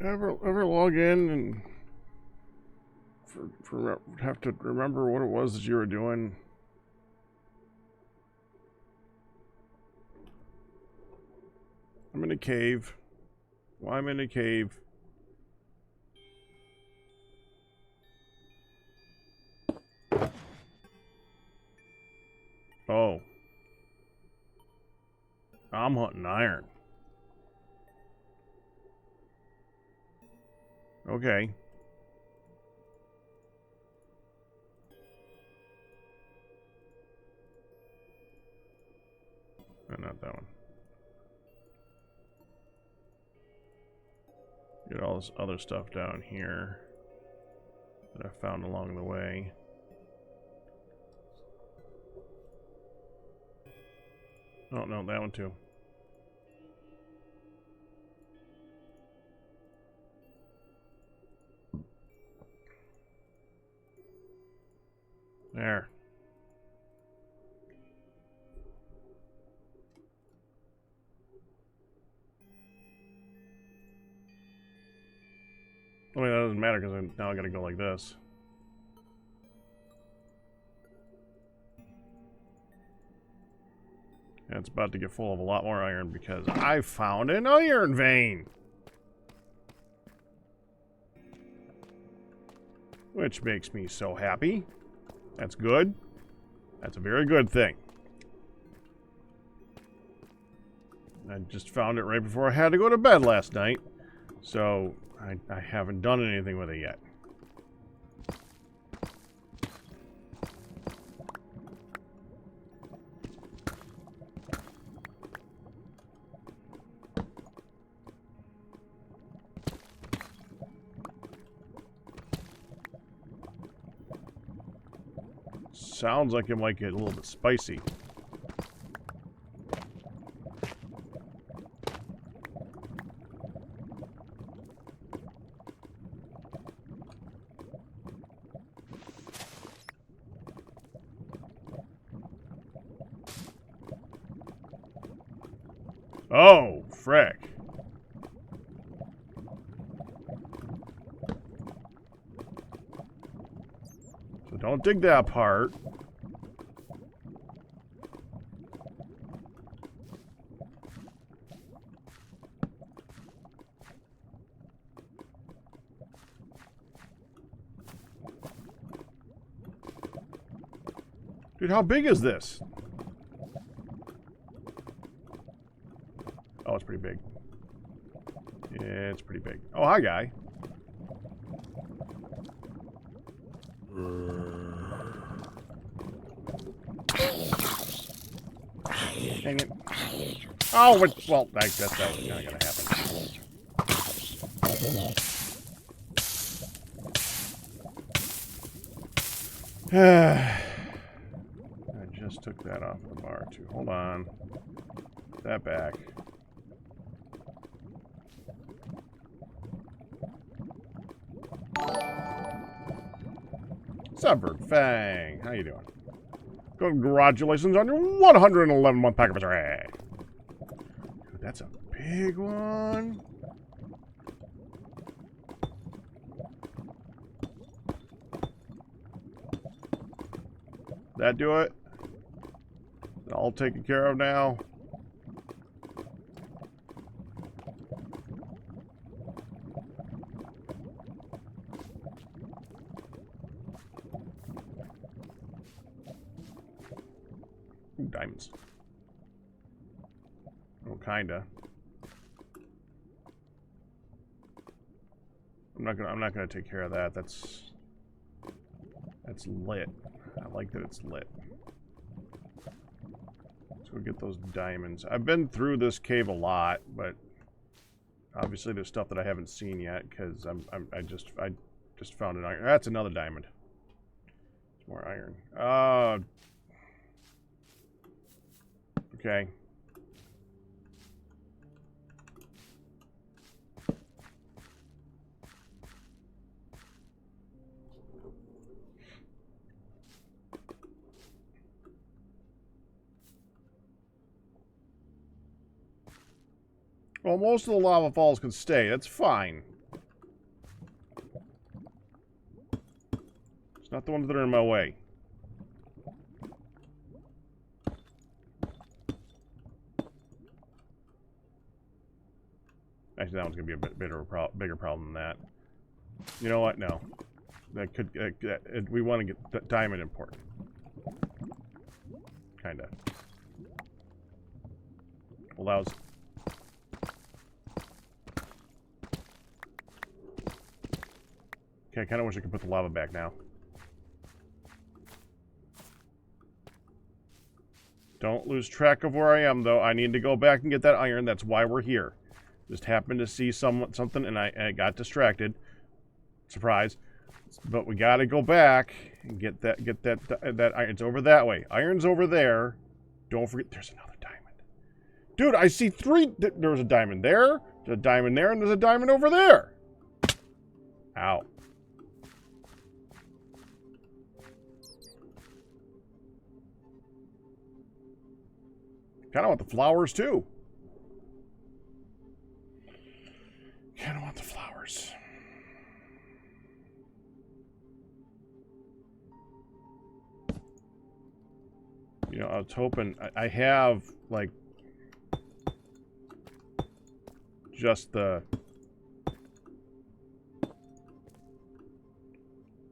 Ever log in and have to remember what it was that you were doing? I'm in a cave. Why I'm in a cave? Oh. I'm hunting iron. Okay. No, not that one. Get all this other stuff down here that I found along the way. Oh, no, that one too. There. I mean, that doesn't matter because now I gotta go like this. And it's about to get full of a lot more iron because I found an iron vein. Which makes me so happy. That's good. That's a very good thing. I just found it right before I had to go to bed last night. So I haven't done anything with it yet. Sounds like it might get a little bit spicy. Oh, frick. So don't dig that part. Dude, how big is this? Oh, it's pretty big. Yeah, it's pretty big. Oh, hi, guy. Dang it. Oh, well, I guess that was kind of going to happen. I just took that off the bar, too. Hold on. Put that back. Severed Fang, how you doing? Congratulations on your 111-month pack of misery. Dude, that's a big one. That do it? All taken care of now. Ooh, diamonds. Oh, kinda. I'm not gonna take care of that. That's lit. I like that it's lit. Let's go get those diamonds. I've been through this cave a lot, but obviously there's stuff that I haven't seen yet because I just found an iron. That's another diamond. It's more iron. Okay. Well, most of the lava falls can stay. That's fine. It's not the ones that are in my way. Actually, that one's going to be a bit bigger problem than that. You know what? No. That could... we want to get the diamond important. Kinda. Allows... Okay, I kind of wish I could put the lava back now. Don't lose track of where I am, though. I need to go back and get that iron. That's why we're here. Just happened to see something, and I got distracted. Surprise. But we got to go back and get that iron. It's over that way. Iron's over there. Don't forget, there's another diamond. Dude, I see 3. There was a diamond there, there's a diamond there, and there's a diamond over there. Ow. Kind of want the flowers, too. Kind of want the flowers. You know, I was hoping... I have, like... just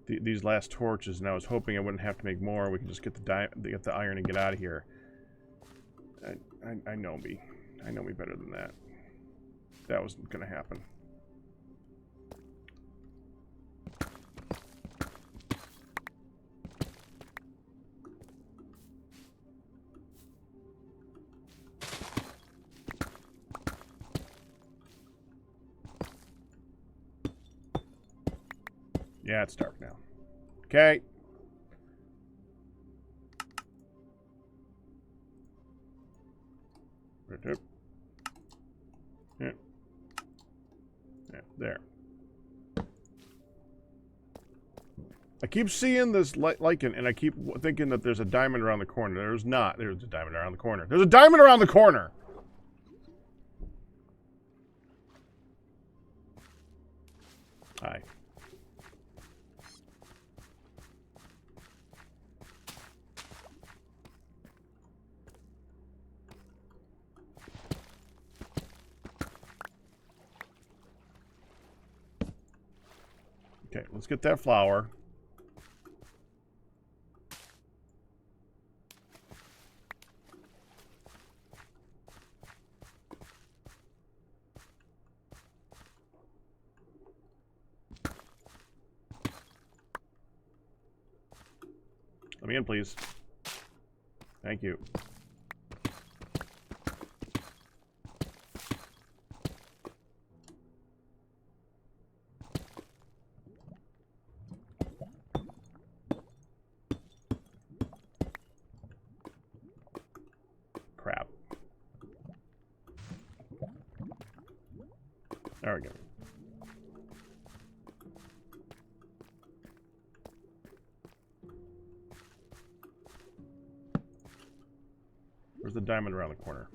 these last torches, and I was hoping I wouldn't have to make more. We can just get the iron and get out of here. I know me. I know me better than that. That wasn't going to happen. Yeah, it's dark now. Okay. Yeah. Yeah, there. I keep seeing this lichen, and I keep thinking that there's a diamond around the corner. There's not. There's a diamond around the corner. There's a diamond around the corner! Hi. Okay, let's get that flower. Let me in, please. Thank you. Crap. There we go. Where's the diamond around the corner?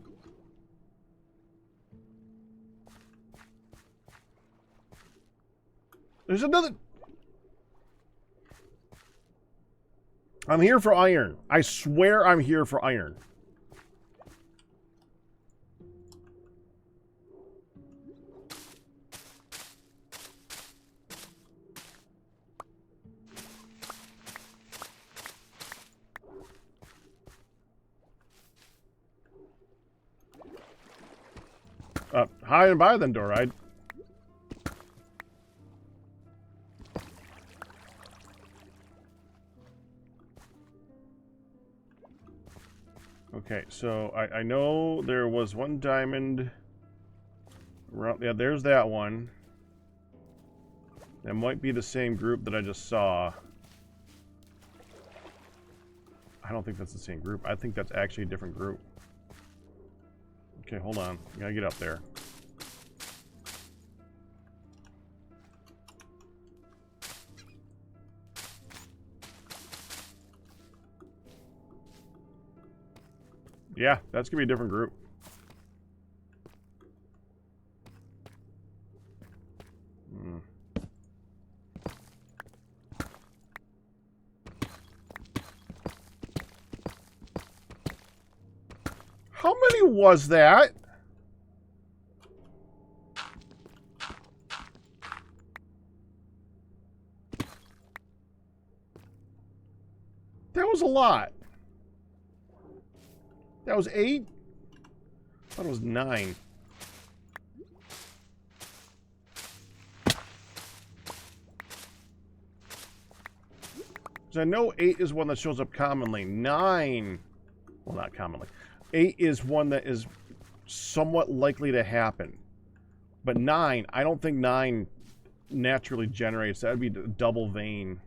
There's another... I'm here for iron. I swear I'm here for iron. High and by then, Doride. Okay, so I know there was one diamond around, yeah, there's that one. That might be the same group that I just saw. I don't think that's the same group. I think that's actually a different group. Okay, hold on. I gotta get up there. Yeah, that's gonna be a different group. many was that? That was a lot. That was 8? I thought it was 9. So I know 8 is one that shows up commonly. 9, well, not commonly. 8 is one that is somewhat likely to happen. But 9, I don't think 9 naturally generates. That would be double vein.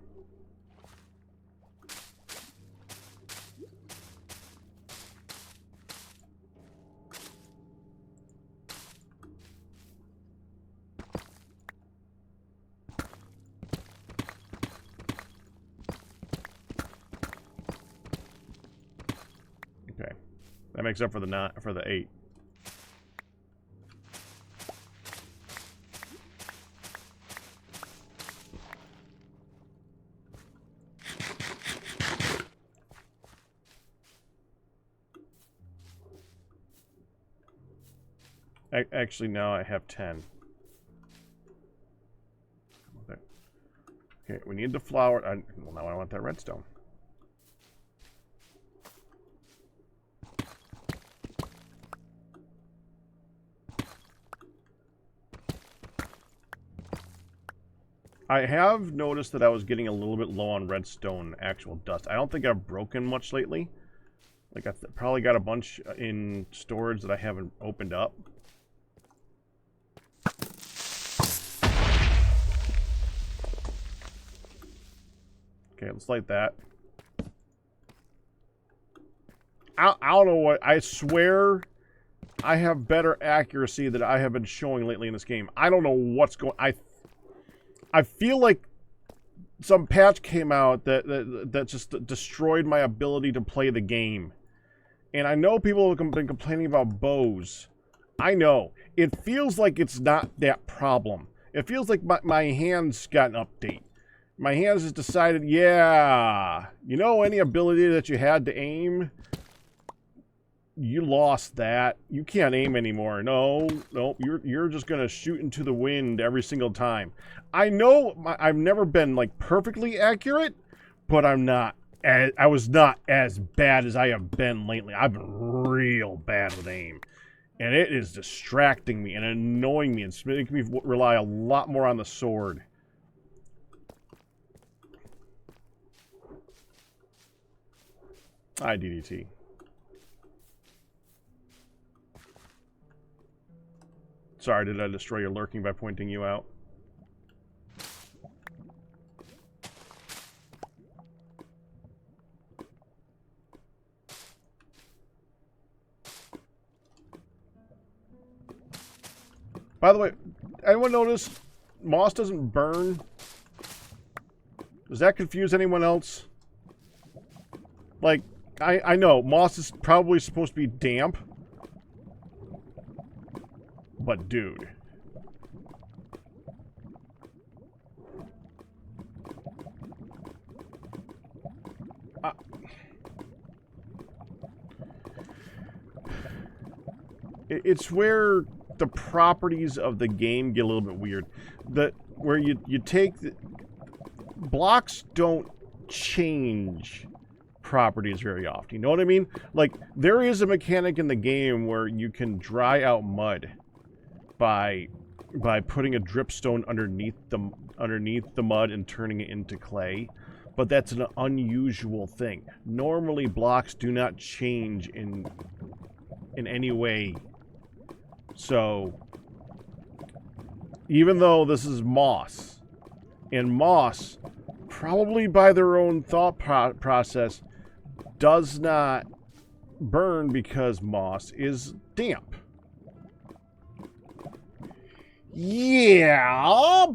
Okay, that makes up for the 8. Actually, now I have 10. Okay, we need the flower. Well, now I want that redstone. I have noticed that I was getting a little bit low on redstone actual dust. I don't think I've broken much lately. Like, I've probably got a bunch in storage that I haven't opened up. Okay, let's light that. I don't know what... I swear I have better accuracy that I have been showing lately in this game. I don't know what's going... I feel like some patch came out that just destroyed my ability to play the game. And I know people have been complaining about bows. I know. It feels like it's not that problem. It feels like my hands got an update. My hands has decided, yeah, you know, any ability that you had to aim, you lost that. You can't aim anymore. No, you're just gonna shoot into the wind every single time. I know I've never been like perfectly accurate, but I was not as bad as I have been lately. I've been real bad with aim, and it is distracting me and annoying me. It's making me rely a lot more on the sword. Hi, DDT. Sorry, did I destroy your lurking by pointing you out? By the way, anyone notice moss doesn't burn? Does that confuse anyone else? Like, I know, moss is probably supposed to be damp. But, dude. It's where the properties of the game get a little bit weird. Where you take... blocks don't change properties very often. You know what I mean? Like, there is a mechanic in the game where you can dry out mud by putting a dripstone underneath the mud and turning it into clay, but that's an unusual thing. Normally, blocks do not change in any way. So, even though this is moss, and moss, probably by their own thought process, does not burn because moss is damp. Yeah,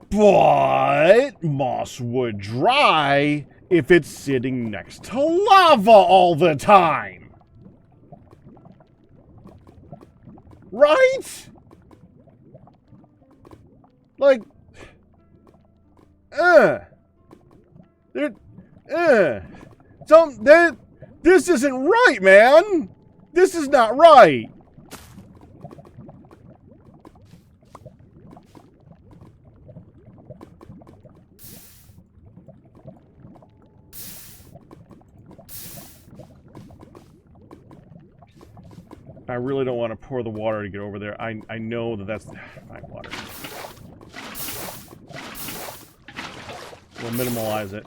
but moss would dry if it's sitting next to lava all the time. Right? Like, this isn't right, man. This is not right! I really don't want to pour the water to get over there. I know that that's... Fine, water. We'll minimalize it.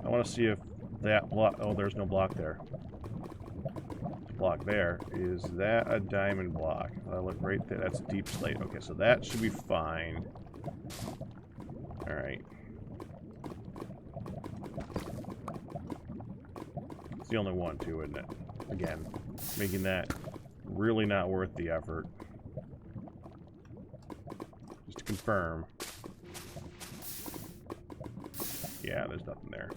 I want to see if that block... Oh, there's no block there. Block there. Is that a diamond block? I look right there. That's deep slate. Okay, so that should be fine. Alright. It's the only one, too, isn't it? Again, making that really not worth the effort. Just to confirm. Yeah, there's nothing there.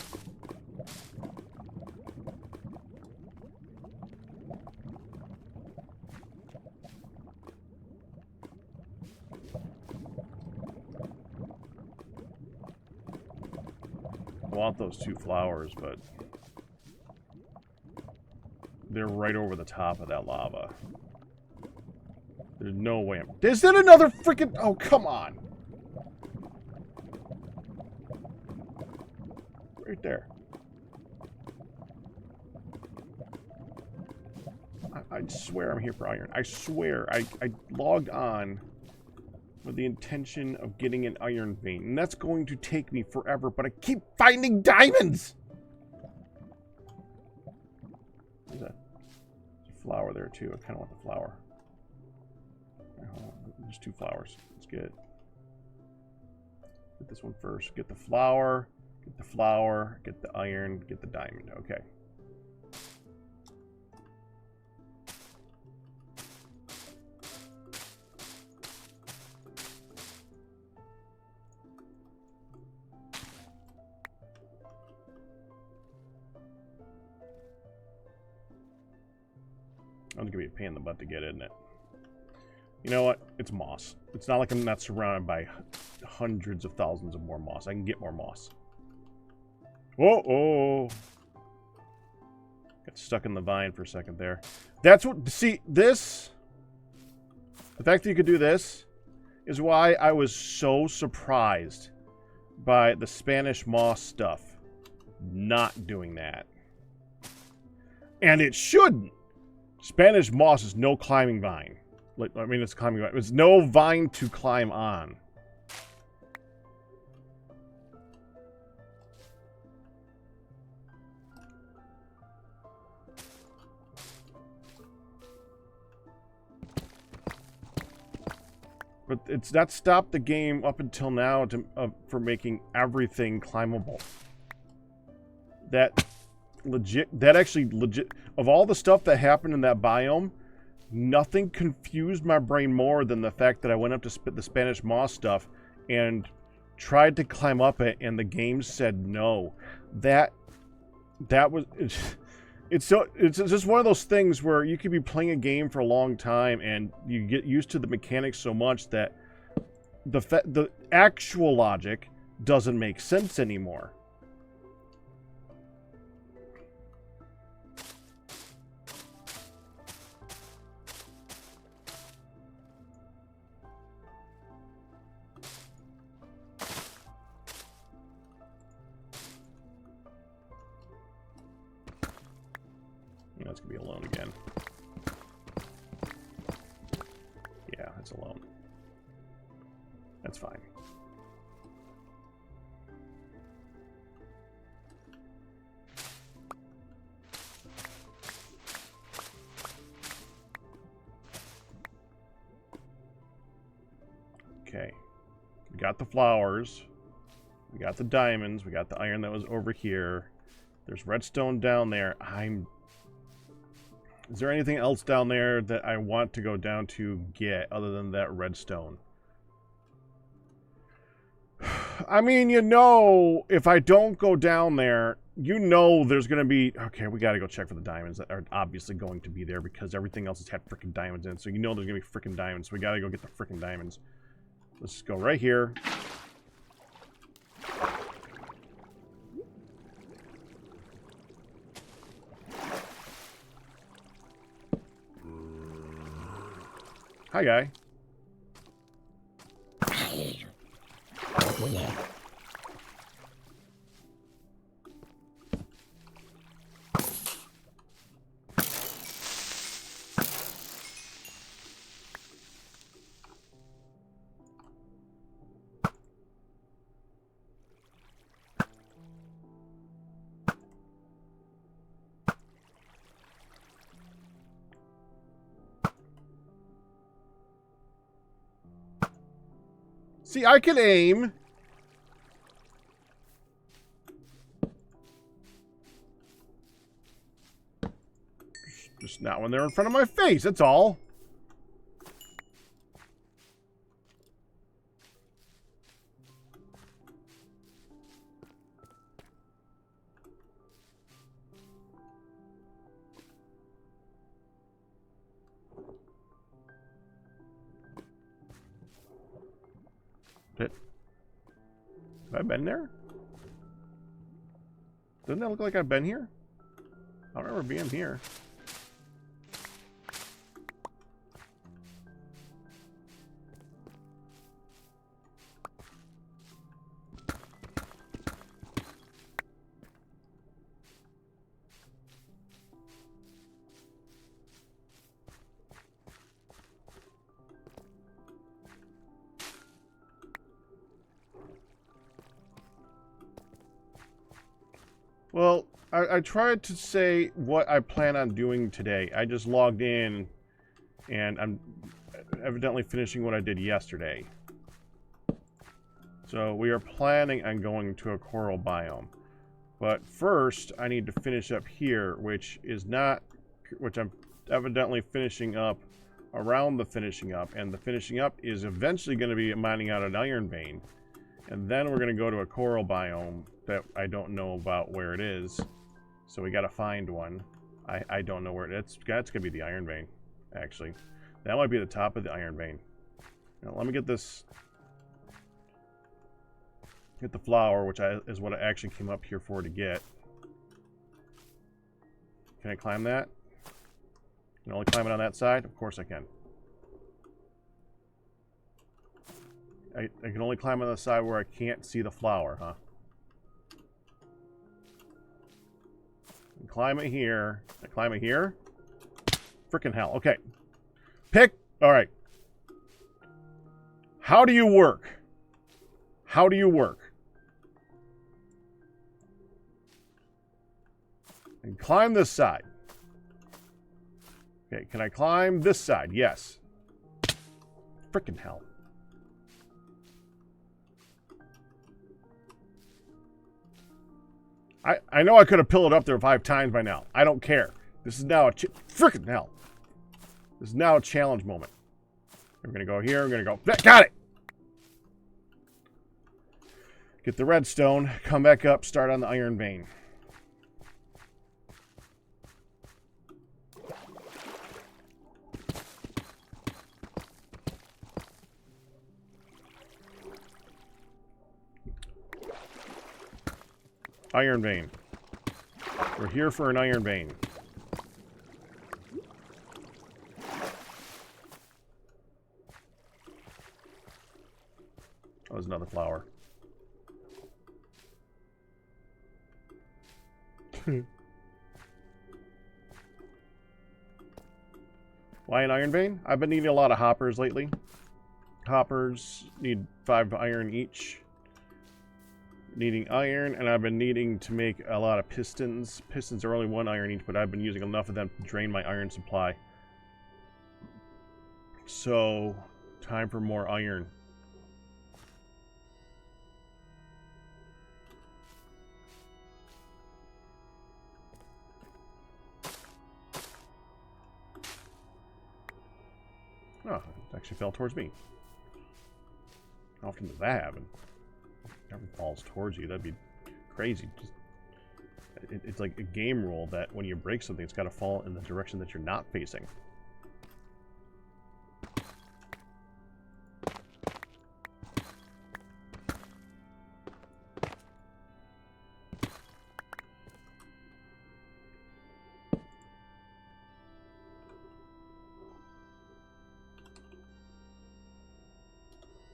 I want those 2 flowers, but they're right over the top of that lava. There's no way I'm... Is that another freaking... Oh, come on! Right there. I swear I'm here for iron. I swear. I logged on with the intention of getting an iron vein. And that's going to take me forever, but I keep finding diamonds! There's a flower there, too. I kind of want the flower. Right, hold on. There's 2 flowers. Let's get this one first. Get the flower, get the iron, get the diamond. Okay. That's gonna be a pain in the butt to get, isn't it? You know what? It's moss. It's not like I'm not surrounded by hundreds of thousands of more moss. I can get more moss. Oh! Got stuck in the vine for a second there. That's what... See, this... The fact that you could do this is why I was so surprised by the Spanish moss stuff not doing that. And it shouldn't. Spanish moss is no climbing vine. Like, I mean, it's climbing vine. It's no vine to climb on. But it's not stopped the game up until now to, for making everything climbable. That actually legit, of all the stuff that happened in that biome, nothing confused my brain more than the fact that I went up to the Spanish moss stuff and tried to climb up it, and the game said no. That was... It's just one of those things where you could be playing a game for a long time and you get used to the mechanics so much that the actual logic doesn't make sense anymore. That's gonna be alone again. Yeah, it's alone. That's fine. Okay. We got the flowers. We got the diamonds. We got the iron that was over here. There's redstone down there. Is there anything else down there that I want to go down to get other than that redstone? I mean, you know, if I don't go down there, you know there's going to be... Okay, we got to go check for the diamonds that are obviously going to be there because everything else has had freaking diamonds in it. So you know there's going to be freaking diamonds. So we got to go get the freaking diamonds. Let's just go right here. Hi, guy. See, I can aim. Just not when they're in front of my face, that's all. Have I been there? Doesn't that look like I've been here? I don't remember being here. Well, I tried to say what I plan on doing today. I just logged in, and I'm evidently finishing what I did yesterday. So we are planning on going to a coral biome. But first, I need to finish up here, which I'm evidently finishing up around the finishing up. And the finishing up is eventually going to be mining out an iron vein. And then we're going to go to a coral biome that I don't know about where it is. So we got to find one. I don't know where it is. That's going to be the iron vein, actually. That might be the top of the iron vein. Now, let me get this. Get the flower, which is what I actually came up here for to get. Can I climb that? Can I only climb it on that side? Of course I can. I can only climb on the side where I can't see the flower, huh? Climb it here. I climb it here? Frickin' hell. Okay. Pick. All right. How do you work? How do you work? And climb this side. Okay, can I climb this side? Yes. Frickin' hell. I know I could have pilled it up there 5 times by now. I don't care. This is now a frickin' hell. This is now a challenge moment. We're gonna go here. I'm gonna go. Got it. Get the redstone. Come back up. Start on the iron vein. Iron vein. We're here for an iron vein. Oh, there's another flower. Why an iron vein? I've been needing a lot of hoppers lately. Hoppers need 5 iron each. Needing iron, and I've been needing to make a lot of pistons. Pistons are only 1 iron each, but I've been using enough of them to drain my iron supply. So, time for more iron. Oh, it actually fell towards me. How often does that happen? Never falls towards you. That'd be crazy. Just It's like a game rule that when you break something, it's got to fall in the direction that you're not facing.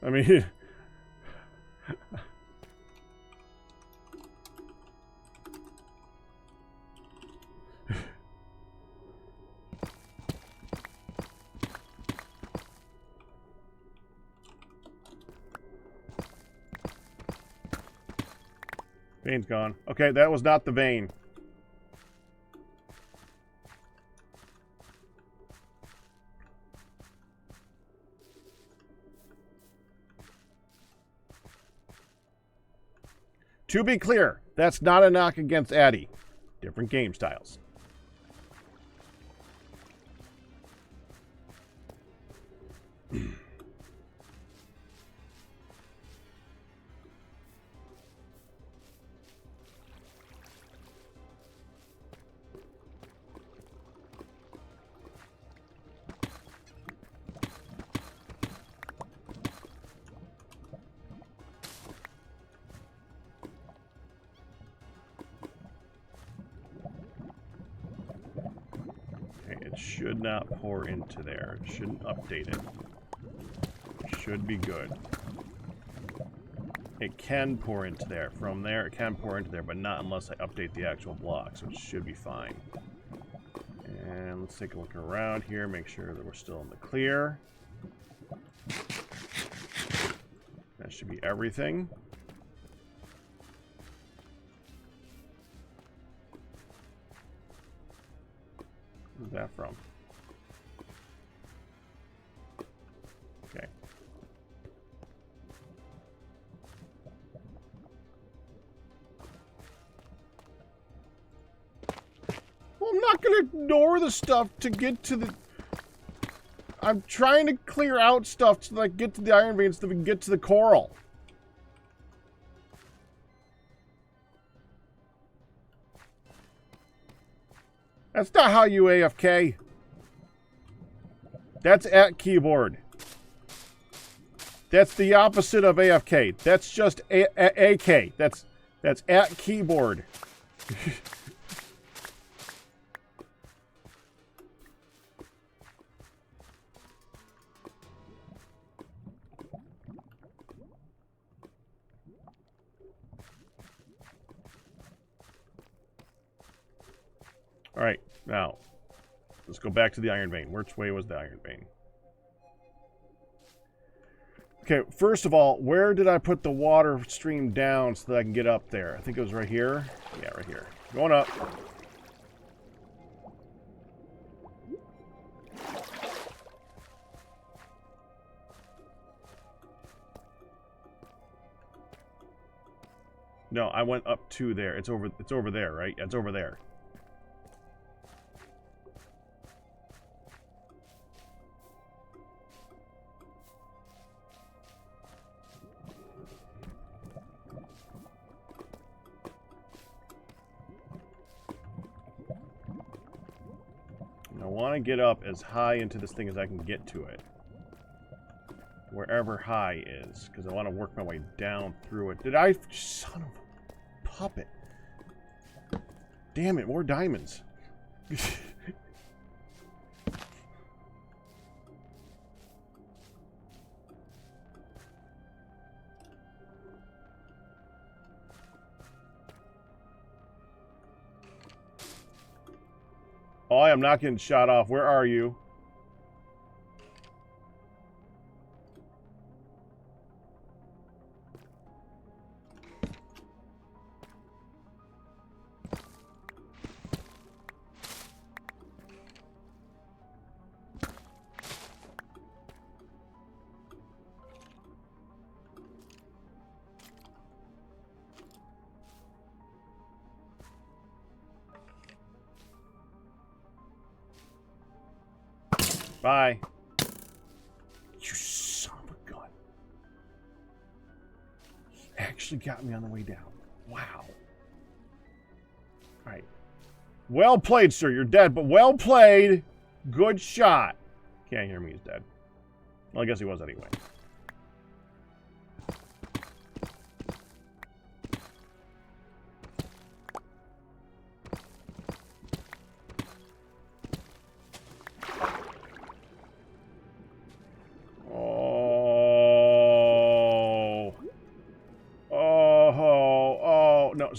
I mean... Vein's gone. Okay, that was not the vein. To be clear, that's not a knock against Addy. Different game styles. It should not pour into there. It shouldn't update it. It should be good. It can pour into there. From there, it can pour into there, but not unless I update the actual block, so it should be fine. And let's take a look around here, make sure that we're still in the clear. That should be everything. Where's that from? Okay. Well, I'm not going to ignore the stuff to get to the... I'm trying to clear out stuff to like get to the iron veins so we can get to the coral. That's not how you AFK. That's at keyboard. That's the opposite of AFK. That's just AK. That's at keyboard. All right, now let's go back to the iron vein. Which way was the iron vein? Okay, first of all, where did I put the water stream down so that I can get up there? I think it was right here. Yeah, right here. Going up. No, I went up to there. It's over there, right? It's over there. I want to get up as high into this thing as I can get to it. Wherever high is, because I want to work my way down through it. Did I? Son of a puppet. Damn it, more diamonds. Oh, I am not getting shot off. Where are you? Bye. You son of a gun. He actually got me on the way down. Wow. Alright. Well played, sir. You're dead, but well played. Good shot. Can't hear me. He's dead. Well, I guess he was anyway.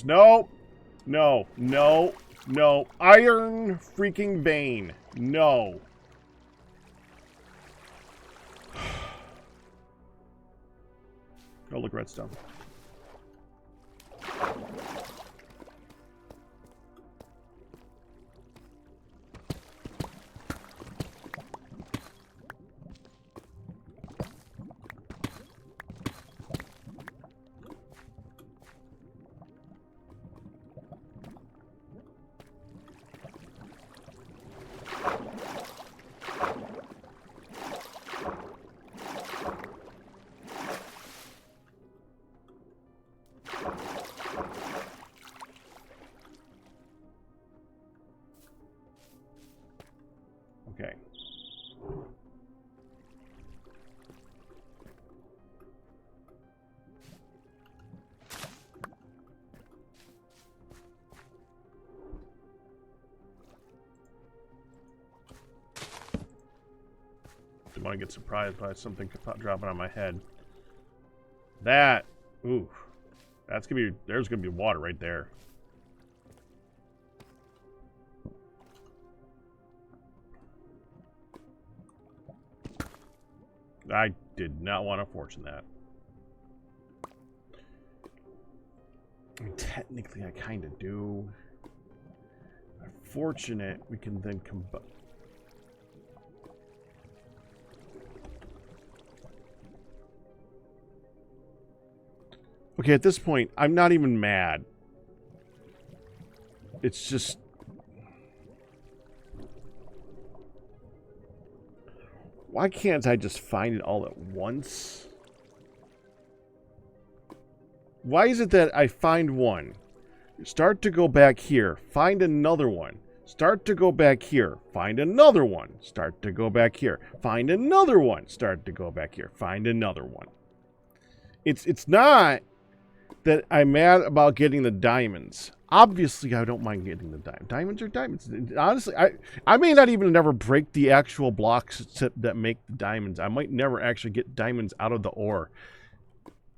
No. No. No. No. Iron freaking vein. No. Oh, look, redstone. Okay. Didn't want to get surprised by something dropping on my head. That, ooh, that's gonna be, there's gonna be water right there. I did not want to fortune that. I mean, technically, I kind of do. Fortunate, we can then combine. Okay, at this point, I'm not even mad. It's just... Why can't I just find it all at once? Why is it that I find one, start to go back here, find another one, start to go back here, find another one, start to go back here, find another one, start to go back here, find another one. It's not that I'm mad about getting the diamonds. Obviously, I don't mind getting the diamonds. Diamonds are diamonds. Honestly, I may not even never break the actual blocks that make the diamonds. I might never actually get diamonds out of the ore.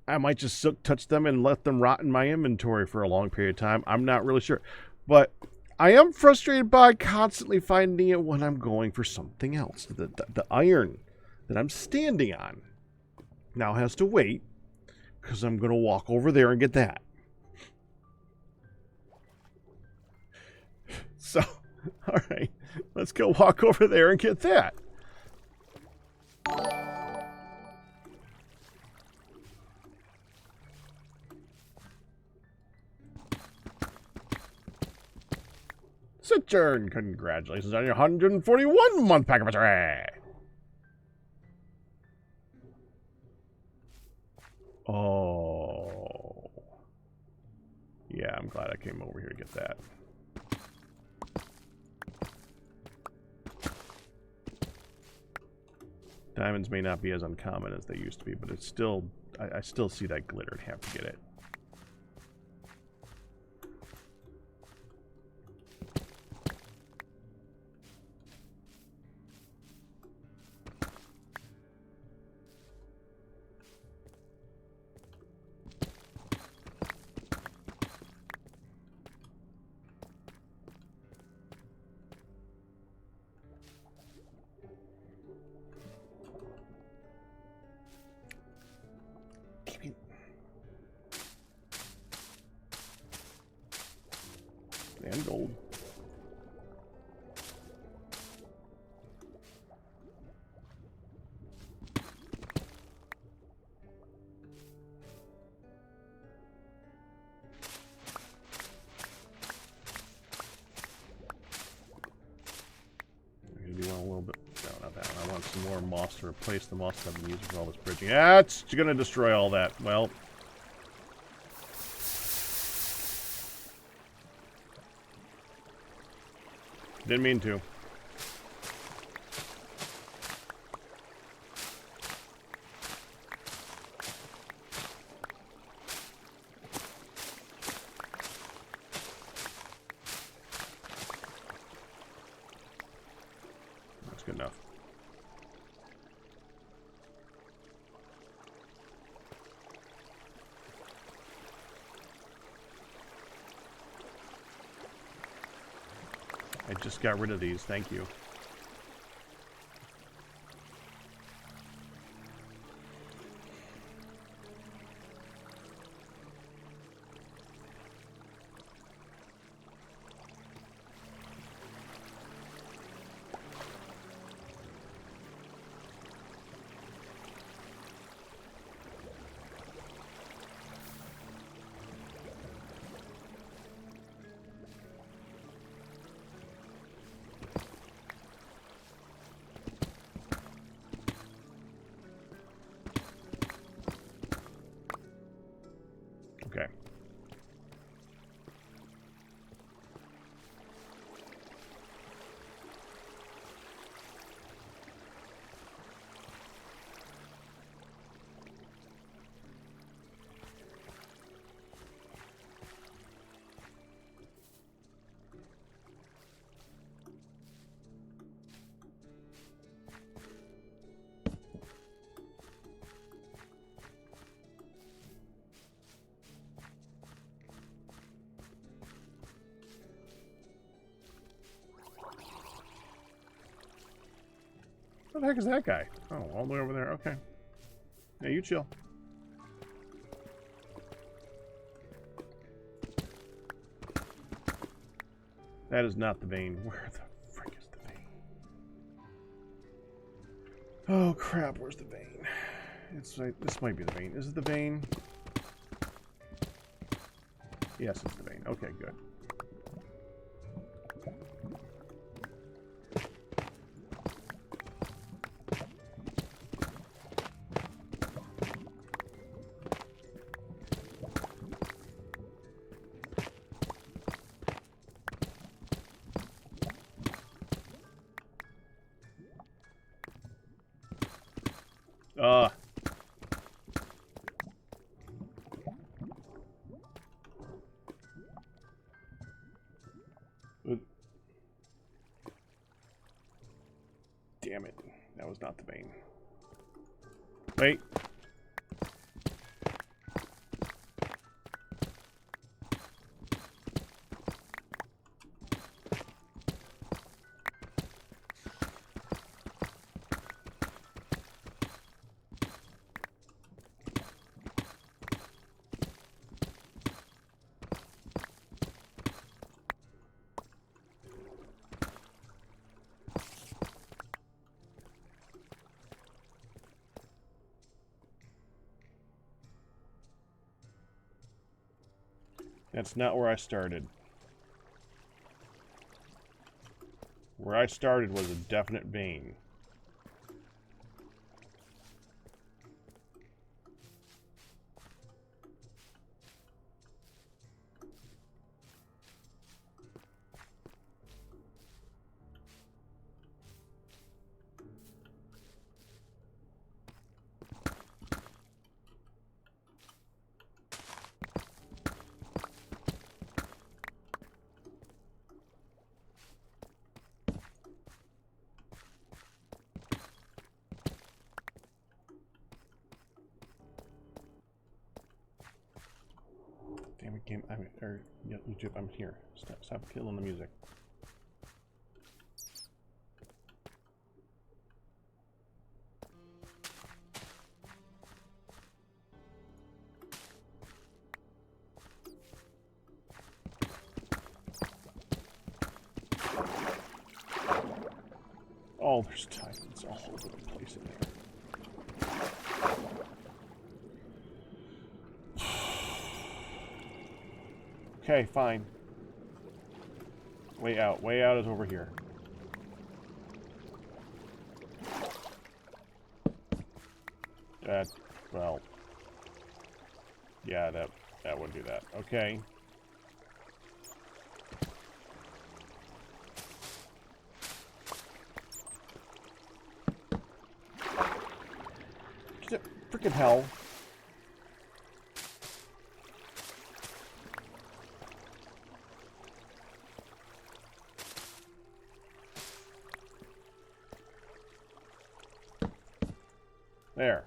I might just touch them and let them rot in my inventory for a long period of time. I'm not really sure. But I am frustrated by constantly finding it when I'm going for something else. The iron that I'm standing on now has to wait, because I'm going to walk over there and get that. So, all right, let's go walk over there and get that. Sojourn, congratulations on your 141-month pack of misery. Oh. Yeah, I'm glad I came over here to get that. Diamonds may not be as uncommon as they used to be, but it's still, I still see that glitter and have to get it. And gold. I do want a little bit. No, not that one. I want some more moss to replace the moss I've been using for all this bridging. Yeah, it's gonna destroy all that. Well. Didn't mean to. That's good enough. I just got rid of these, thank you. Okay. What the heck is that guy? Oh, all the way over there. Okay. Yeah, you chill. That is not the vein. Where the frick is the vein? Oh, crap. Where's the vein? It's like, this might be the vein. Is it the vein? Yes, it's the vein. Okay, good. Damn it. That was not the vein. Wait. That's not where I started. Where I started was a definite vein. Damn it, game. Yeah, YouTube, I'm here. Stop killing the music. Oh, there's diamonds all over the place in there. Okay, fine. Way out. Way out is over here. That, well... yeah, that would do that. Okay. could help. There.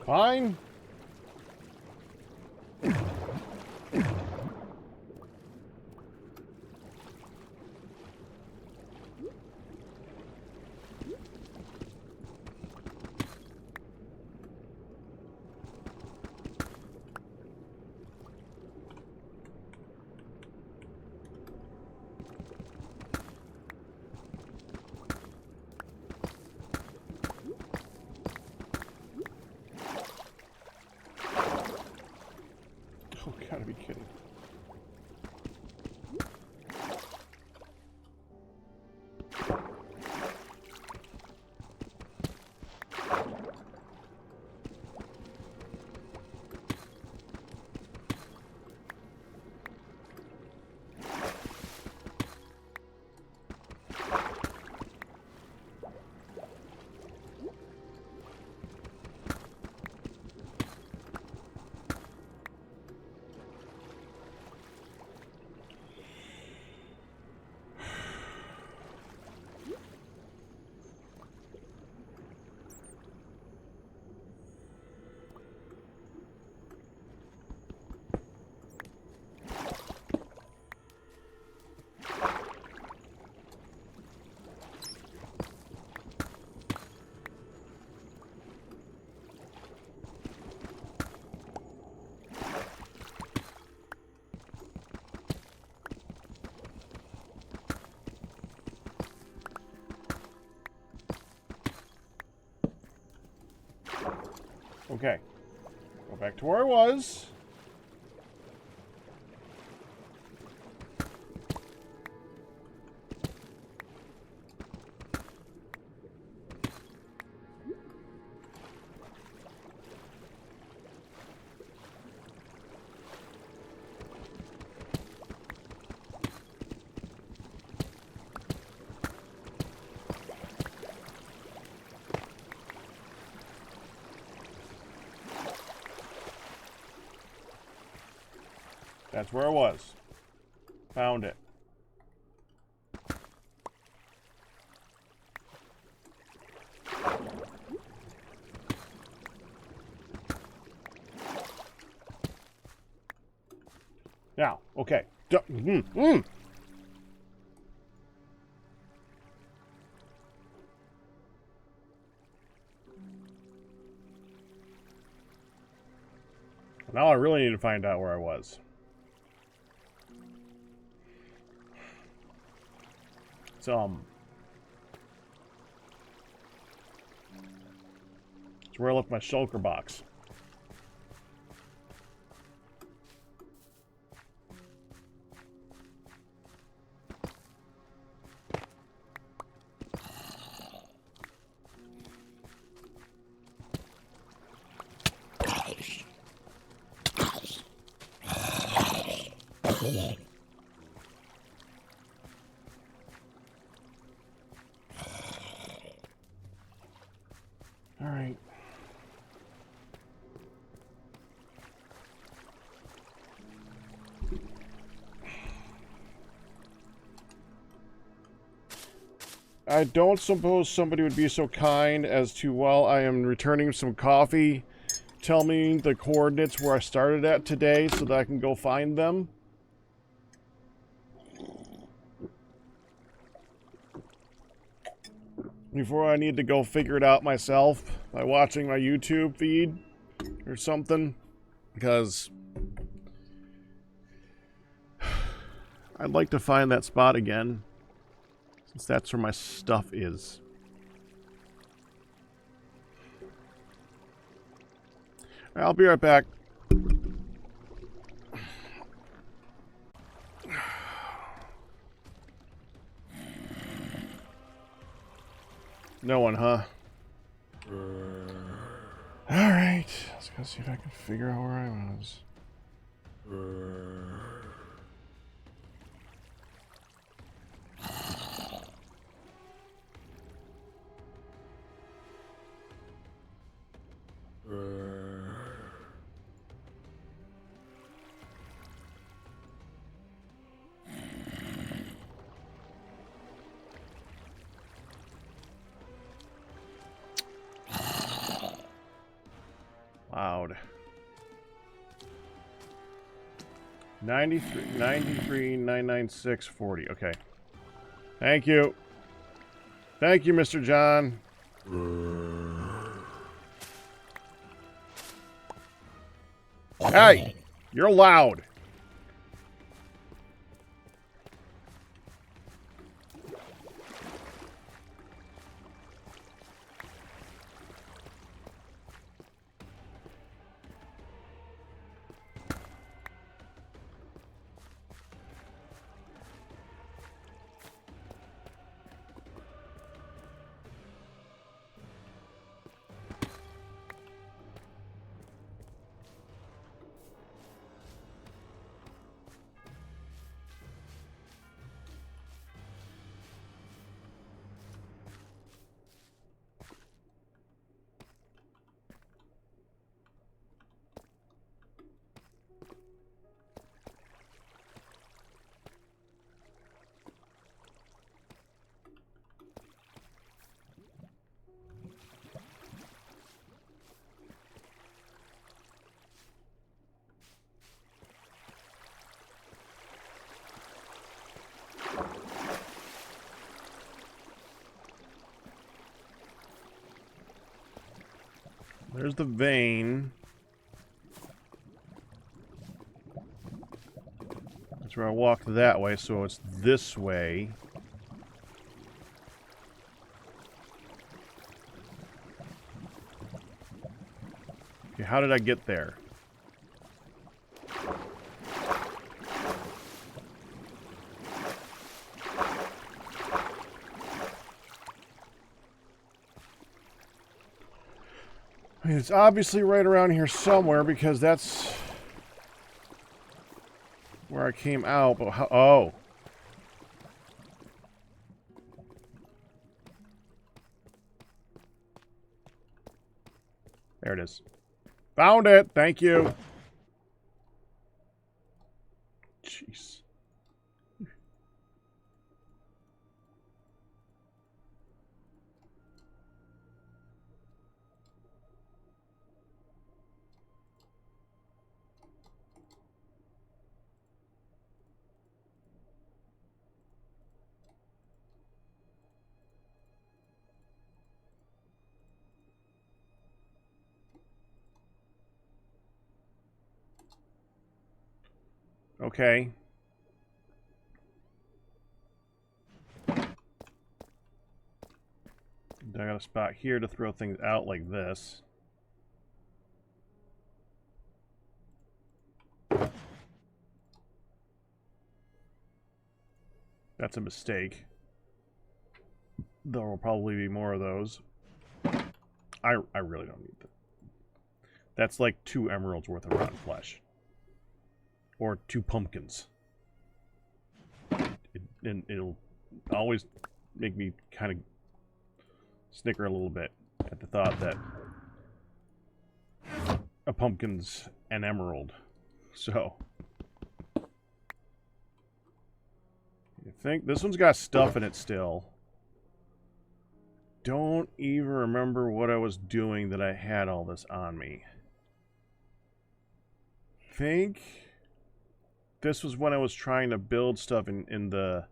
Fine. Oh, gotta be kidding. Okay. Go back to where I was. That's where I was. Found it. Now, okay. Now I really need to find out where I was. It's where I left my shulker box. All right. I don't suppose somebody would be so kind as to, while I am returning some coffee, tell me the coordinates where I started at today so that I can go find them? Before I need to go figure it out myself by watching my YouTube feed or something. Because I'd like to find that spot again, since that's where my stuff is. I'll be right back. No one, huh? Alright, let's go see if I can figure out where I was. Loud. 93, 996, 40. Okay. Thank you. Thank you, Mr. John. Hey! You're loud. There's the vein. That's where I walked that way, so it's this way. Okay, how did I get there? I mean, it's obviously right around here somewhere because that's where I came out, but how? Oh. There it is. Found it! Thank you! Jeez. Okay. I got a spot here to throw things out like this. That's a mistake. There will probably be more of those. I really don't need that. That's like 2 emeralds worth of rotten flesh. Or 2 pumpkins. It'll always make me kind of snicker a little bit at the thought that a pumpkin's an emerald. So, you think this one's got stuff in it still. don't even remember what I was doing that I had all this on me. I think this was when I was trying to build stuff in the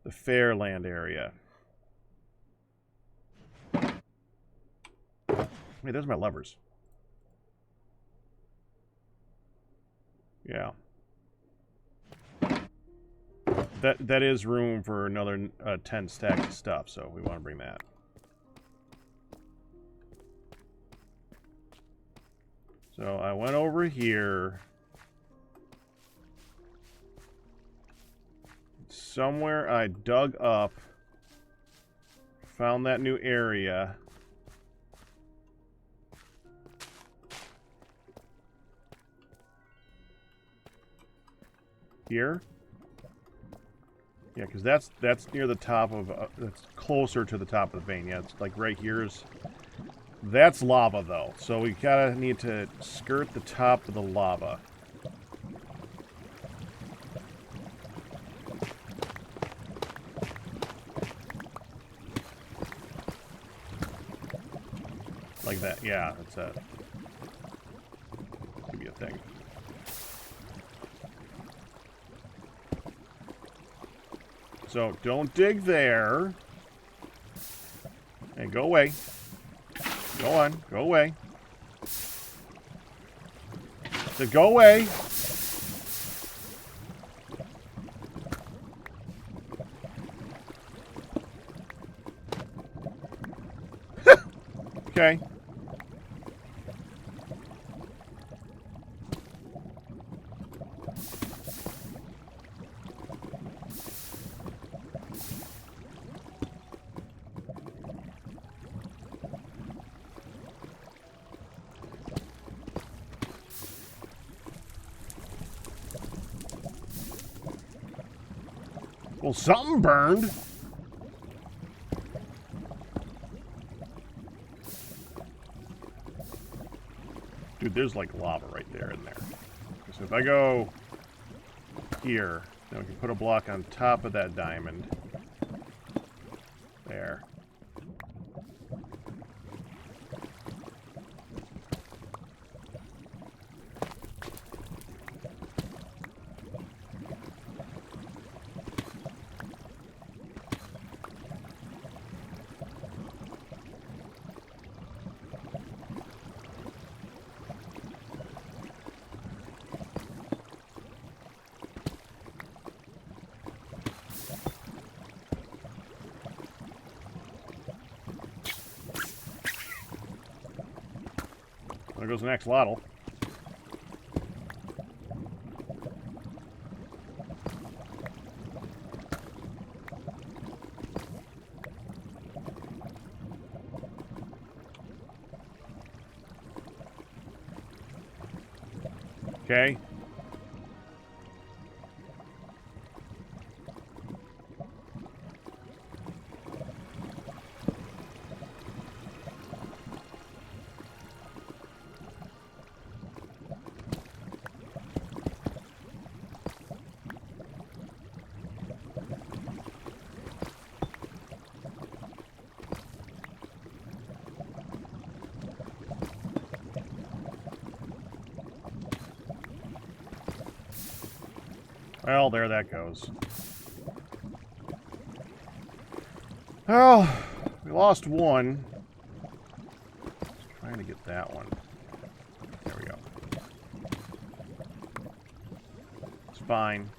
Fairland area. Wait, there's my levers. Yeah. That is room for another 10 stacks of stuff, so we want to bring that. So I went over here. Somewhere I dug up, found that new area. Here? Yeah, because that's near the top of, that's closer to the top of the vein. Yeah, it's like right here is, that's lava though. So we gotta need to skirt the top of the lava. Like that, yeah, that's it. Could be a thing. So, don't dig there. Hey, go away. Go on, go away. So go away. Okay. Well, something burned. Dude, there's like lava right there in there. So if I go here, then we can put a block on top of that diamond. There. There goes the next lottle. Okay. Well, there that goes. Well, we lost one. Trying to get that one. There we go. It's fine.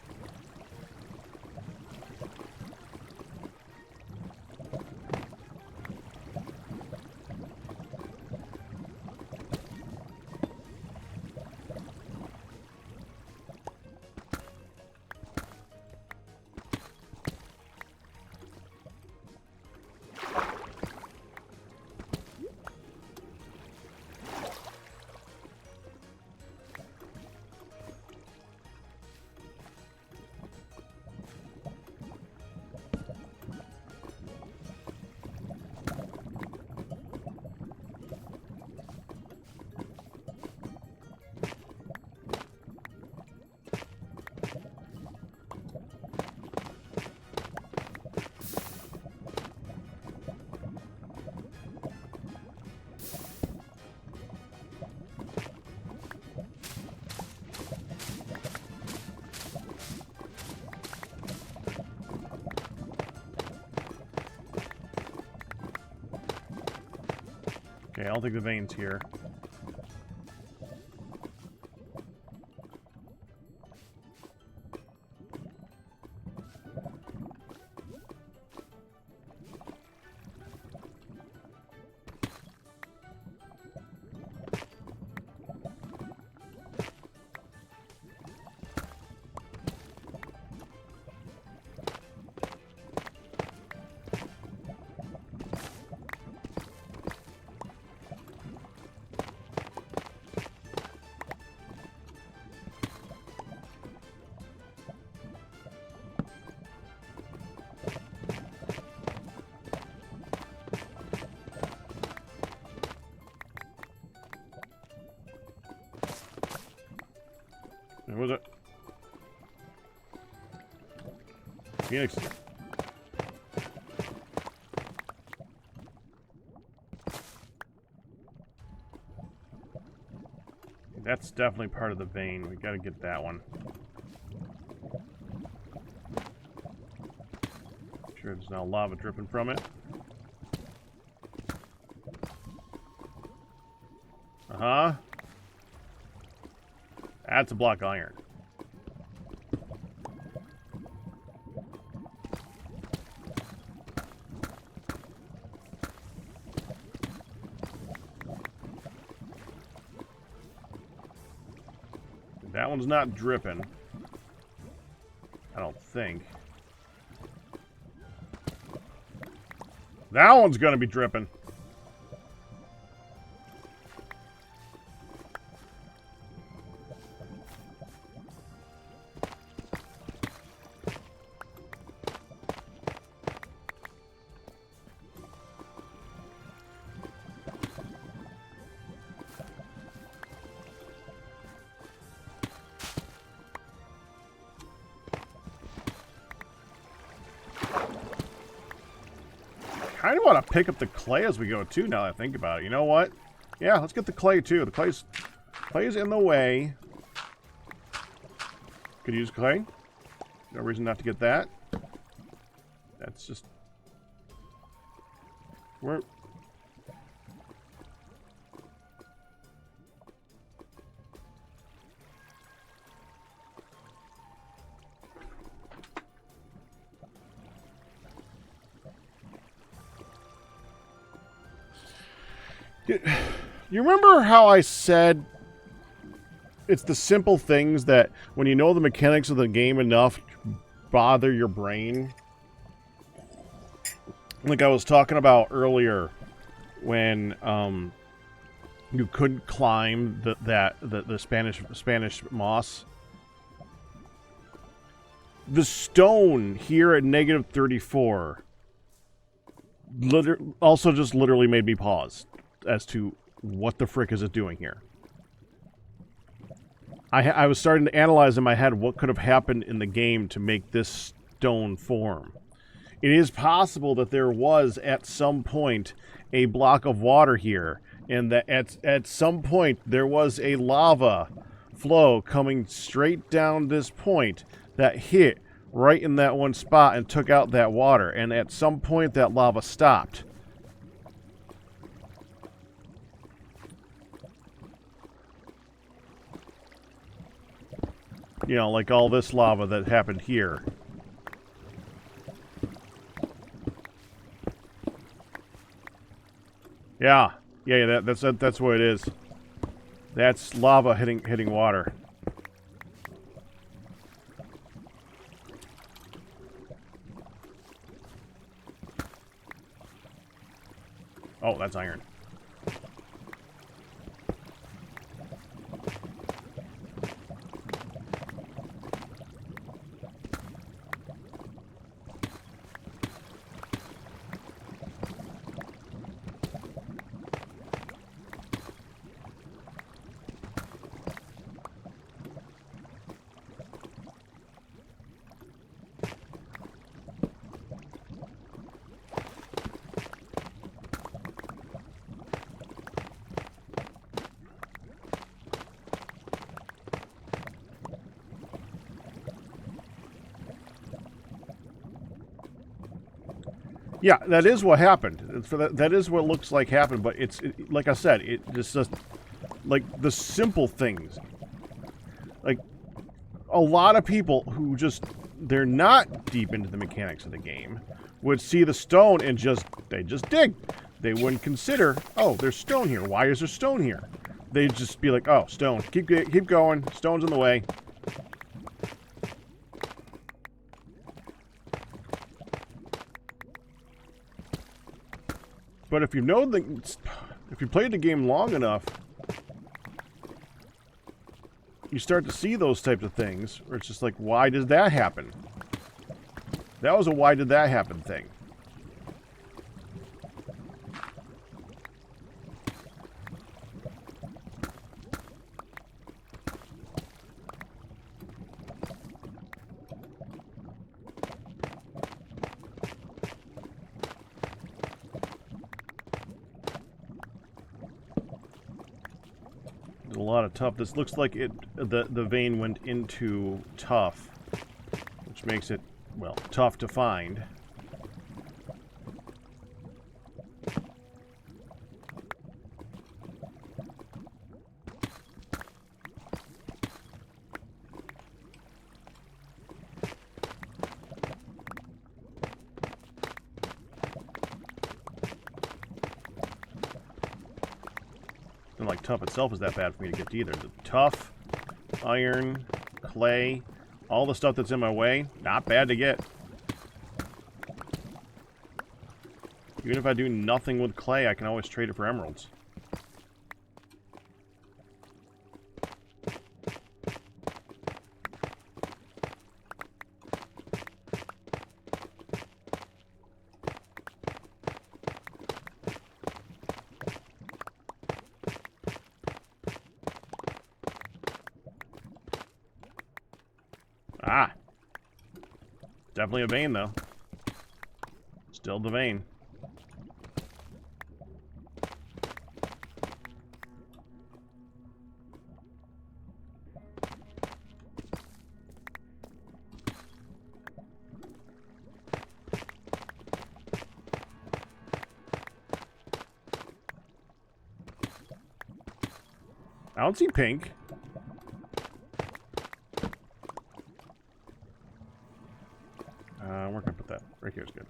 Okay, I'll take the veins here. What was it? Phoenix. That's definitely part of the vein. We gotta get that one. Sure, there's now lava dripping from it. Uh-huh. That's a block of iron. That one's not dripping. I don't think. That one's gonna be dripping. I kind of want to pick up the clay as we go too, now that I think about it. You know what? Yeah, let's get the clay too. The clay's in the way. Could use clay. No reason not to get that. That's just... Where... You remember how I said it's the simple things that, when you know the mechanics of the game enough, bother your brain? Like I was talking about earlier, when you couldn't climb the Spanish moss. The stone here at -34 also just literally made me pause as to what the frick is it doing here. I was starting to analyze in my head what could have happened in the game to make this stone form. It is possible that there was at some point a block of water here, and that at some point there was a lava flow coming straight down this point that hit right in that one spot and took out that water, and at some point that lava stopped. You know, like all this lava that happened here. Yeah, that's what it is. That's lava hitting water. Oh, that's iron. Yeah, that is what happened. That is what looks like happened, but like I said, it just like the simple things. Like a lot of people who they're not deep into the mechanics of the game would see the stone and they just dig. They wouldn't consider, oh, there's stone here. Why is there stone here? They'd just be like, oh, stone. Keep going. Stone's in the way. But if you played the game long enough, you start to see those types of things where it's just like, why did that happen? That was a why did that happen thing. A lot of tough. This looks like the vein went into tough, which makes it, well, tough to find. And like tough itself is that bad for me to get to either. The tough, iron, clay, all the stuff that's in my way, not bad to get. Even if I do nothing with clay, I can always trade it for emeralds. Ah! Definitely a vein, though. Still the vein. I don't see pink. Where can I put that? Right here is good.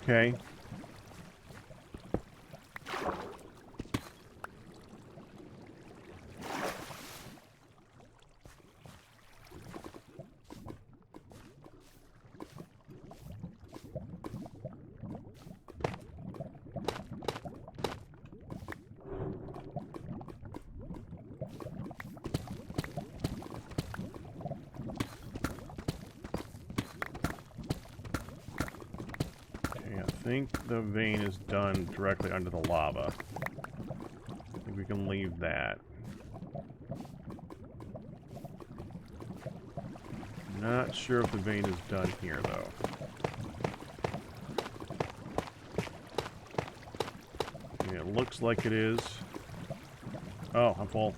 Okay. I think the vein is done directly under the lava. I think we can leave that. Not sure if the vein is done here, though. Yeah, it looks like it is. Oh, I'm full.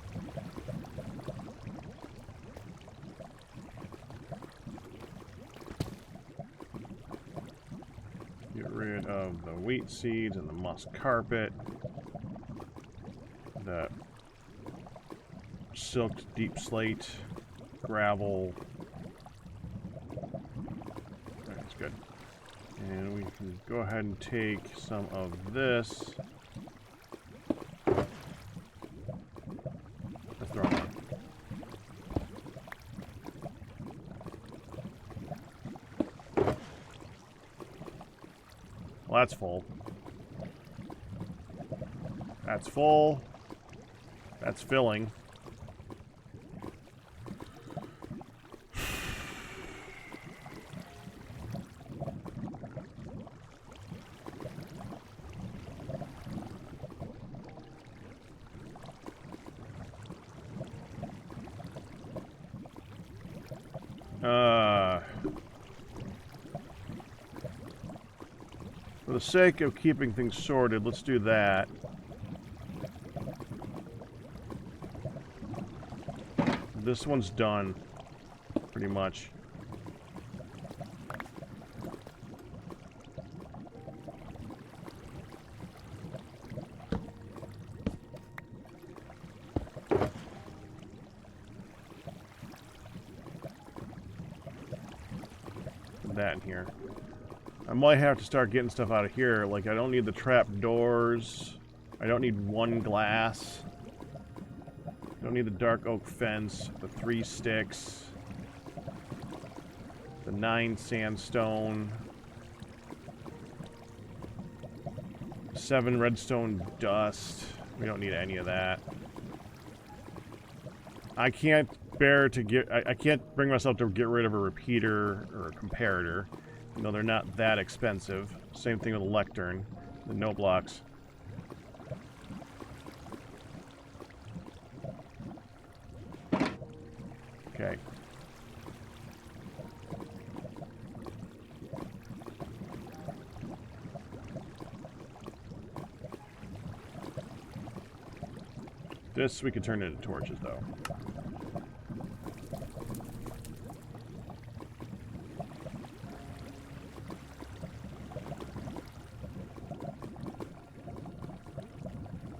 Get rid of the wheat seeds and the musk carpet. The silked deep slate, gravel. That's good. And we can go ahead and take some of this. Let's throw it Well, that's full. That's full. That's filling. For the sake of keeping things sorted, let's do that. This one's done, pretty much. Put that in here. I might have to start getting stuff out of here. Like, I don't need the trap doors. I don't need one glass. I don't need the dark oak fence. The 3 sticks. The 9 sandstone. 7 redstone dust. We don't need any of that. I can't bear to get... I can't bring myself to get rid of a repeater or a comparator. No, they're not that expensive. Same thing with a lectern. The no blocks. Okay. This we could turn into torches, though.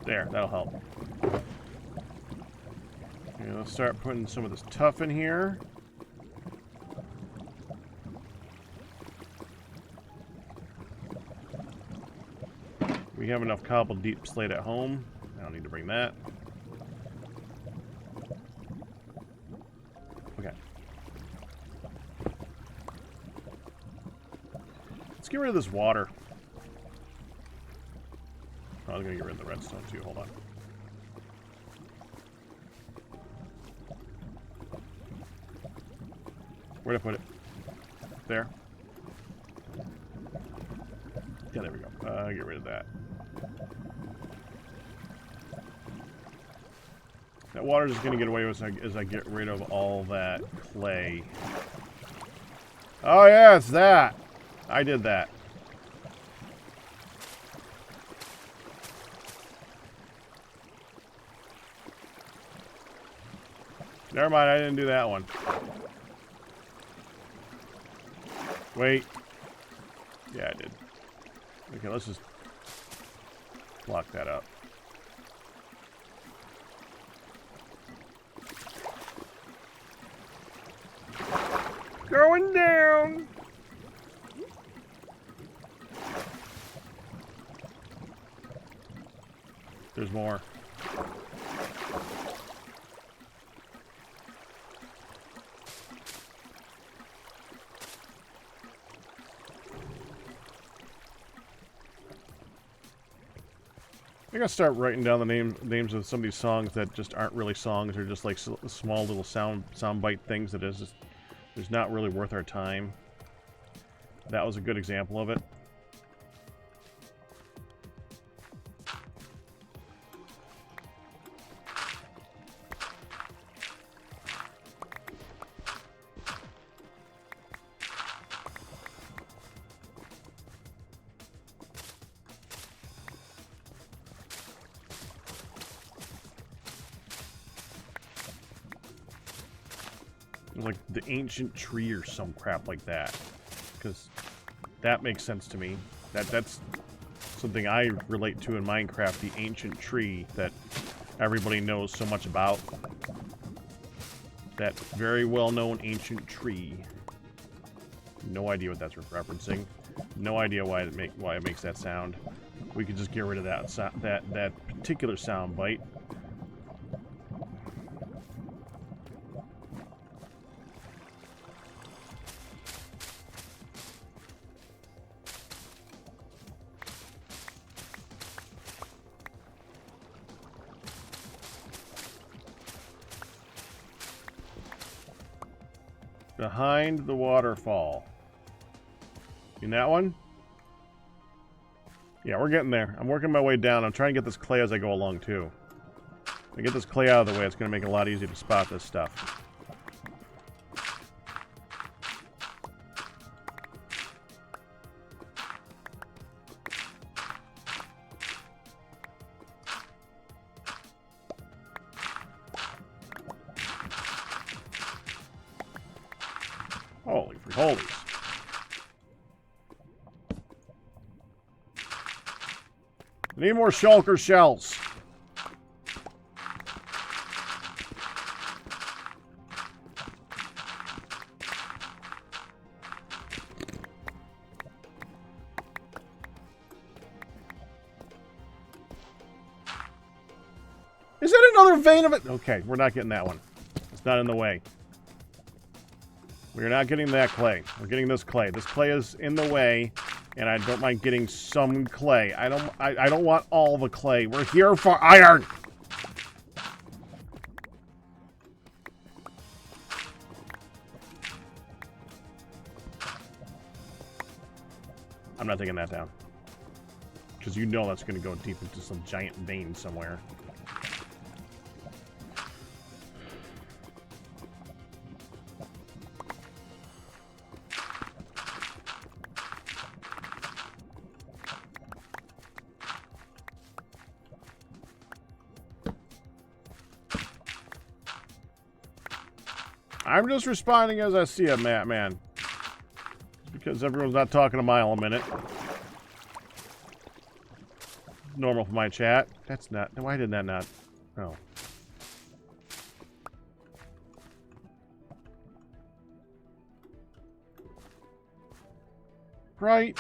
There, that'll help. Okay, let's start putting some of this tuff in here. We have enough cobbled deep slate at home. I don't need to bring that. Okay. Let's get rid of this water. I was gonna get rid of the redstone too, hold on. Where'd I put it? There? Yeah, there we go. Get rid of that. That water is gonna get away with as I get rid of all that clay. Oh yeah, it's that! I did that. Never mind, I didn't do that one. Wait. Yeah, I did. Okay, let's just block that up. Going down! There's more. I gotta start writing down the names of some of these songs that just aren't really songs. They're just like small little soundbite things that is just not really worth our time. That was a good example of it. Like the ancient tree or some crap like that, because that makes sense to me. That's something I relate to in Minecraft, the ancient tree that everybody knows so much about. That very well-known ancient tree. No idea what that's referencing. No idea why it makes that sound. We could just get rid of that particular sound bite. Behind the waterfall. In that one? Yeah, we're getting there. I'm working my way down. I'm trying to get this clay as I go along, too. If I get this clay out of the way, it's going to make it a lot easier to spot this stuff. Holy holies. Need more shulker shells. Is that another vein of it? Okay, we're not getting that one. It's not in the way. We're not getting that clay. We're getting this clay. This clay is in the way, and I don't mind getting some clay. I don't want all the clay. We're here for iron. I'm not taking that down. Because you know that's going to go deep into some giant vein somewhere. I'm just responding as I see it, man. Because everyone's not talking a mile a minute. Normal for my chat. That's not... Why did that not... Oh. Right.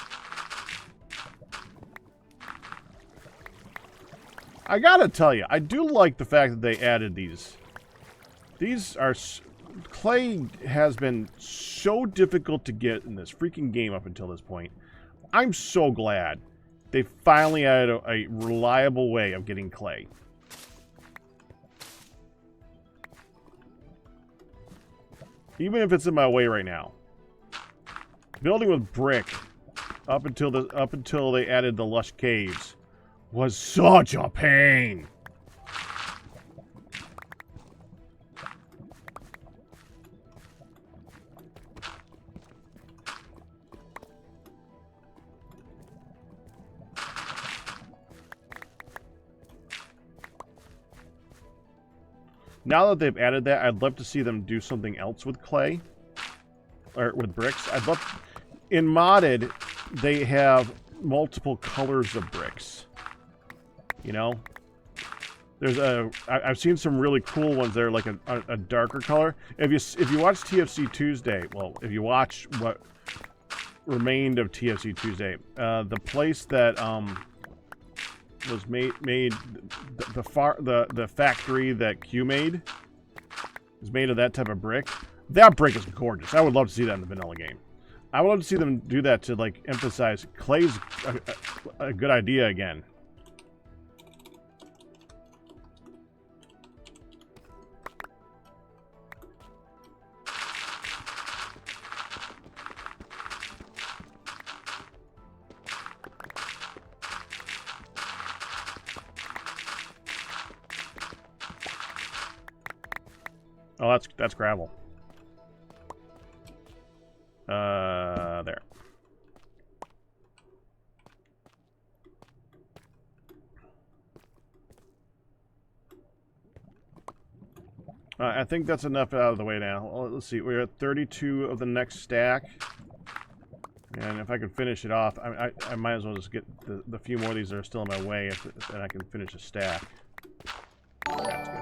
I gotta tell you, I do like the fact that they added these. These are... Clay has been so difficult to get in this freaking game up until this point. I'm so glad they finally added a reliable way of getting clay. Even if it's in my way right now. Building with brick up until they added the Lush caves was such a pain. Now that they've added that, I'd love to see them do something else with clay. Or with bricks. I'd love... In modded, they have multiple colors of bricks. You know? There's a... I've seen some really cool ones that are like a darker color. If you watch TFC Tuesday, well, if you watch what remained of TFC Tuesday, the place that... was made the factory that Q made is made of that type of brick. That brick is gorgeous. I would love to see that in the vanilla game. I would love to see them do that to like emphasize clay's a good idea again. Oh, that's gravel. There. I think that's enough out of the way now. Well, let's see. We're at 32 of the next stack. And if I can finish it off, I might as well just get the few more of these that are still in my way, and I can finish a stack. That's good.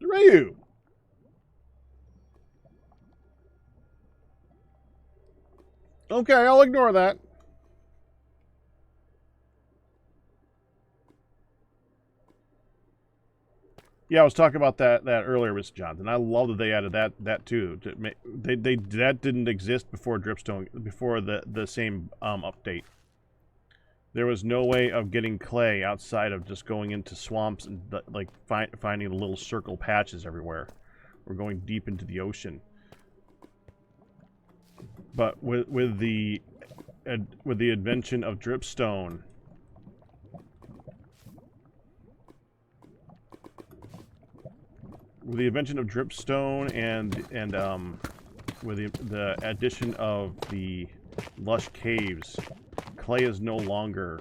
Ryu! Okay, I'll ignore that. Yeah, I was talking about that earlier, Mr. Johnson. I love that they added that too. That didn't exist before Dripstone, before the same update. There was no way of getting clay outside of just going into swamps and like finding the little circle patches everywhere. We're going deep into the ocean. But with the invention of dripstone, and with the addition of the Lush caves, clay is no longer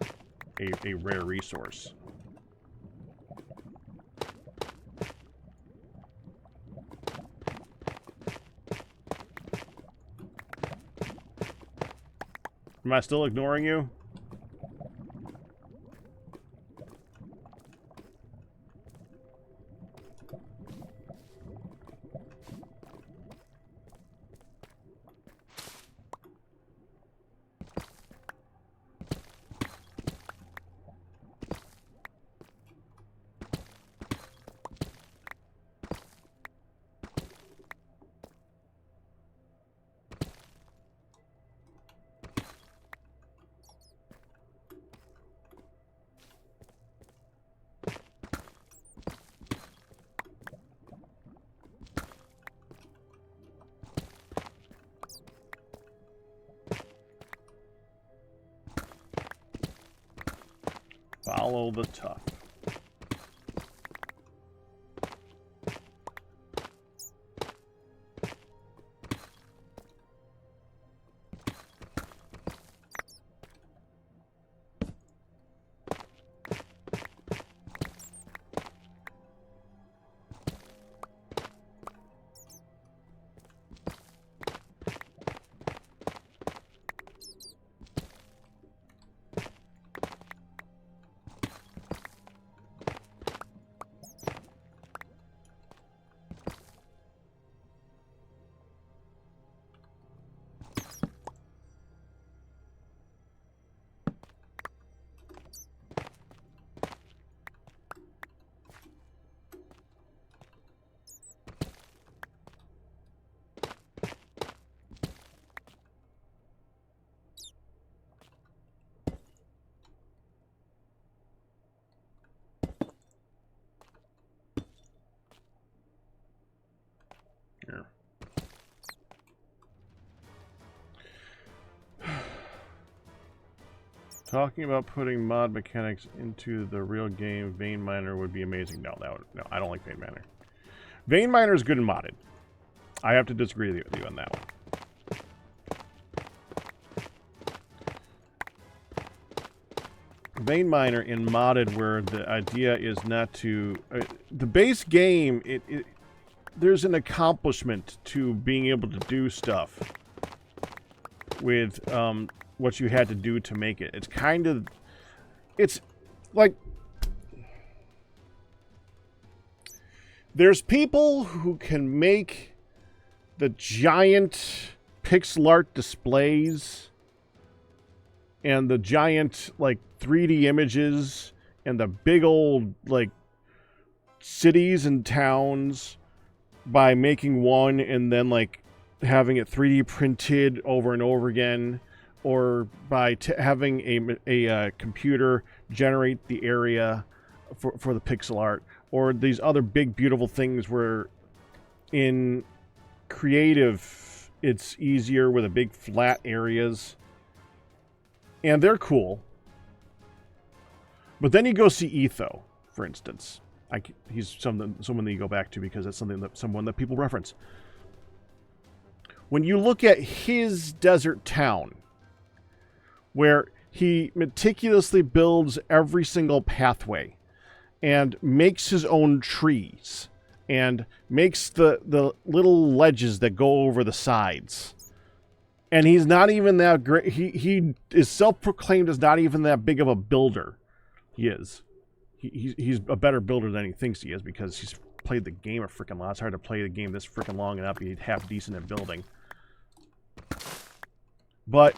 a rare resource. Am I still ignoring you? Follow the tough. Here. Talking about putting mod mechanics into the real game, Vein Miner would be amazing. No, no, I don't like Vein Miner. Vein Miner is good and modded. I have to disagree with you on that one. Vein Miner in modded, where the idea is not to the base game. There's an accomplishment to being able to do stuff with what you had to do to make it. It's like there's people who can make the giant pixel art displays and the giant like 3D images and the big old like cities and towns by making one and then like having it 3D printed over and over again, or by having a computer generate the area for the pixel art, or these other big beautiful things where in creative it's easier with the big flat areas, and they're cool. But then you go see Etho, for instance. He's someone that you go back to because that's someone that people reference. When you look at his desert town, where he meticulously builds every single pathway and makes his own trees and makes the little ledges that go over the sides, and he's not even that great. He is self-proclaimed as not even that big of a builder. He is. He's a better builder than he thinks he is because he's played the game a freaking lot. It's hard to play the game this freaking long and not be half decent at building. But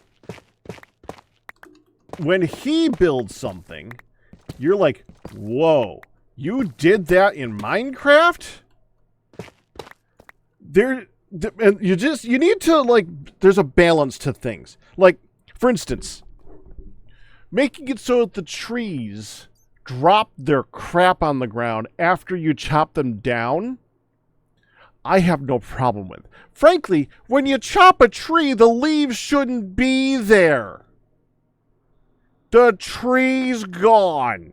when he builds something, you're like, whoa, you did that in Minecraft? And you need to, like, there's a balance to things. Like, for instance, making it so that the trees drop their crap on the ground after you chop them down. I have no problem with. Frankly, when you chop a tree, the leaves shouldn't be there. The tree's gone.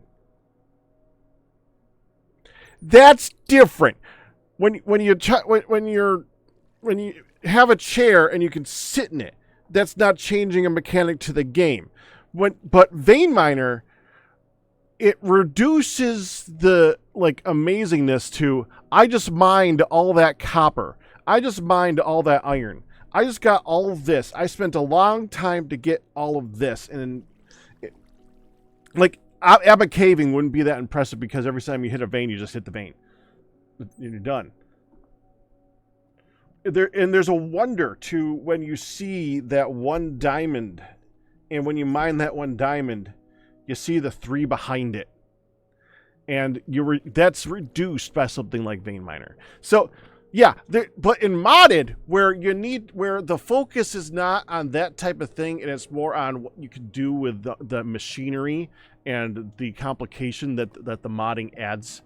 That's different. When you have a chair and you can sit in it, that's not changing a mechanic to the game. But Vein Miner, it reduces the amazingness to, I just mined all that copper. I just mined all that iron. I just got all of this. I spent a long time to get all of this. And Abba caving wouldn't be that impressive because every time you hit a vein, you just hit the vein. You're done. There's a wonder to when you see that one diamond, and when you mine that one diamond, you see the 3 behind it, and that's reduced by something like Vein Miner. So, yeah, but in modded, where the focus is not on that type of thing, and it's more on what you can do with the machinery and the complication that the modding adds.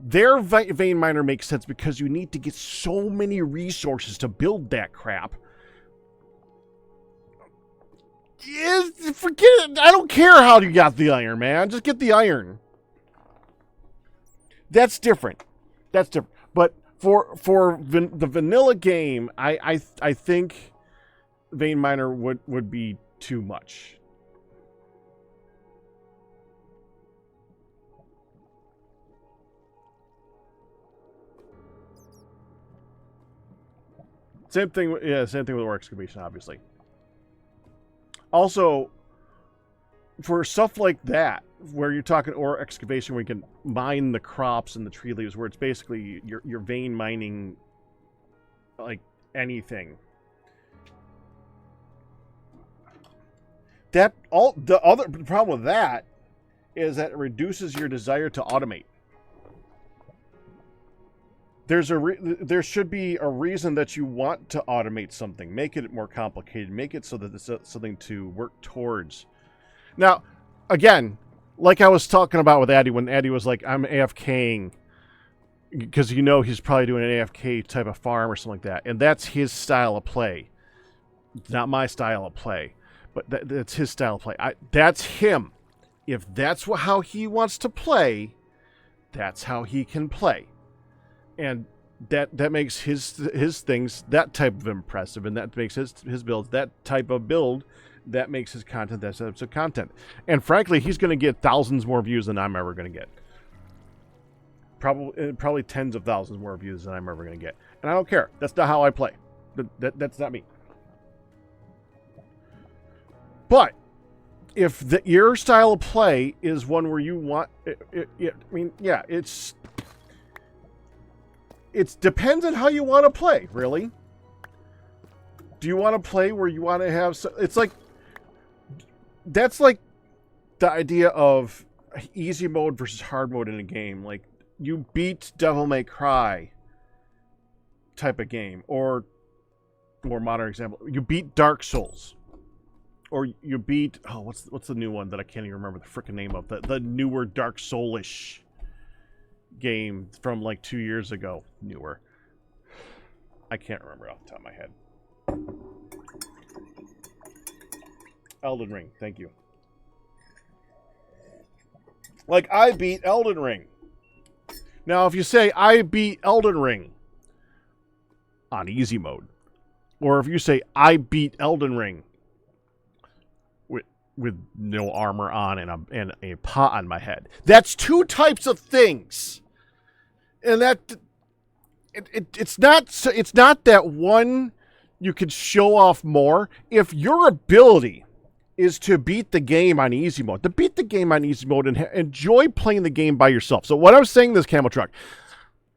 Their Vein Miner makes sense because you need to get so many resources to build that crap. Forget it. I don't care how you got the iron, man. Just get the iron. That's different. But for the vanilla game, I think Vein Miner would be too much. Same thing with ore excavation, obviously. Also, for stuff like that, where you're talking ore excavation, where you can mine the crops and the tree leaves, where it's basically you're vein mining like anything. The problem with that is that it reduces your desire to automate. There should be a reason that you want to automate something, make it more complicated, make it so that it's something to work towards. Now, again, like I was talking about with Addy, when Addy was like, I'm AFKing, because he's probably doing an AFK type of farm or something like that, and that's his style of play. It's not my style of play, but that's his style of play. That's him. If that's how he wants to play, that's how he can play. And that makes his things that type of impressive, and that makes his builds that type of build, that makes his content that type of content. And frankly, he's going to get thousands more views than I'm ever going to get. Probably tens of thousands more views than I'm ever going to get. And I don't care. That's not how I play. That's not me. But if your style of play is one where you want, it depends on how you want to play, really. Do you want to play where you want to have... That's like the idea of easy mode versus hard mode in a game. Like, you beat Devil May Cry type of game. Or, more modern example, you beat Dark Souls. Or you beat... Oh, what's the new one that I can't even remember the frickin' name of? The newer Dark Soulish game from like 2 years ago. Newer. I can't remember off the top of my head. Elden Ring, thank you. Like, I beat Elden Ring. Now, if you say, I beat Elden Ring on easy mode, or if you say, I beat Elden Ring with no armor on and a pot on my head, that's two types of things. And that it's not that one you could show off more. If your ability is to beat the game on easy mode, and enjoy playing the game by yourself. So what I was saying, this Camel Truck,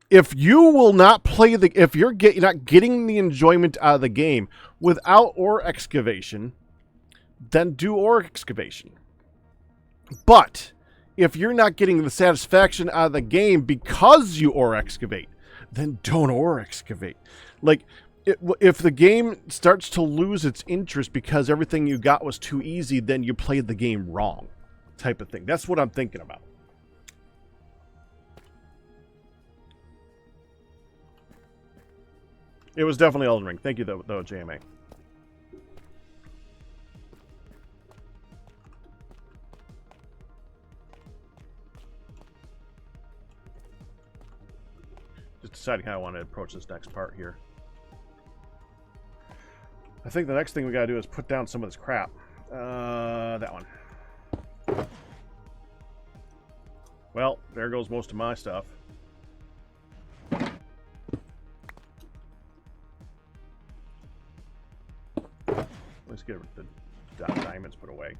if you will not play if you're not getting the enjoyment out of the game without ore excavation, then do ore excavation. But if you're not getting the satisfaction out of the game because you ore excavate, then don't ore excavate. Like, if the game starts to lose its interest because everything you got was too easy, then you played the game wrong, type of thing. That's what I'm thinking about. It was definitely Elden Ring. Thank you, though, JMA. Just deciding how I want to approach this next part here. I think the next thing we gotta do is put down some of this crap. That one. Well, there goes most of my stuff. Let's get the diamonds put away.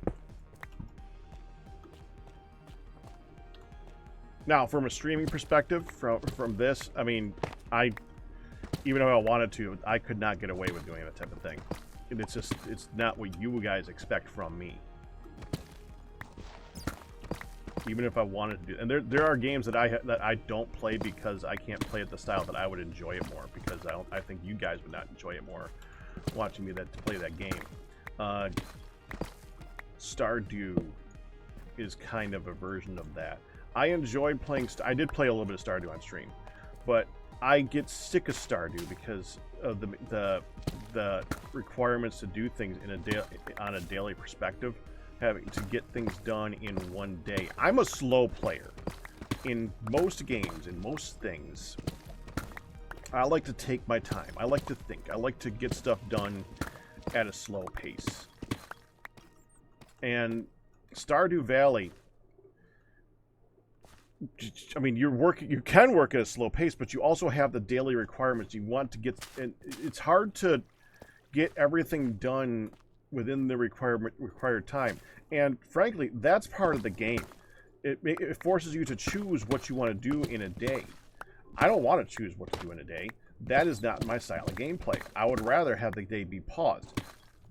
Now, from a streaming perspective, from this, I mean, even though I wanted to, I could not get away with doing that type of thing. It's not what you guys expect from me. Even if I wanted to do, and there are games that I don't play because I can't play it the style that I would enjoy it more, because I think you guys would not enjoy it more watching me play that game. Stardew is kind of a version of that. I enjoyed playing. I did play a little bit of Stardew on stream, but I get sick of Stardew because of the requirements to do things on a daily perspective, having to get things done in one day. I'm a slow player in most games, in most things. I like to take my time. I like to think. I like to get stuff done at a slow pace. And Stardew Valley, I mean, you can work at a slow pace, but you also have the daily requirements you want to get, and it's hard to get everything done within the required time. And frankly, that's part of the game. It forces you to choose what you want to do in a day. I don't want to choose what to do in a day. That is not my style of gameplay. I would rather have the day be paused.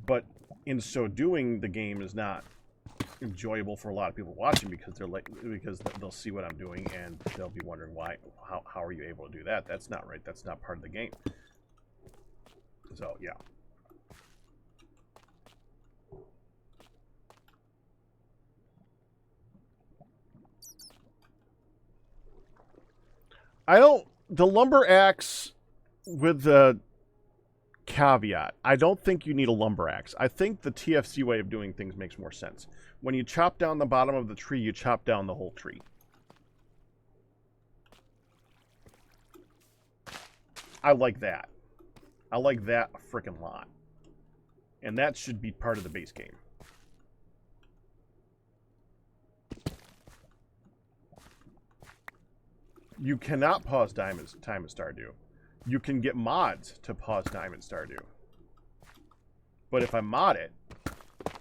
But in so doing, the game is not enjoyable for a lot of people watching, because they'll see what I'm doing and they'll be wondering how are you able to do that? That's not right. That's not part of the game. So yeah. The lumber axe, with the caveat, I don't think you need a lumber axe. I think the TFC way of doing things makes more sense. When you chop down the bottom of the tree, you chop down the whole tree. I like that. I like that a frickin' lot. And that should be part of the base game. You cannot pause time in Stardew. You can get mods to pause time in Stardew. But if I mod it,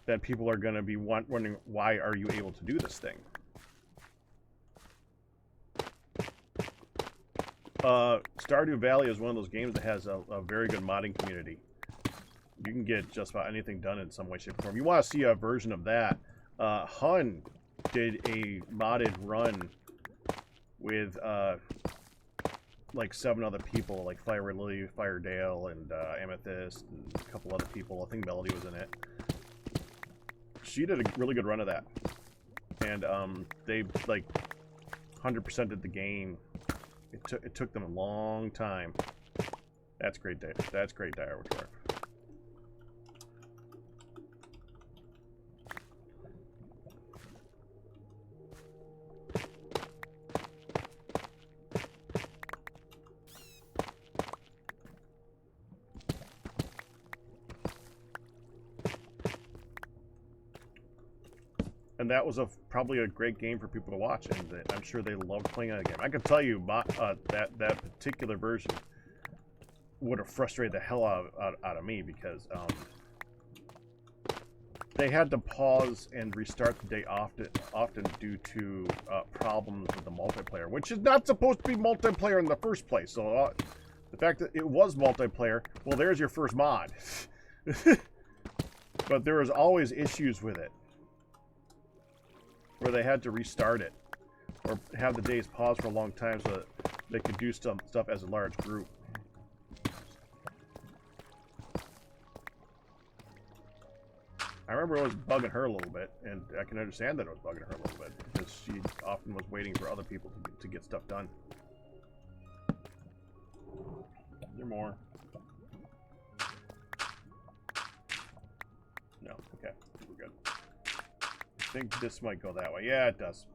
then people are going to be wondering, why are you able to do this thing? Stardew Valley is one of those games that has a very good modding community. You can get just about anything done in some way, shape, or form. You want to see a version of that? Hun did a modded run with like 7 other people, like Fire Lily, Fire Dale, and Amethyst, and a couple other people. I think Melody was in it. She did a really good run of that, and they like 100%ed the game. It took them a long time. That's great data. That's great diary work. And that was probably a great game for people to watch, and I'm sure they loved playing that game. I can tell you, that particular version would have frustrated the hell out of me, because they had to pause and restart the day often due to problems with the multiplayer, which is not supposed to be multiplayer in the first place. So the fact that it was multiplayer, well, there's your first mod. But there was always issues with it, where they had to restart it or have the days pause for a long time so that they could do stuff as a large group. I remember it was bugging her a little bit, and I can understand that it was bugging her a little bit, because she often was waiting for other people to get stuff done. There more. we're good. I think this might go that way. Yeah, it does.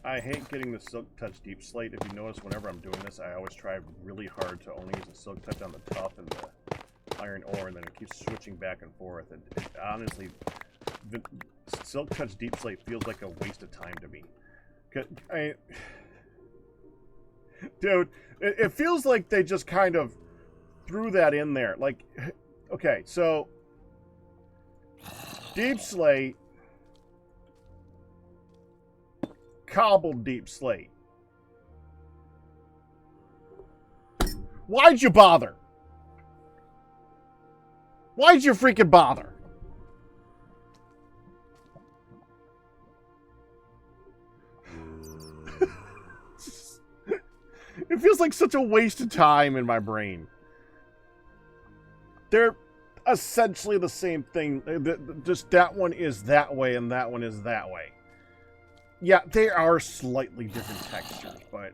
I hate getting the Silk Touch Deep Slate. If you notice, whenever I'm doing this, I always try really hard to only use the Silk Touch on the tough and the iron ore, and then it keeps switching back and forth. And honestly, the Silk Touch Deep Slate feels like a waste of time to me. Dude, it feels like they just kind of threw that in there. Like, okay, so Deep Slate, cobbled Deep Slate. Why'd you bother? Why'd you freaking bother? It feels like such a waste of time in my brain. They're essentially the same thing. Just that one is that way and that one is that way. Yeah, they are slightly different textures, but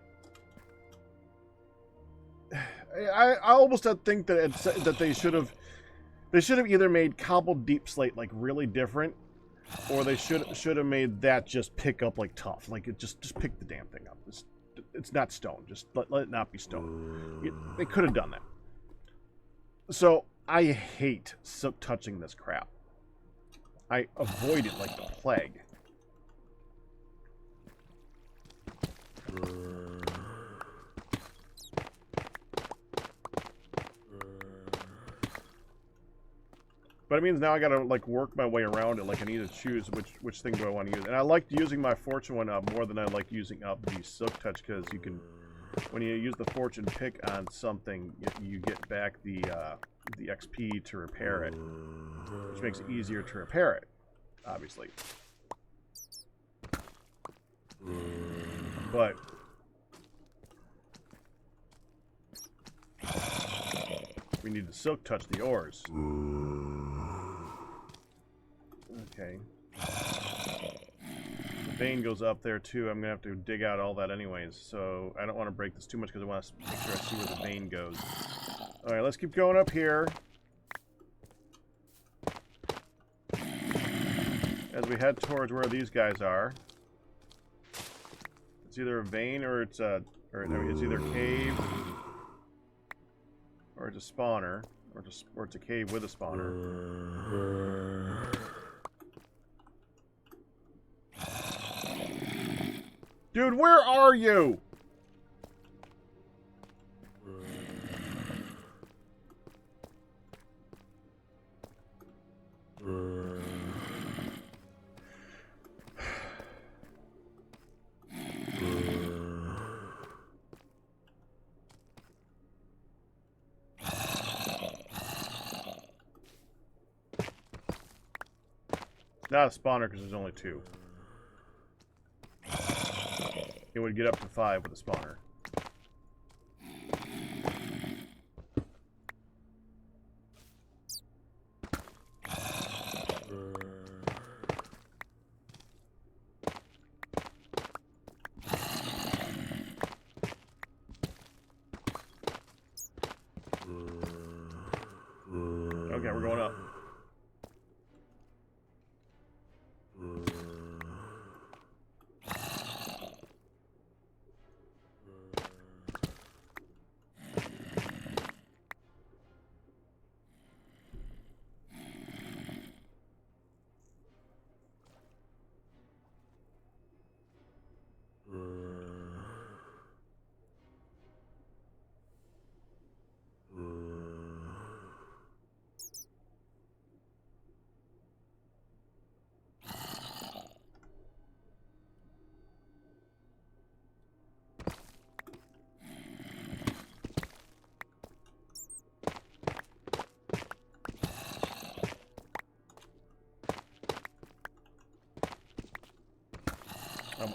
I almost think that that they should have either made cobbled Deep Slate like really different, or they should have made that just pick up like tough. Like it just pick the damn thing up. It's not stone. Just let it not be stone. They could have done that. So I hate touching this crap. I avoid it like the plague. But it means now I gotta like work my way around it. Like I need to choose which thing do I want to use. And I like using my fortune one up more than I like using up the Silk Touch, because you can, when you use the fortune pick on something, you get back the XP to repair it, which makes it easier to repair it, obviously. But we need to Silk Touch the ores. Okay. The vein goes up there too. I'm gonna have to dig out all that anyways, so I don't want to break this too much because I want to make sure I see where the vein goes. Alright, let's keep going up here as we head towards where these guys are. It's either a vein or it's a, it's either a cave or it's a spawner, or it's a cave with a spawner. Dude, where are you? Not a spawner because there's only 2. It would get up to 5 with a spawner. Okay, we're going up.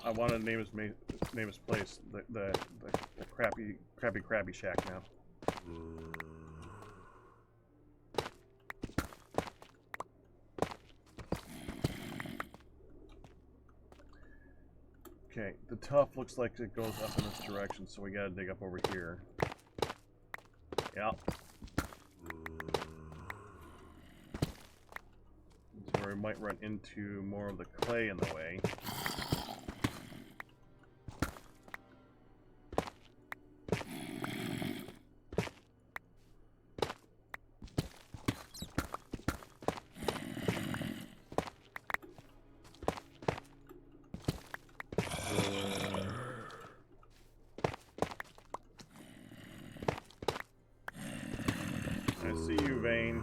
I wanted to name his place the Krabby Shack now. Okay, the tuff looks like it goes up in this direction, so we gotta dig up over here. Yep. This is where we might run into more of the clay in the way. I see you, Vane.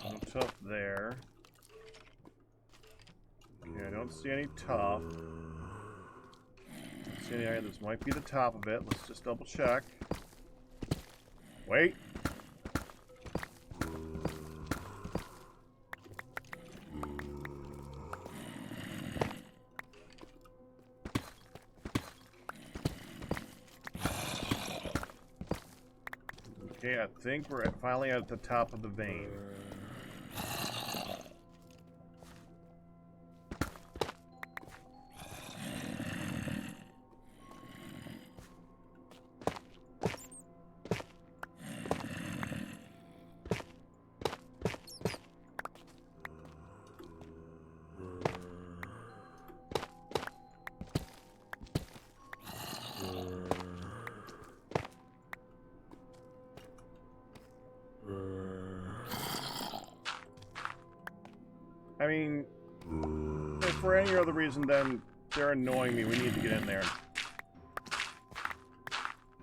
No tuff there. Okay, I don't see any tuff. Don't see any iron. This might be the top of it. Let's just double check. Wait. Okay, I think we're finally at the top of the vein. I mean, if for any other reason, then they're annoying me. We need to get in there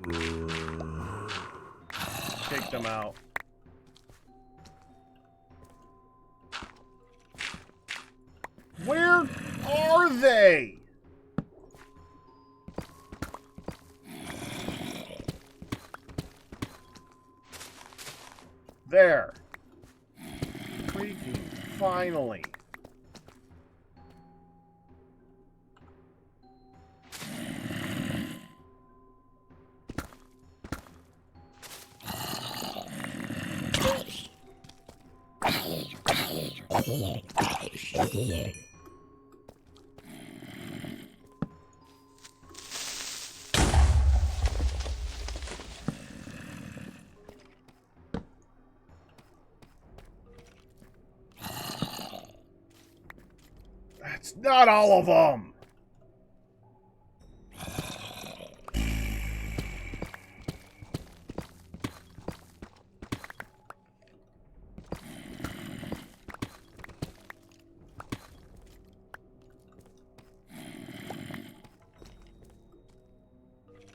and take them out. Where are they? There. Freaking finally. That's not all of them.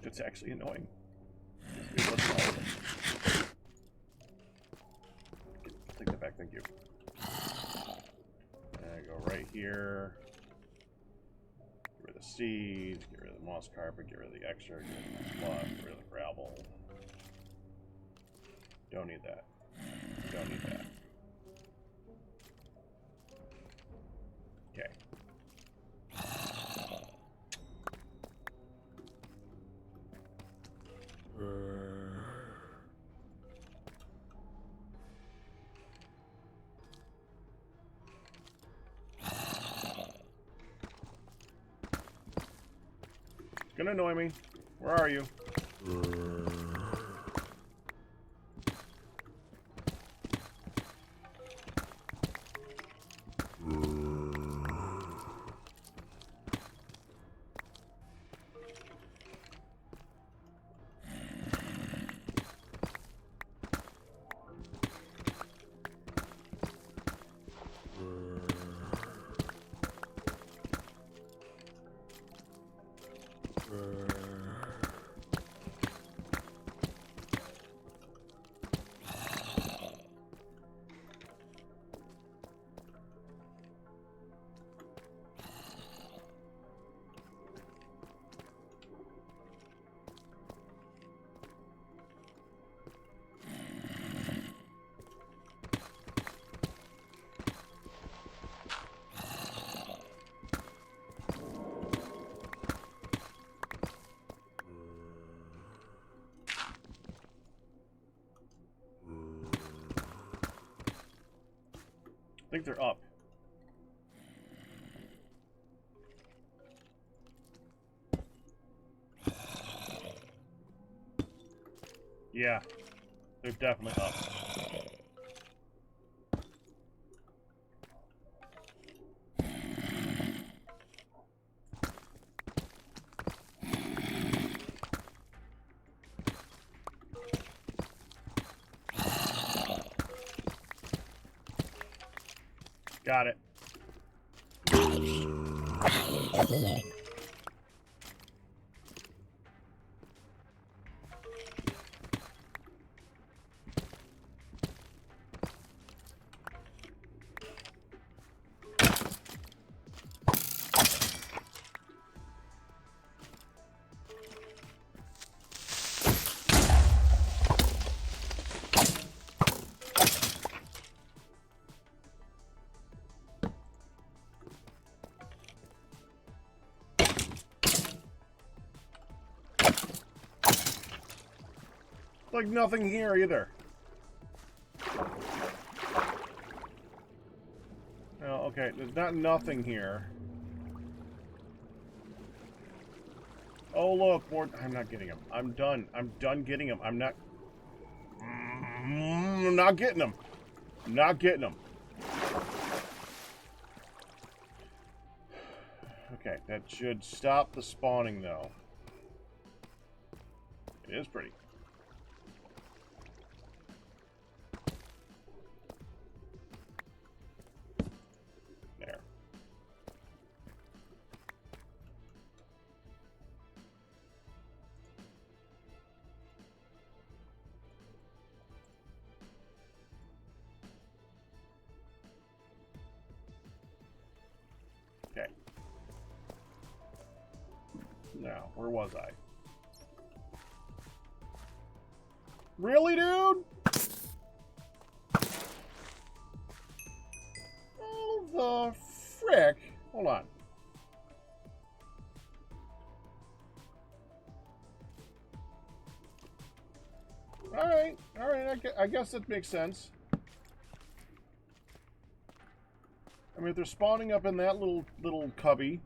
It's actually annoying. It wasn't all of them. Take that back, thank you. And I go right here. Get rid of the seeds, get rid of the moss carpet, get rid of the extra, get rid of the fluff, get rid of the gravel. Don't need that. Don't need that. Okay. It's gonna annoy me. Where are you? think they're up. Yeah, they're definitely up. Got it. Like nothing here either. Oh, okay, there's not nothing here. Oh look, more. I'm not getting him. I'm done. I'm done getting him. I'm not getting him. I'm not getting him. Okay, that should stop the spawning though. It is pretty. There. Okay. Now, where was I? Really, dude? Oh, the frick. Hold on. Alright, I guess that makes sense. I mean, if they're spawning up in that little cubby,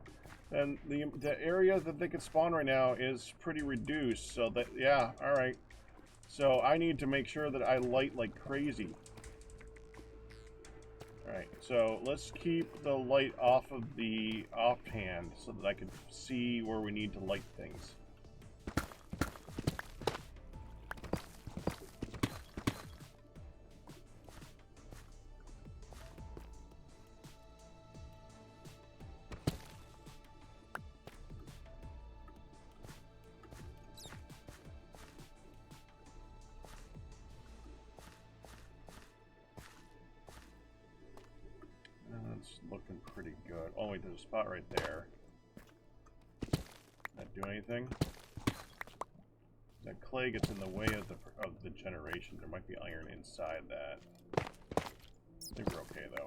then the area that they can spawn right now is pretty reduced. So that, yeah, alright. So I need to make sure that I light like crazy. Alright, so let's keep the light off of the offhand so that I can see where we need to light things. That's looking pretty good. Oh wait, there's a spot right there. Not do anything. That clay gets in the way of the generation. There might be iron inside that. I think we're okay though.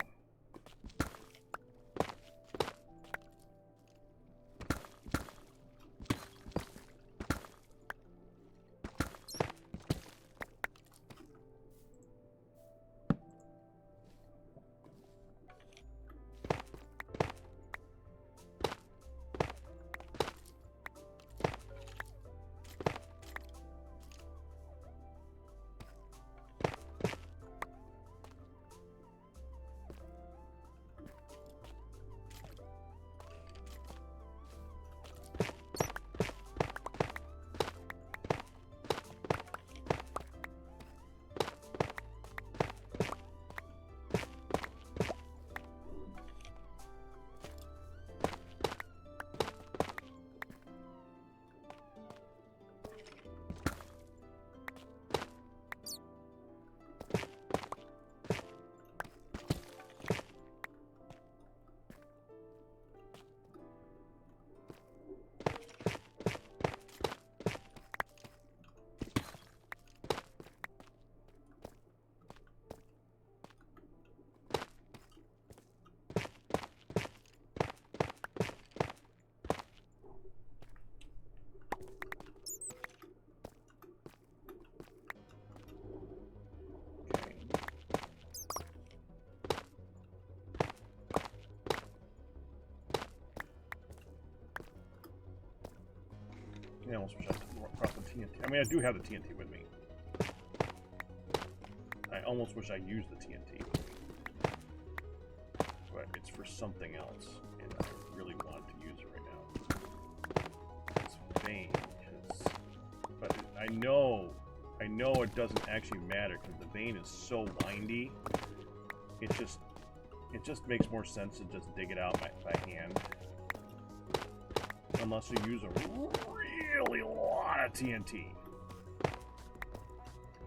I almost wish I brought the TNT. I mean, I do have the TNT with me. I almost wish I used the TNT with me. But it's for something else, and I really want to use it right now. It's vein, but I know it doesn't actually matter because the vein is so windy. It just makes more sense to just dig it out by hand. Unless you use a really lot of TNT.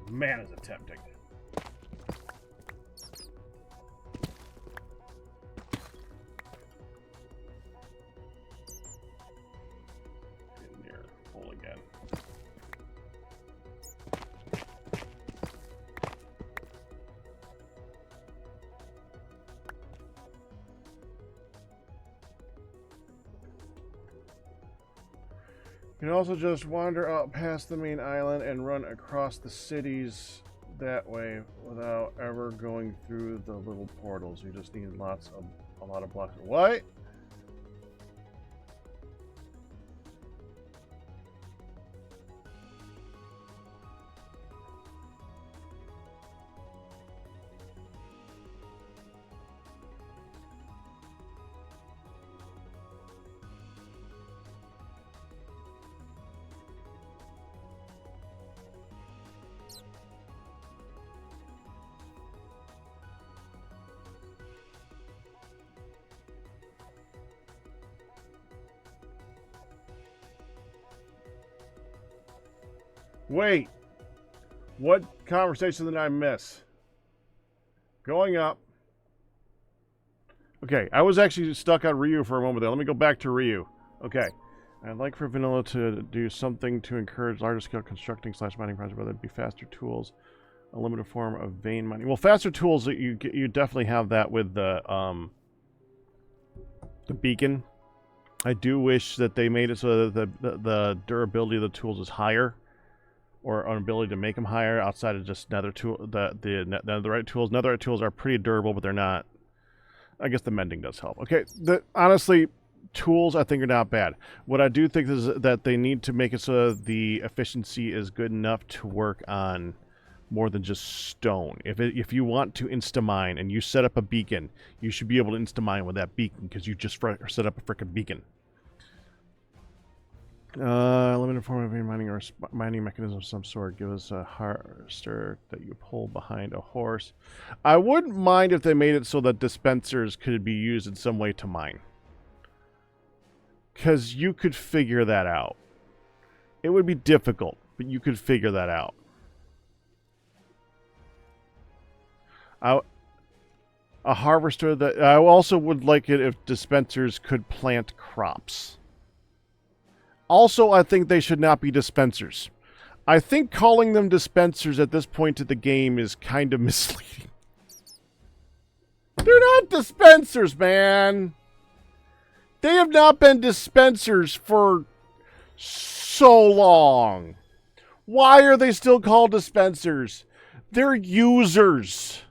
Man, is it tempting. In there, hole again. You can also just wander out past the main island and run across the cities that way without ever going through the little portals. You just need a lot of blocks. What? Wait, what conversation did I miss? Going up. Okay, I was actually stuck on Ryu for a moment there. Let me go back to Ryu. Okay, I'd like for Vanilla to do something to encourage larger scale constructing / mining projects, whether it be faster tools, a limited form of vein mining. Well, faster tools, you definitely have that with the beacon. I do wish that they made it so that the durability of the tools is higher. Or an ability to make them higher outside of just nether tool. The netherite tools. Netherite tools are pretty durable, but they're not. I guess the mending does help. Okay, honestly, tools I think are not bad. What I do think is that they need to make it so the efficiency is good enough to work on more than just stone. If you want to insta-mine and you set up a beacon, you should be able to insta-mine with that beacon because you just set up a frickin' beacon. Limited form of mining or mining mechanism of some sort. Give us a harvester that you pull behind a horse. I wouldn't mind if they made it so that dispensers could be used in some way to mine. Because you could figure that out. It would be difficult, but you could figure that out. A harvester that... I also would like it if dispensers could plant crops. Also, I think they should not be dispensers. I think calling them dispensers at this point of the game is kind of misleading. They're not dispensers, man. They have not been dispensers for so long. Why are they still called dispensers? They're users.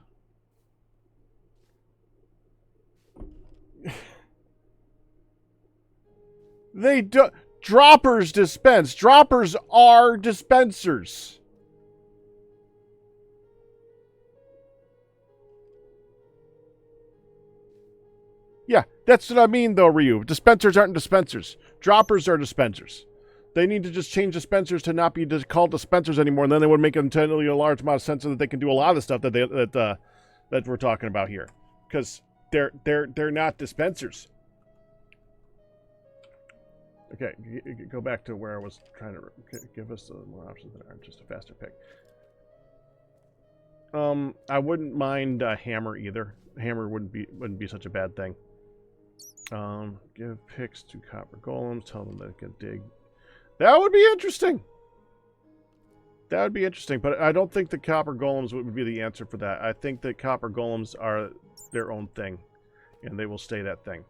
They do... Droppers dispense. Droppers are dispensers. Yeah, that's what I mean, though, Ryu. Dispensers aren't dispensers. Droppers are dispensers. They need to just change dispensers to not be called dispensers anymore, and then they would make entirely a large amount of sense so that they can do a lot of the stuff that we're talking about here. Because they're not dispensers. Okay, go back to where I was trying to give us more options that aren't just a faster pick. I wouldn't mind a hammer either. Hammer wouldn't be such a bad thing. Give picks to copper golems. Tell them they can dig. That would be interesting. That would be interesting, but I don't think the copper golems would be the answer for that. I think that copper golems are their own thing, and they will stay that thing.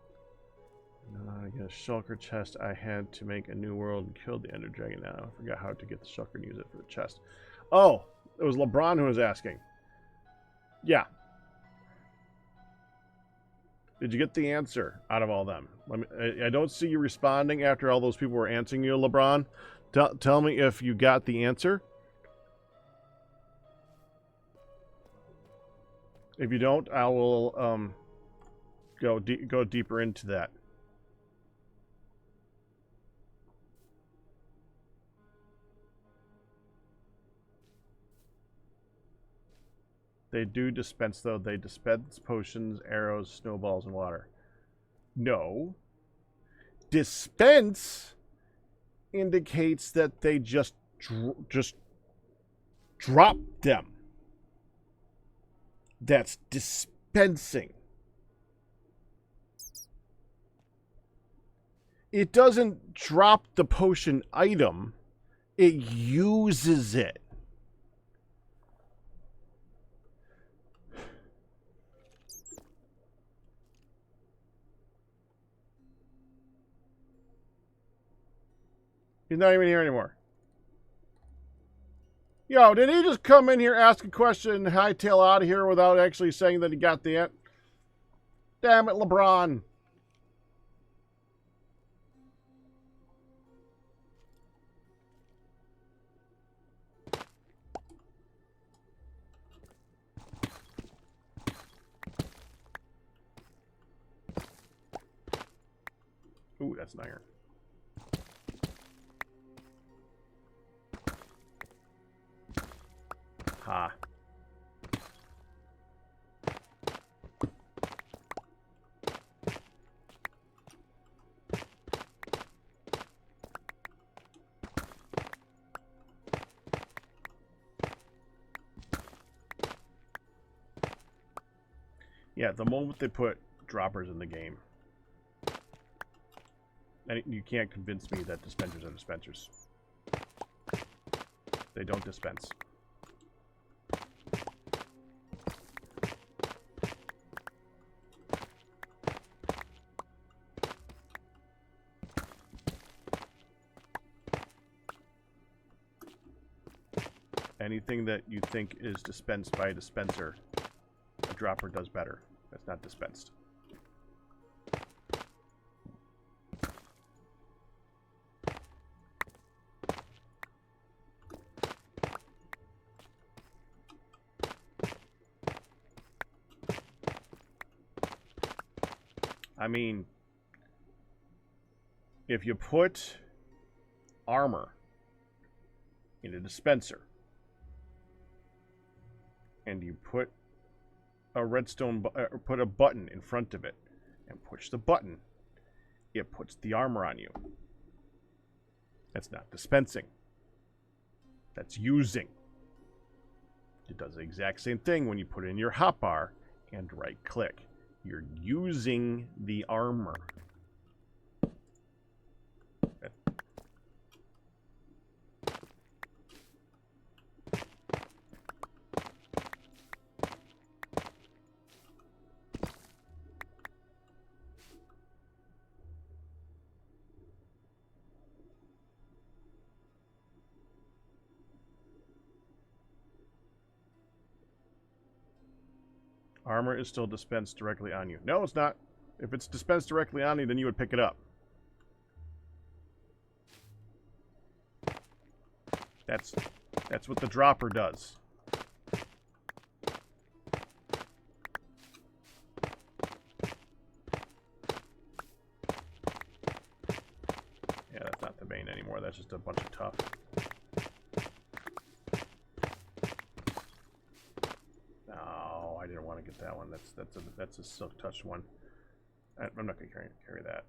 I get a shulker chest. I had to make a new world and kill the ender dragon. Now I forgot how to get the shulker and use it for the chest. Oh, it was LeBron who was asking. Yeah. Did you get the answer out of all them? I don't see you responding after all those people were answering you, LeBron. Tell me if you got the answer. If you don't, I will go deeper into that. They do dispense, though. They dispense potions, arrows, snowballs, and water. No. Dispense indicates that they just drop them. That's dispensing. It doesn't drop the potion item. It uses it. He's not even here anymore. Yo, did he just come in here, ask a question, and hightail out of here without actually saying that he got the answer? Damn it, LeBron. Ooh, that's an iron. Ha. Yeah, the moment they put droppers in the game, and you can't convince me that dispensers are dispensers. They don't dispense. Anything that you think is dispensed by a dispenser, a dropper does better. That's not dispensed. I mean, if you put armor in a dispenser, and you put a redstone, put a button in front of it, and push the button, it puts the armor on you. That's not dispensing. That's using. It does the exact same thing when you put it in your hotbar and right-click. You're using the armor. Armor is still dispensed directly on you. No, it's not. If it's dispensed directly on you, then you would pick it up. That's what the dropper does. Yeah, that's not the vein anymore. That's just a bunch of tough. No, I didn't want to get that one. That's a silk touch one. I'm not going to carry that.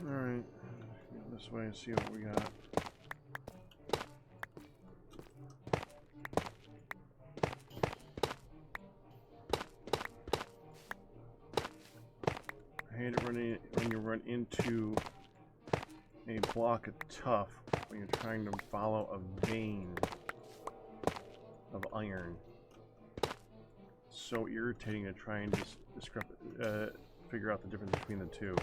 Alright, go this way and see what we got. I hate it when you run into a block of tough when you're trying to follow a vein of iron. So irritating to try and just figure out the difference between the two.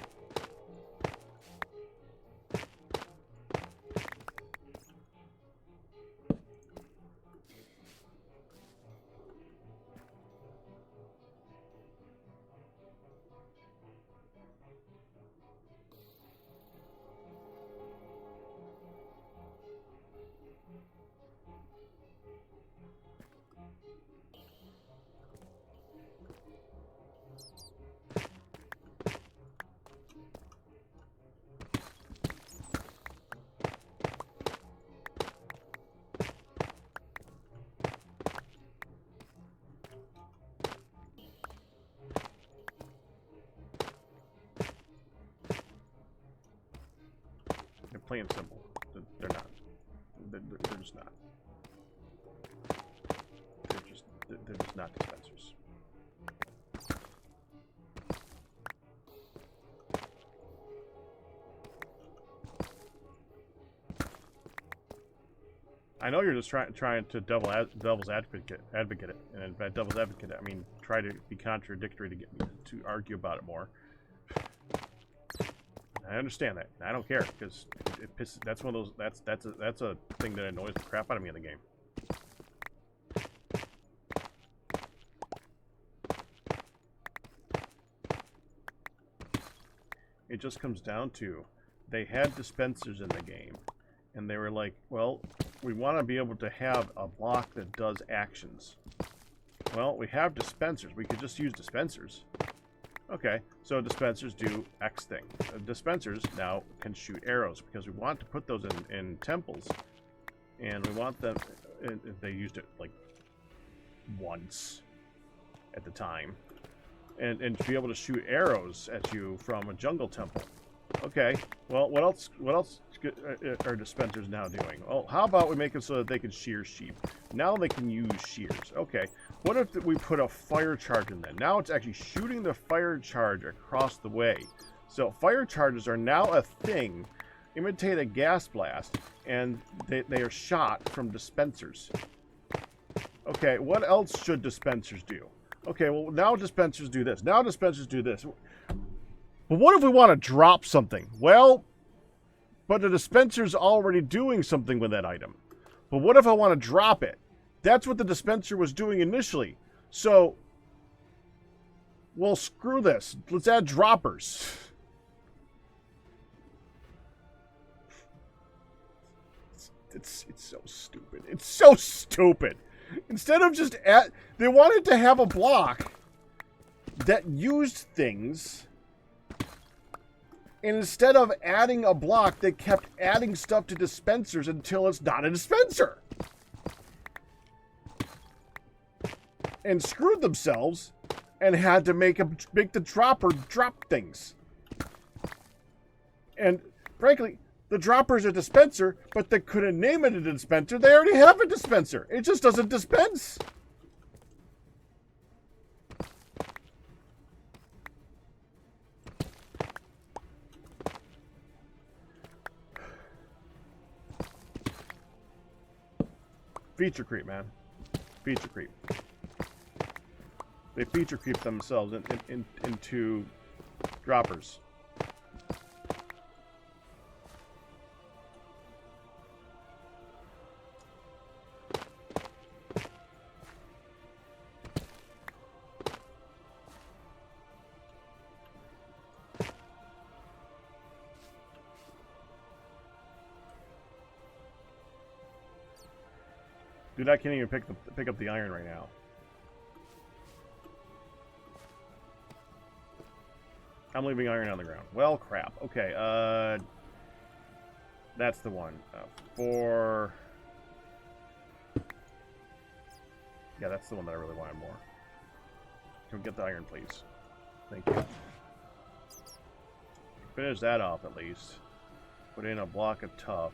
Plain and simple. They're not. They're just not. They're just not dispensers. I know you're just trying to devil's advocate it, and by devil's advocate, I mean try to be contradictory to get me to argue about it more. I understand that. I don't care because it pisses. That's one of those. That's a thing that annoys the crap out of me in the game. It just comes down to they had dispensers in the game, and they were like, well, we want to be able to have a block that does actions. Well, we have dispensers. We could just use dispensers. Okay, so dispensers do X thing. Dispensers now can shoot arrows because we want to put those in temples, and we want them. And they used it like once at the time, and to be able to shoot arrows at you from a jungle temple. Okay, well, what else are dispensers now doing? Well, how about we make it so that they can shear sheep? Now they can use shears. Okay, what if we put a fire charge in there? Now it's actually shooting the fire charge across the way. So fire charges are now a thing, imitate a gas blast, and they are shot from dispensers. Okay, what else should dispensers do? Okay, well, now dispensers do this. Now dispensers do this. But what if we want to drop something? Well, but the dispenser's already doing something with that item. But what if I want to drop it? That's what the dispenser was doing initially. So, well, screw this. Let's add droppers. It's so stupid. It's so stupid. Instead of just they wanted to have a block that used things. And instead of adding a block, they kept adding stuff to dispensers until it's not a dispenser. And screwed themselves and had to make the dropper drop things. And frankly, the dropper's a dispenser, but they couldn't name it a dispenser. They already have a dispenser. It just doesn't dispense. Feature creep, man. Feature creep. They feature creep themselves into droppers. Dude, I can't even pick up the iron right now. I'm leaving iron on the ground. Well, crap. Okay, that's the one. Yeah, that's the one that I really wanted more. Can we get the iron, please? Thank you. Finish that off, at least. Put in a block of tough.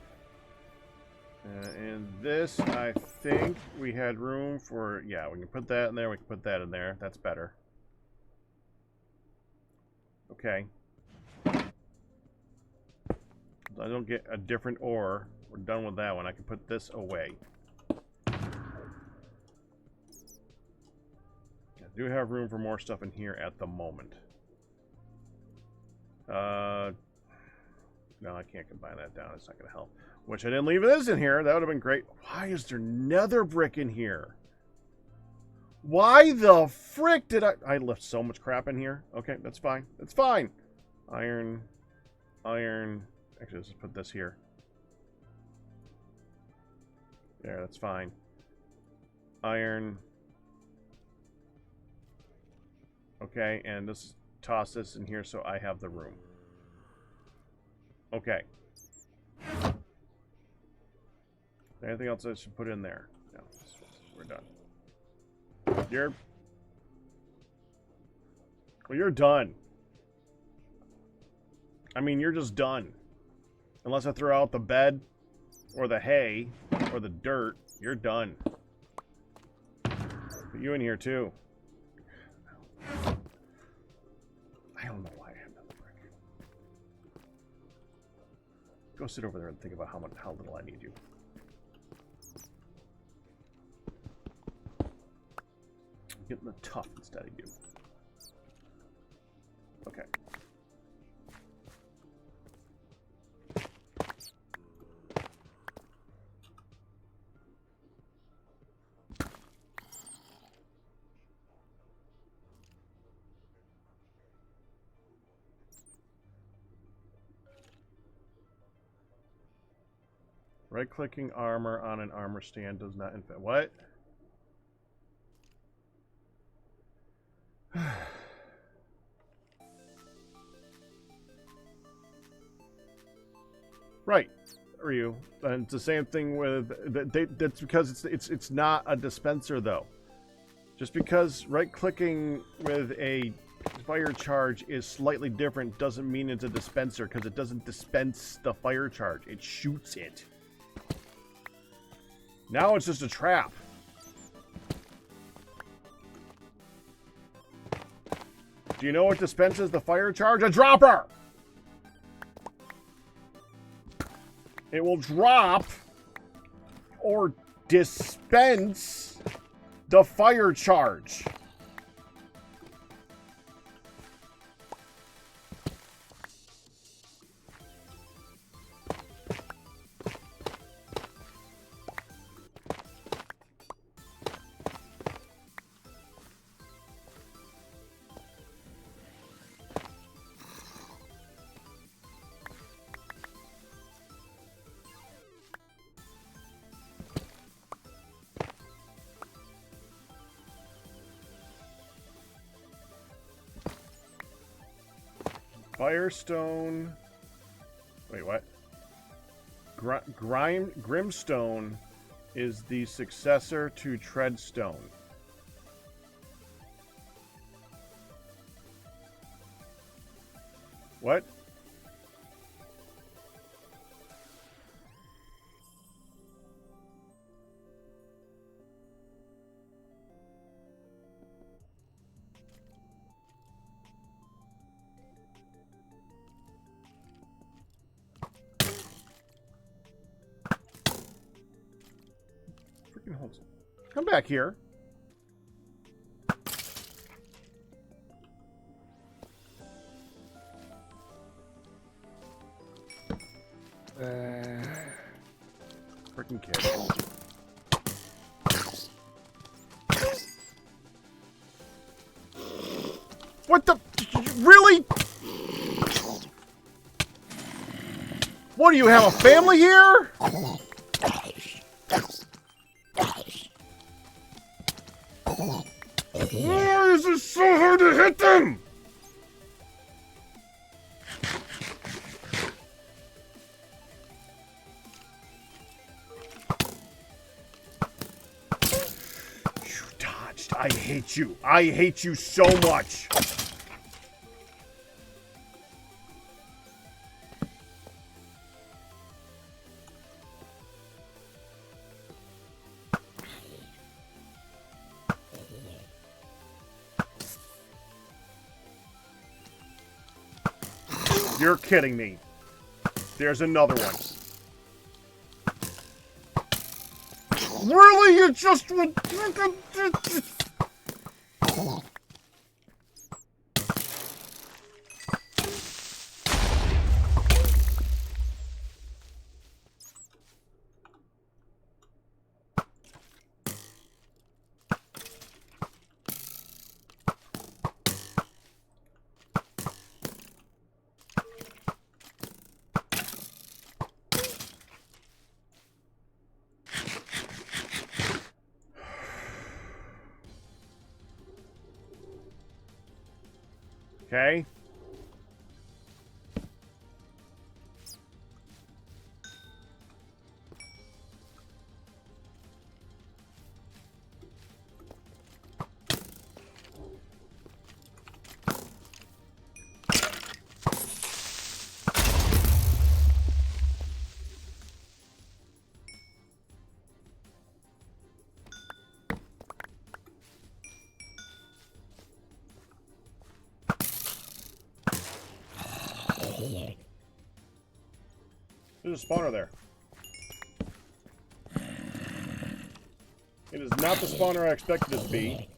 And this, I think we had room for, yeah, we can put that in there, we can put that in there. That's better. Okay. I don't get a different ore. We're done with that one. I can put this away. I do have room for more stuff in here at the moment. No, I can't combine that down. It's not going to help. Which I didn't leave this in here. That would have been great. Why is there nether brick in here? Why the frick did I left so much crap in here? Okay, that's fine. That's fine. Iron. Actually, let's just put this here. There, that's fine. Iron. Okay, and this toss this in here so I have the room. Okay. Anything else I should put in there? No, we're done. You're done. I mean, you're just done. Unless I throw out the bed, or the hay, or the dirt, you're done. Put you in here, too. I don't know why I have another brick. Go sit over there and think about how little I need you. I'm getting the tough instead of you. Okay. Right-clicking armor on an armor stand does not infect. What? Right, Ryu. And it's the same thing with that's because it's not a dispenser though. Just because right-clicking with a fire charge is slightly different doesn't mean it's a dispenser, because it doesn't dispense the fire charge. It shoots it. Now it's just a trap. Do you know what dispenses the fire charge? A dropper! It will drop or dispense the fire charge. Firestone. Wait, what? Grimstone is the successor to Treadstone. What? Come back here. Freaking kid. What the? Really? What, do you have a family here? Why is it so hard to hit them? You dodged. I hate you. I hate you so much. You're kidding me. There's another one. Really? You just... Okay. There's a spawner there. It is not the spawner I expected it to be.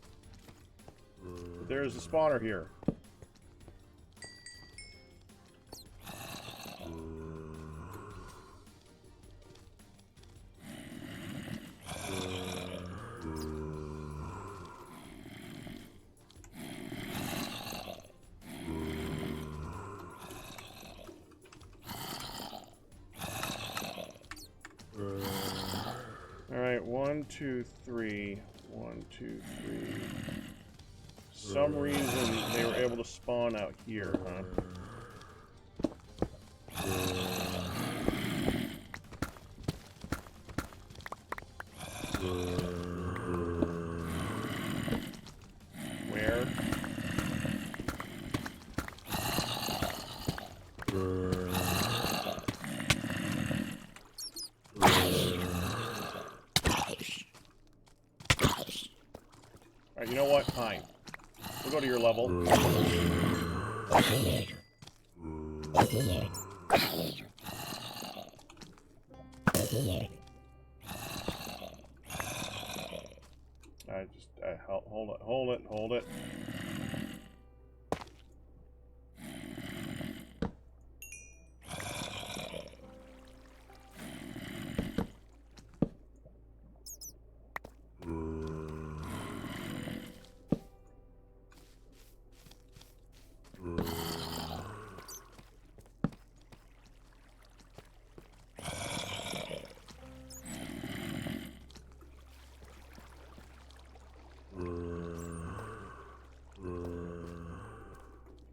But there is a spawner here. Alright, 1, 2, 3. 1, 2, 3. For some reason they were able to spawn out here, huh? Where? Alright, you know what? Fine. We'll go to your level. Hold it.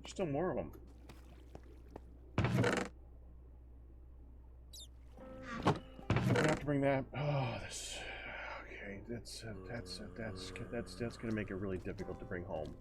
Still more of them. I have to bring that. Oh, this. Okay, that's gonna make it really difficult to bring home.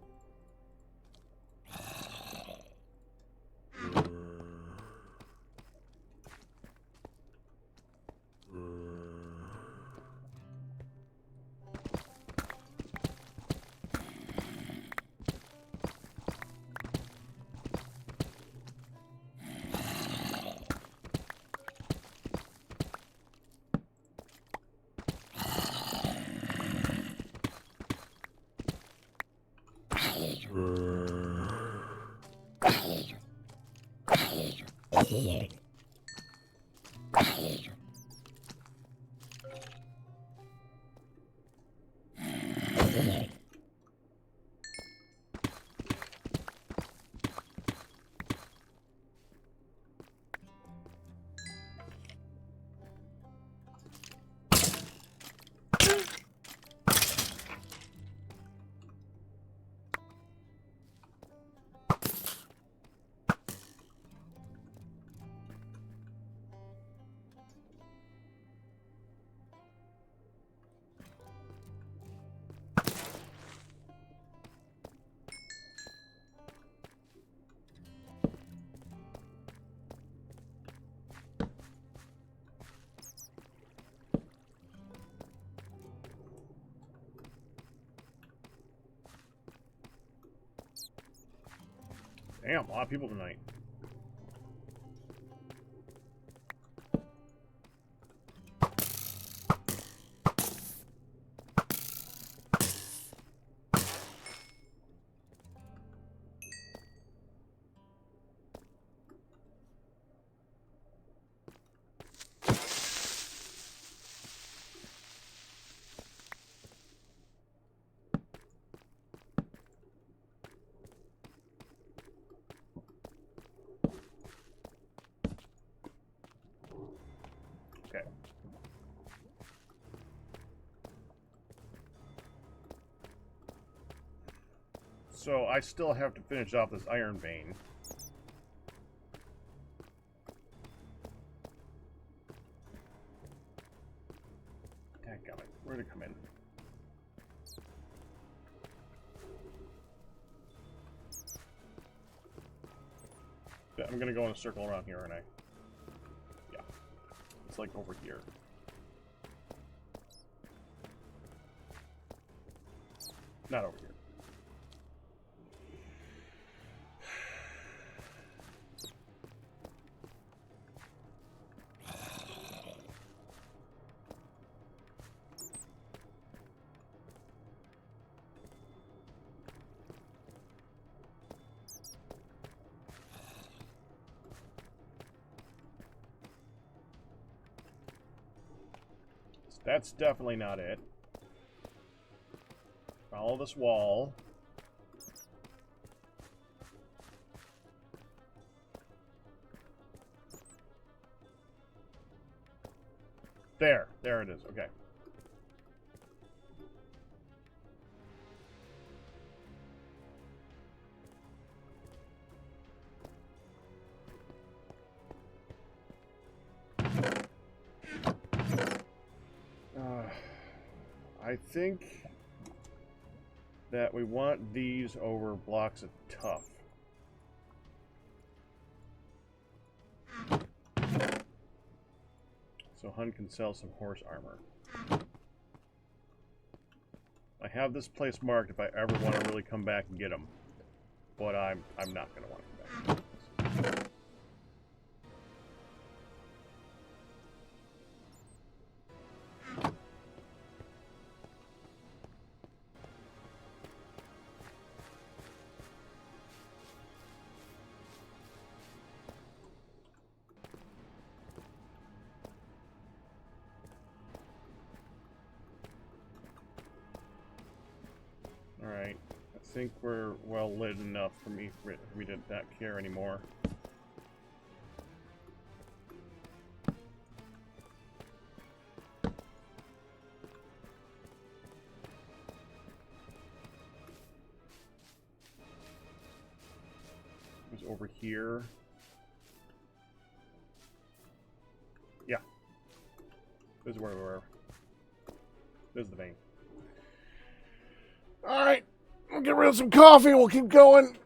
Damn, a lot of people tonight. So I still have to finish off this iron vein. Dadgummit, where'd it come in? I'm gonna go in a circle around here, aren't I? Yeah. It's like over here. Not over here. That's definitely not it. Follow this wall. There it is. Okay. I think that we want these over blocks of tough. So Hun can sell some horse armor. I have this place marked if I ever want to really come back and get them. But I'm not going to want to come back. Alright, I think we're well lit enough for me to not care anymore. It was over here. Yeah. This is where we were. This is the vein. Alright, we'll get rid of some coffee and we'll keep going.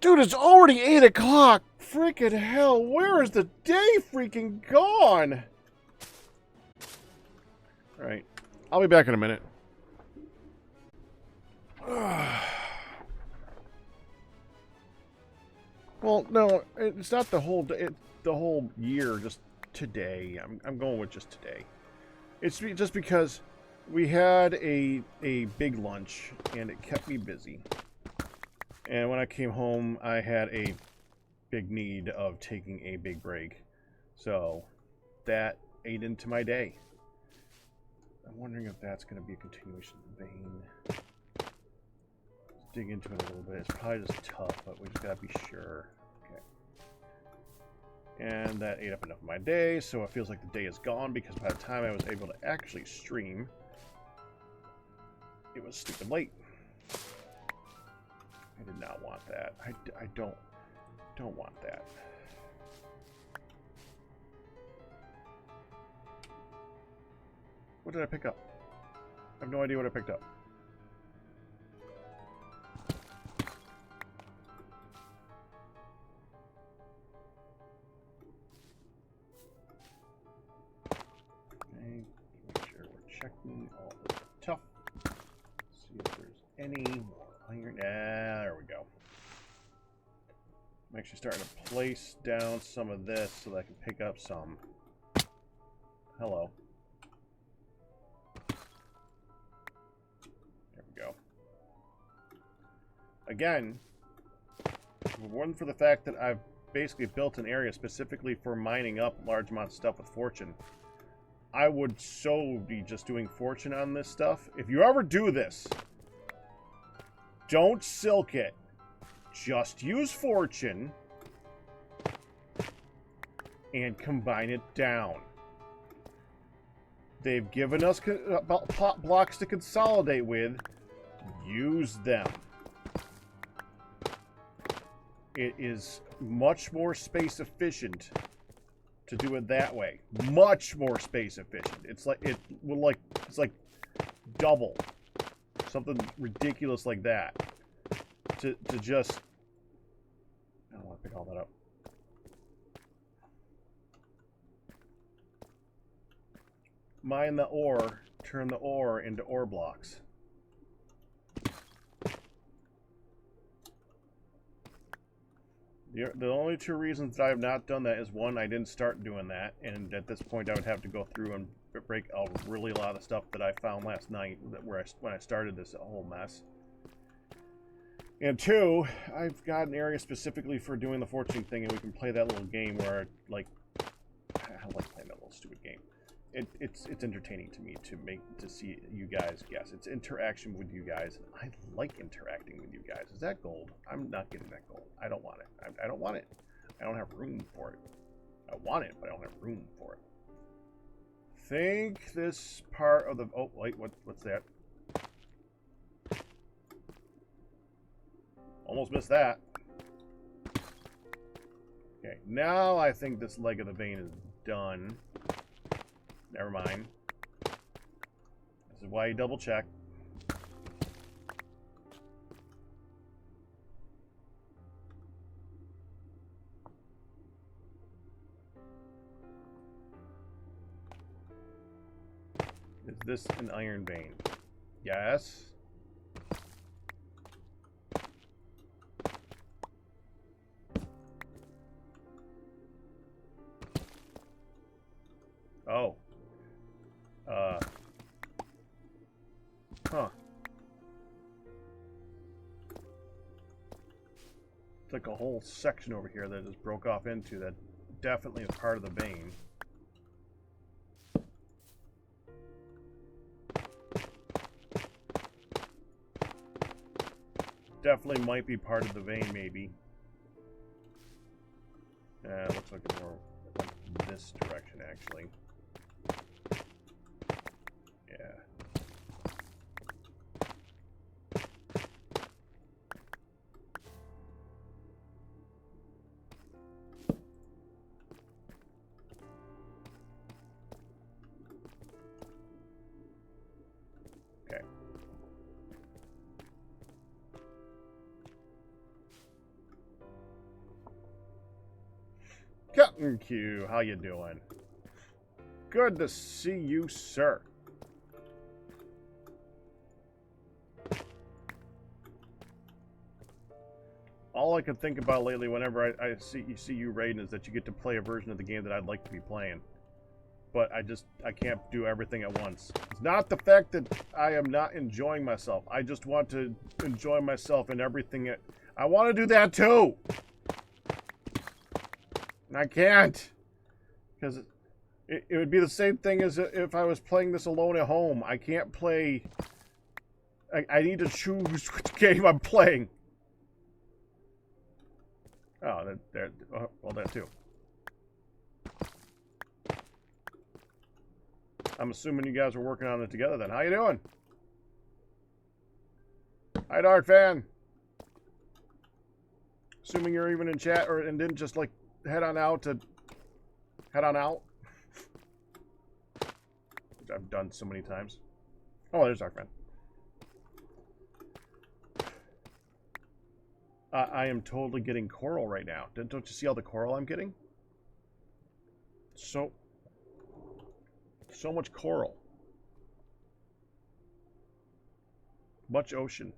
Dude, it's already 8 o'clock. Freaking hell, where is the day freaking gone? Alright, I'll be back in a minute. Well, no, it's not the whole day, it's the whole year, just today. I'm going with just today. It's just because we had a big lunch, and it kept me busy. And when I came home, I had a big need of taking a big break. So, that ate into my day. I'm wondering if that's going to be a continuation of the vein. Let's dig into it a little bit. It's probably just tough, but we just got to be sure. Okay. And that ate up enough of my day, so it feels like the day is gone, because by the time I was able to actually stream, it was stupid late. I did not want that. I don't want that. What did I pick up? I have no idea what I picked up. Okay, make sure we're checking all the tough. See if there's any more iron. There we go. I'm actually starting to place down some of this so that I can pick up some. Hello. There we go. Again, if it wasn't for the fact that I've basically built an area specifically for mining up large amounts of stuff with fortune, I would so be just doing fortune on this stuff. If you ever do this, don't silk it. Just use fortune and combine it down. They've given us blocks to consolidate with. use them. It is much more space efficient to do it that way. Much more space efficient. It's like it's like double. Something ridiculous like that. To just, I don't want to pick all that up. Mine the ore, turn the ore into ore blocks. The only two reasons that I have not done that is, one, I didn't start doing that, and at this point I would have to go through and break a really lot of stuff that I found last night when I started this whole mess. And two, I've got an area specifically for doing the fortune thing, and we can play that little game where, like, I like playing that little stupid game. It's entertaining to me to see you guys guess. It's interaction with you guys. I like interacting with you guys. Is that gold? I'm not getting that gold. I don't want it. I don't want it. I don't have room for it. I want it, but I don't have room for it. Think this part of the... Oh, wait, what's that? Almost missed that. Okay, now I think this leg of the vein is done. Never mind. This is why you double check. Is this an iron vein? Yes. Oh. Huh. It's like a whole section over here that just broke off into that definitely is part of the vein. Definitely might be part of the vein, maybe. Looks like it's more like this direction, actually. Yeah. Okay. Captain Q, how you doing? Good to see you, sir. All I can think about lately whenever I see you raiding is that you get to play a version of the game that I'd like to be playing. But I can't do everything at once. It's not the fact that I am not enjoying myself. I just want to enjoy myself in everything. I want to do that too. And I can't. Because it would be the same thing as if I was playing this alone at home. I can't play... I need to choose which game I'm playing. Oh, well, that too. I'm assuming you guys are working on it together then. How you doing? Hi, Dark Fan. Assuming you're even in chat and didn't just like head on out. Which I've done so many times. Oh, there's Dark Fan. I am totally getting coral right now. Don't you see all the coral I'm getting? So much coral. Much ocean.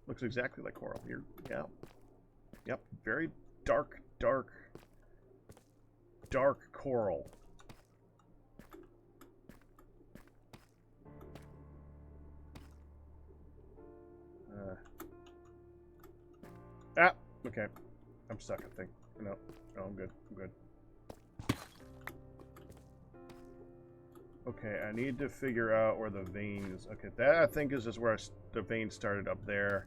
Looks exactly like coral. Yeah. Yep. Very dark coral. Okay. I'm stuck, I think. No, I'm good. Okay, I need to figure out where the vein is. Okay, that I think is just where the vein started up there.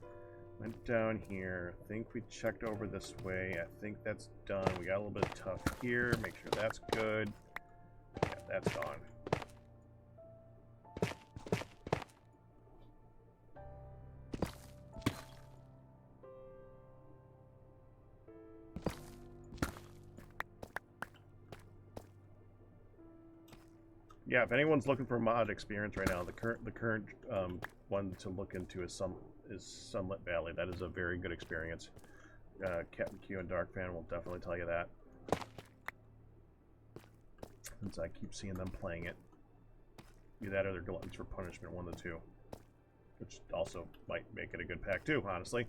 Went down here. I think we checked over this way. I think that's done. We got a little bit of tuff here. Make sure that's good. Yeah, that's gone. Yeah, if anyone's looking for a mod experience right now, the current one to look into is Sunlit Valley. That is a very good experience. Captain Q and Dark Fan will definitely tell you that, since I keep seeing them playing it. Either that or they're Gluttons for Punishment, one of the two, which also might make it a good pack too, honestly.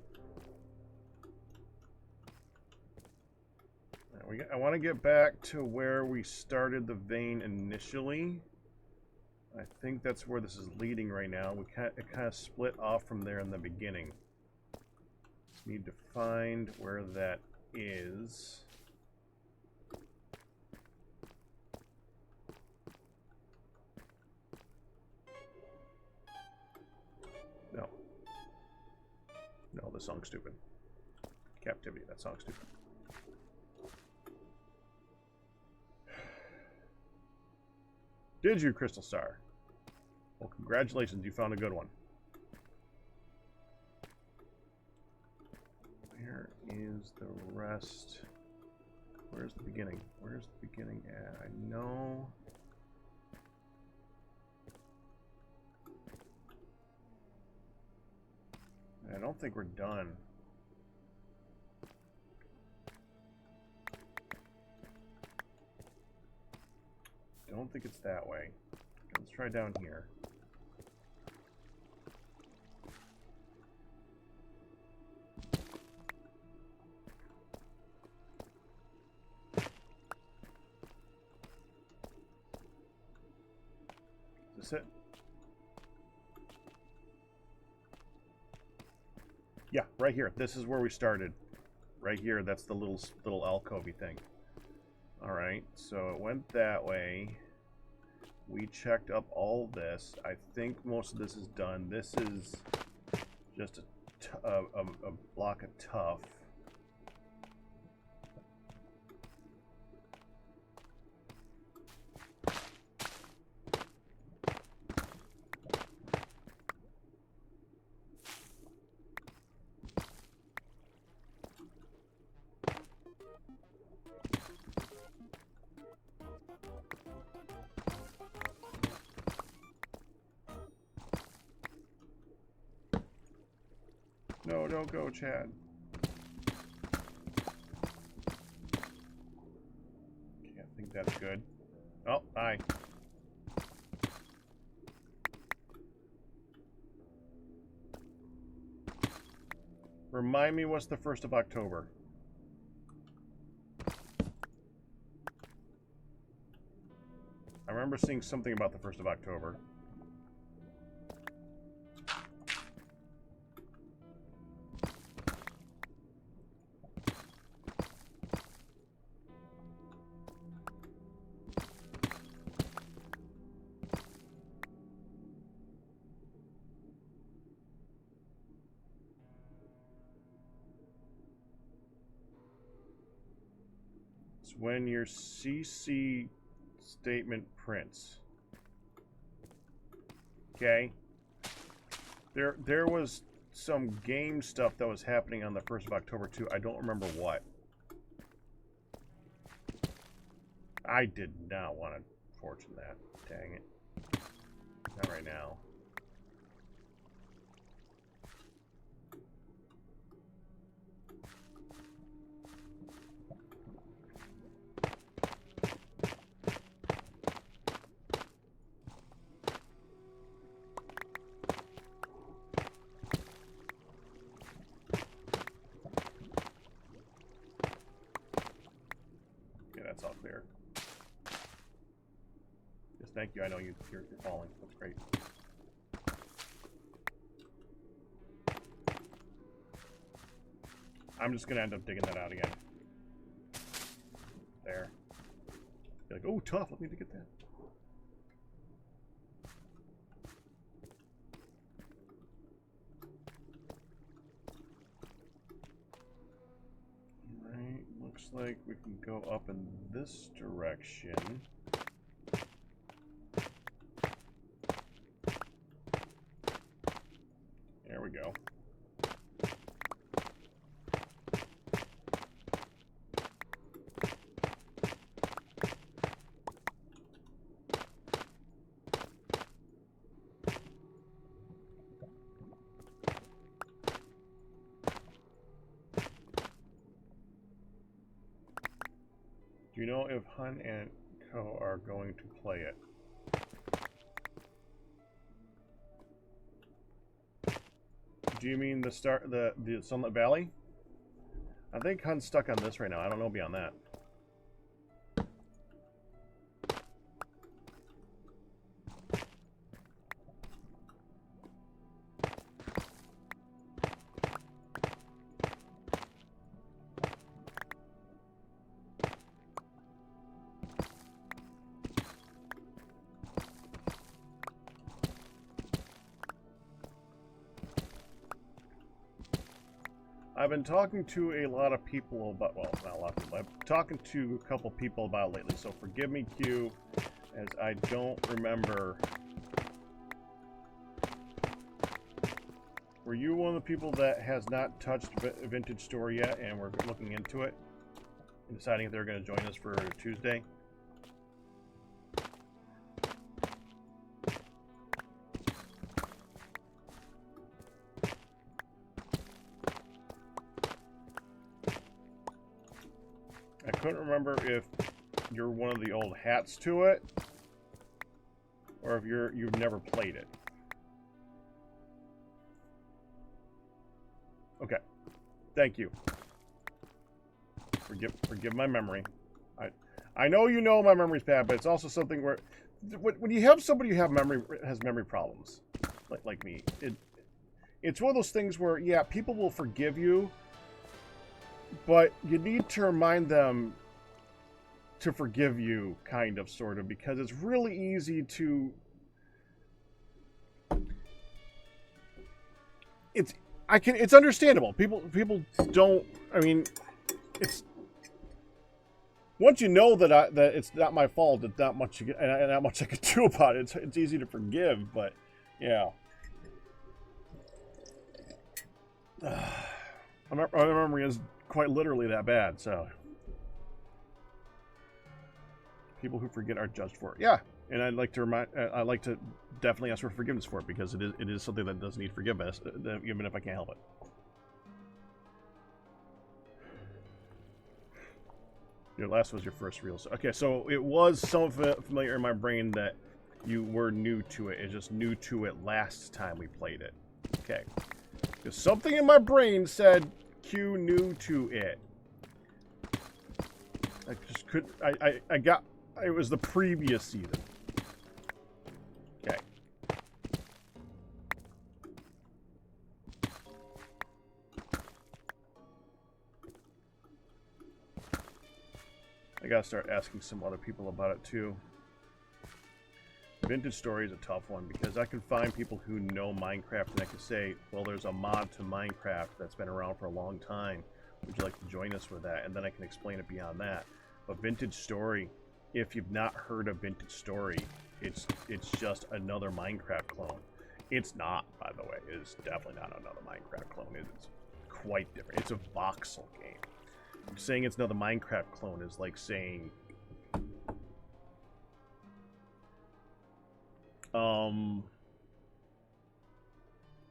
I want to get back to where we started the vein initially. I think that's where this is leading right now. It kind of split off from there in the beginning. Just need to find where that is. No. No, this song's stupid. Captivity, that song's stupid. Did you, Crystal Star? Well, congratulations, you found a good one. Where is the rest? Where's the beginning? Where's the beginning at? I know. I don't think we're done. Don't think it's that way. Let's try down here. Is this it? Yeah, right here. This is where we started. Right here, that's the little alcovey thing. Alright, so it went that way. We checked up all this. I think most of this is done. This is just a block of tuff. No, don't go, Chad. Okay, I think that's good. Oh, hi. Remind me what's the 1st of October. I remember seeing something about the 1st of October. It's when your CC statement prints. Okay. There was some game stuff that was happening on the 1st of October too. I don't remember what. I did not want to fortune that. Dang it. Not right now. That's all clear. Yes, thank you. I know you're falling. That's great. I'm just gonna end up digging that out again. There. Be like, oh, tough. Let me get that. Looks like we can go up in this direction. There we go. Do you know if Hun and Co are going to play it? Do you mean the Sunlit Valley? I think Hun's stuck on this right now. I don't know beyond that. I've been talking to a lot of people about, well, not a lot of people, I've been talking to a couple people about it lately, so forgive me, Q, as I don't remember. Were you one of the people that has not touched Vintage Store yet, and we're looking into it, and deciding if they're going to join us for Tuesday? I couldn't remember if you're one of the old hats to it, or if you've never played it. Okay, thank you. Forgive my memory. I know you know my memory's bad, but it's also something where when you have somebody who has memory problems, like me, it's one of those things where, yeah, people will forgive you, but you need to remind them to forgive you, kind of, sort of, because it's really easy to... It's understandable. People don't... I mean, it's... Once you know that it's not my fault, it's not much I can do about it. It's easy to forgive, but, yeah. My memory is quite literally that bad, so people who forget are judged for it. Yeah, and I'd like to definitely ask for forgiveness for it, because it is something that does need forgiveness, even if I can't help it. Your last was your first real. Okay, so it was somewhat familiar in my brain that you were new to it. It's just new to it last time we played it. Okay, because something in my brain said Q new to it. I just couldn't. I got. It was the previous season. Okay. I gotta start asking some other people about it too. Vintage Story is a tough one, because I can find people who know Minecraft and I can say, well, there's a mod to Minecraft that's been around for a long time. Would you like to join us with that? And then I can explain it beyond that. But Vintage Story, if you've not heard of Vintage Story, it's just another Minecraft clone. It's not, by the way. It is definitely not another Minecraft clone. It's quite different. It's a voxel game. Saying it's another Minecraft clone is like saying...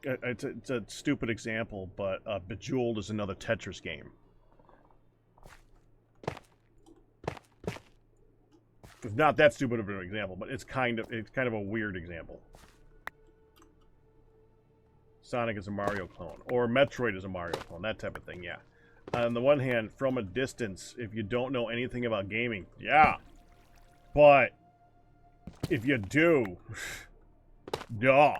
It's a stupid example, but Bejeweled is another Tetris game. It's not that stupid of an example, but it's kind of a weird example. Sonic is a Mario clone, or Metroid is a Mario clone, that type of thing, yeah. On the one hand, from a distance, if you don't know anything about gaming, yeah. But if you do, duh.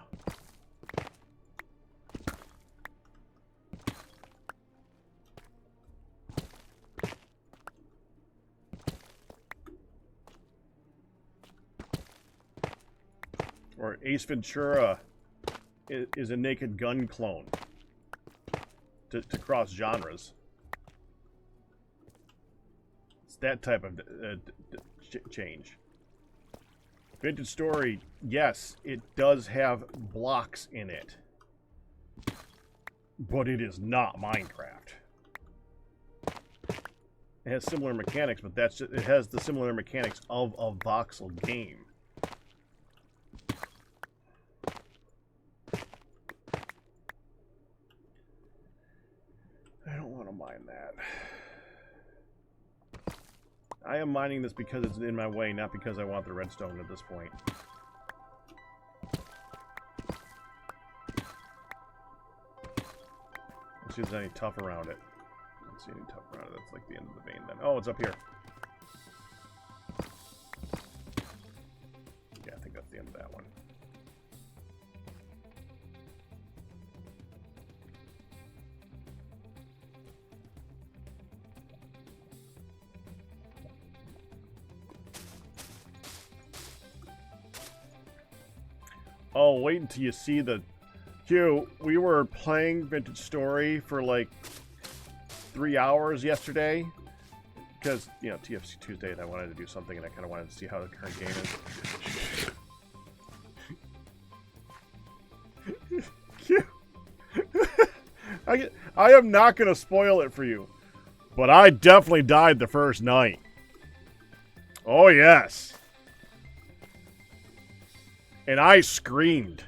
Or Ace Ventura is a Naked Gun clone to cross genres. It's that type of change. Vintage Story, yes, it does have blocks in it, but it is not Minecraft. It has similar mechanics, but it has the similar mechanics of a voxel game. I don't want to mind that. I am mining this because it's in my way, not because I want the redstone at this point. Let's see if there's any tough around it. I don't see any tough around it. That's like the end of the vein then. Oh, it's up here. Yeah, I think that's the end of that one. Oh, wait until you see the... Hugh, we were playing Vintage Story for like 3 hours yesterday. Because, you know, TFC Tuesday, and I wanted to do something, and I kind of wanted to see how the current game is. Hugh! I am not going to spoil it for you. But I definitely died the first night. Oh, yes. And I screamed.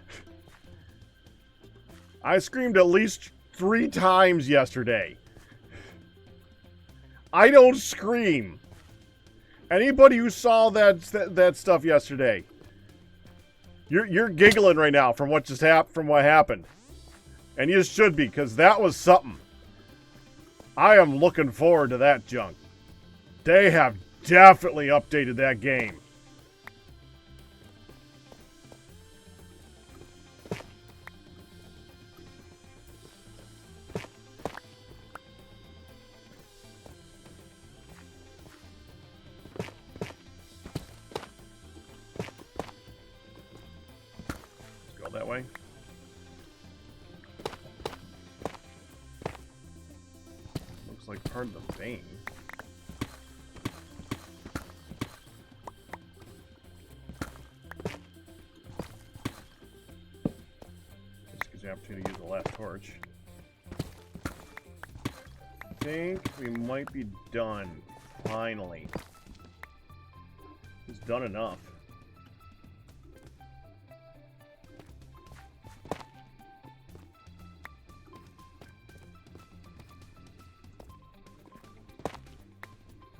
I screamed at least 3 times yesterday. I don't scream. Anybody who saw that stuff yesterday, you're giggling right now from what happened, and you should be, because that was something. I am looking forward to that junk. They have definitely updated that game. That way. Looks like part of the vein. This gives you an opportunity to use the last torch. I think we might be done. Finally. It's done enough.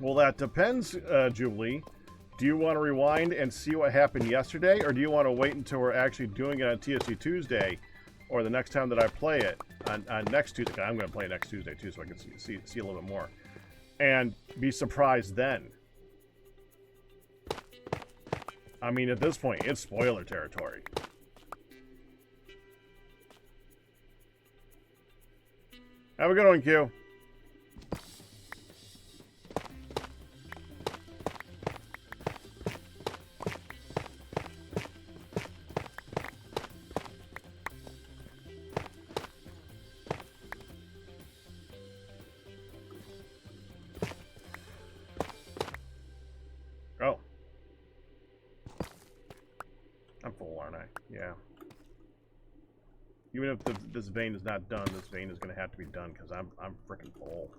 Well, that depends, Jubilee. Do you want to rewind and see what happened yesterday, or do you want to wait until we're actually doing it on TSC Tuesday, or the next time that I play it on next Tuesday? I'm going to play it next Tuesday too, so I can see a little bit more, and be surprised then. I mean, at this point, it's spoiler territory. Have a good one, Q. Oh. I'm full, aren't I? Yeah. Even if this vein is not done, this vein is going to have to be done because I'm freaking full.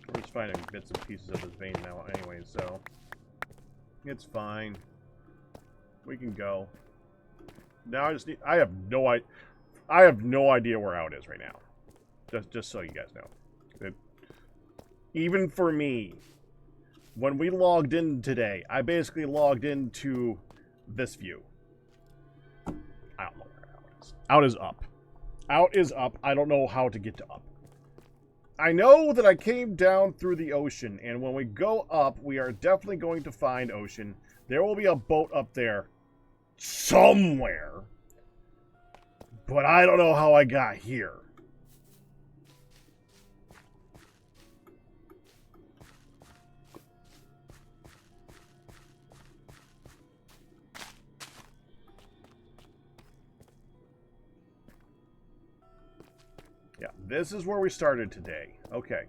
We're just finding bits and pieces of this vein now anyway, so it's fine. We can go. Now I just need... I have no idea where out is right now. Just so you guys know. Even for me, when we logged in today, I basically logged into this view. I don't know where out is. Out is up. Out is up. I don't know how to get to up. I know that I came down through the ocean, and when we go up, we are definitely going to find ocean. There will be a boat up there somewhere. But I don't know how I got here. Yeah, this is where we started today. Okay.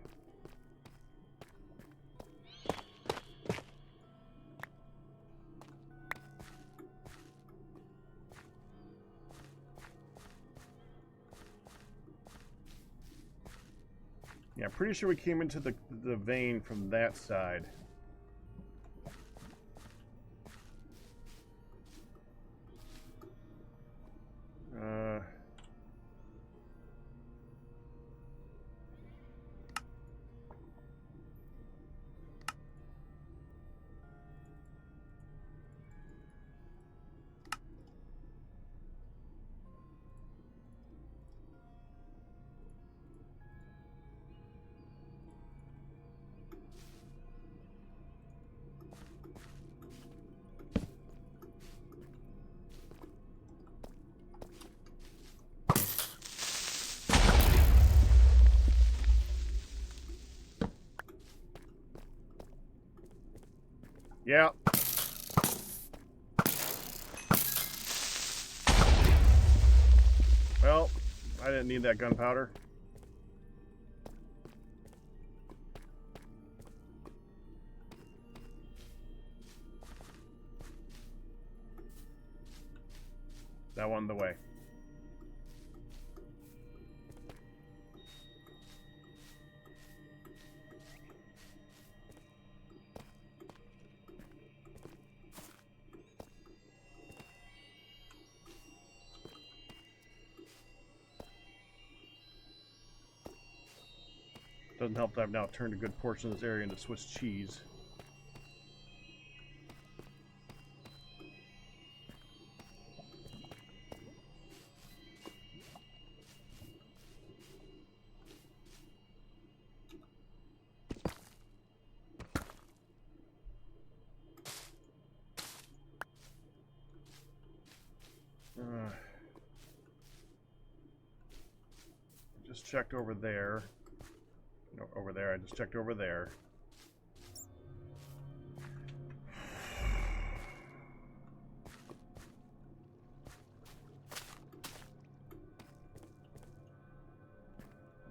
Yeah, I'm pretty sure we came into the vein from that side. Yeah. Well, I didn't need that gunpowder. That one the way. Doesn't help that I've now turned a good portion of this area into Swiss cheese. Just checked over there. No, over there. I just checked over there.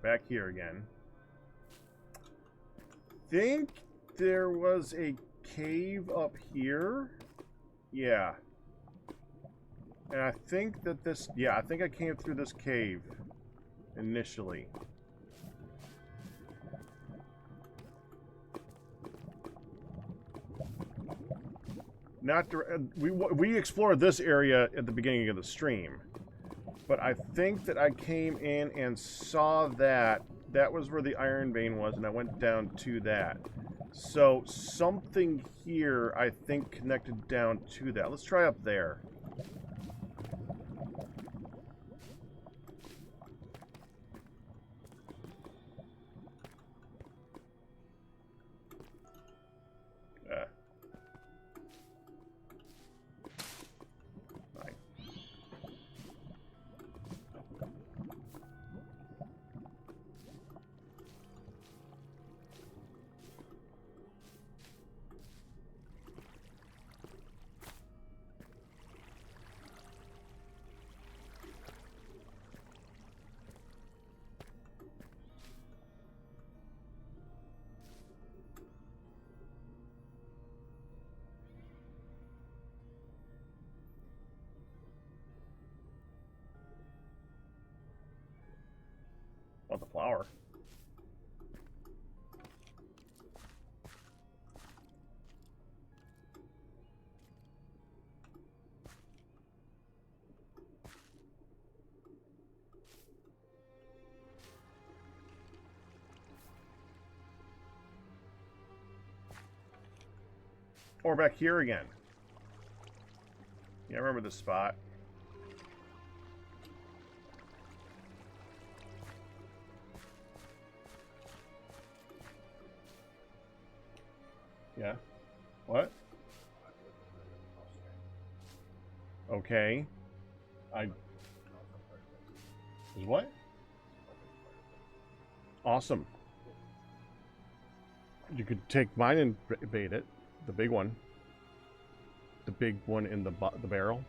Back here again. Think there was a cave up here. Yeah. And I think that this... Yeah, I think I came through this cave initially. Not we explored this area at the beginning of the stream, but I think that I came in and saw that was where the iron vein was, and I went down to that. So something here I think connected down to that. Let's try up there. Oh, the flower. Or back here again. Yeah, I remember this spot. Yeah. What? Okay. Is what? Awesome. You could take mine and bait it. The big one. The big one in the barrel.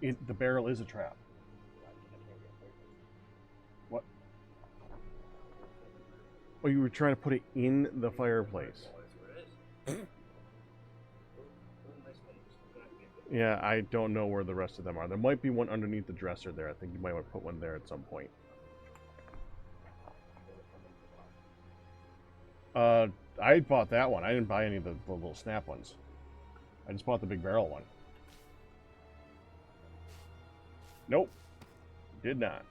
The barrel is a trap. What? Oh, you were trying to put it in the fireplace. Yeah, I don't know where the rest of them are. There might be one underneath the dresser there. I think you might want to put one there at some point. I bought that one. I didn't buy any of the little snap ones. I just bought the big barrel one. Nope. Did not.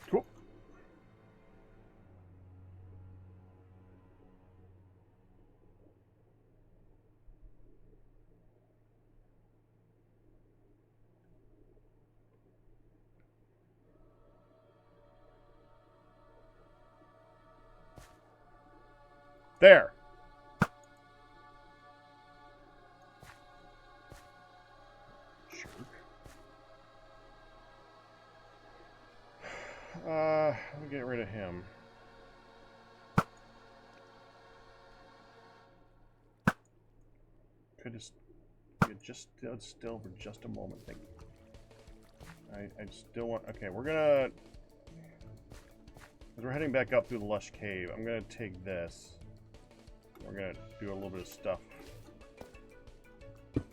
Cool. There! Jerk. Let me get rid of him. Could just stood still for just a moment. Thank you. I still want. Okay, we're gonna. As we're heading back up through the Lush cave, I'm gonna take this. We're gonna do a little bit of stuff. Okay,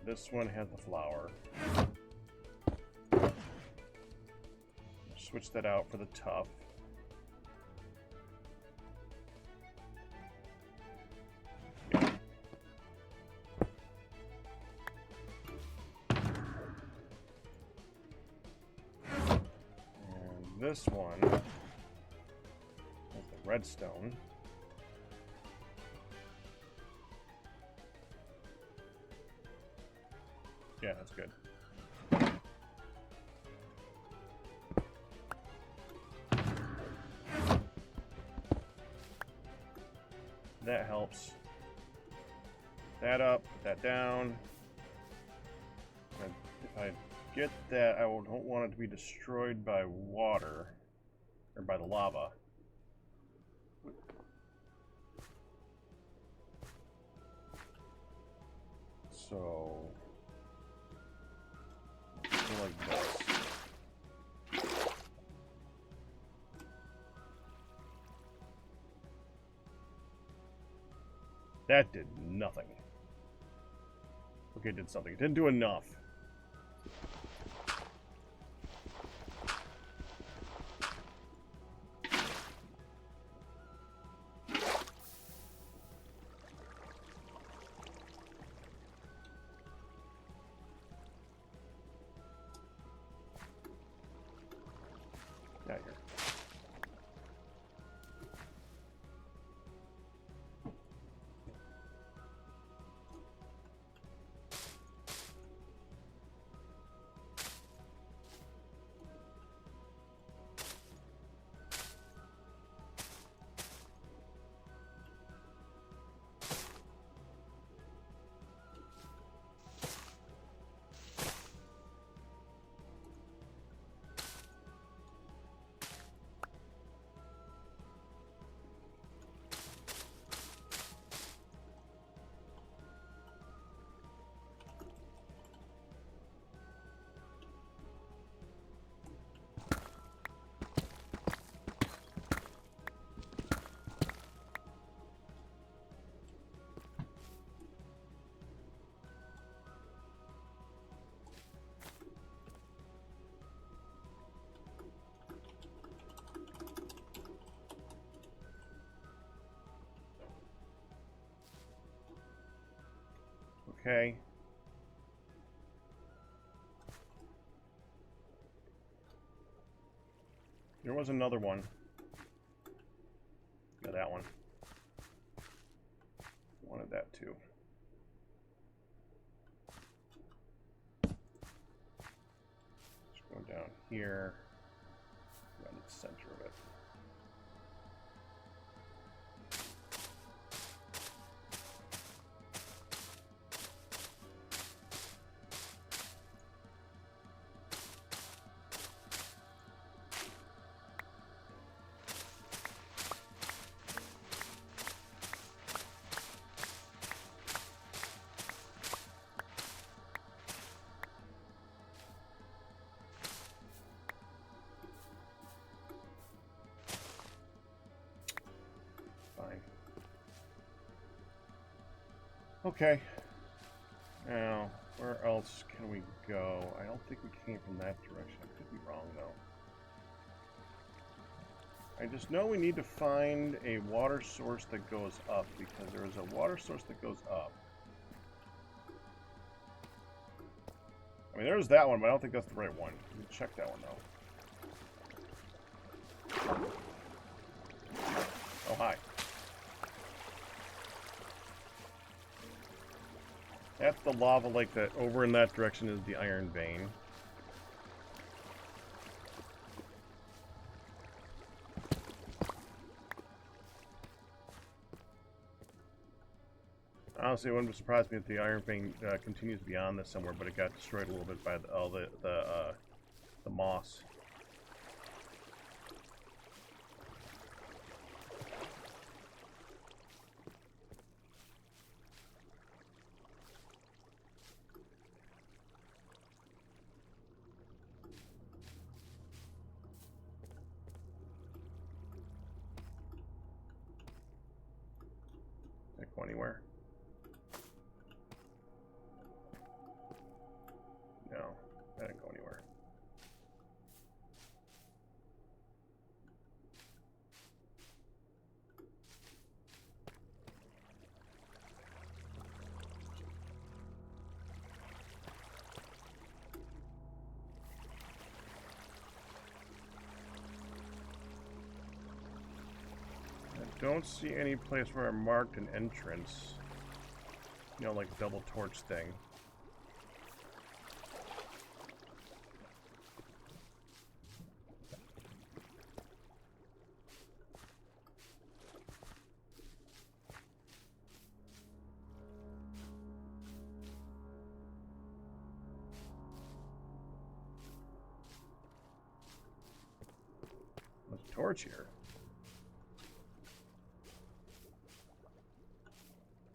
this one has the flower. Switch that out for the tough. Yeah. And this one has the redstone. Yeah, that's good. That helps. That up, put that down. And if I get that, I don't want it to be destroyed by water, or by the lava. So, like this. That did nothing. Okay, it did something. It didn't do enough. Out here. Okay. There was another one. Yeah, that one. Wanted that too. Just go down here. Right in the center of it. Okay. Now, where else can we go? I don't think we came from that direction. I could be wrong, though. I just know we need to find a water source that goes up, because there is a water source that goes up. I mean, there's that one, but I don't think that's the right one. We can check that one, though. Oh, hi. That's the lava lake that over in that direction is the iron vein. Honestly, it wouldn't surprise me if the Iron Fang continues beyond this somewhere, but it got destroyed a little bit by all the moss. Can't go anywhere. No, that didn't go anywhere. I don't see any place where I marked an entrance. You know, like double torch thing. There's a torch here.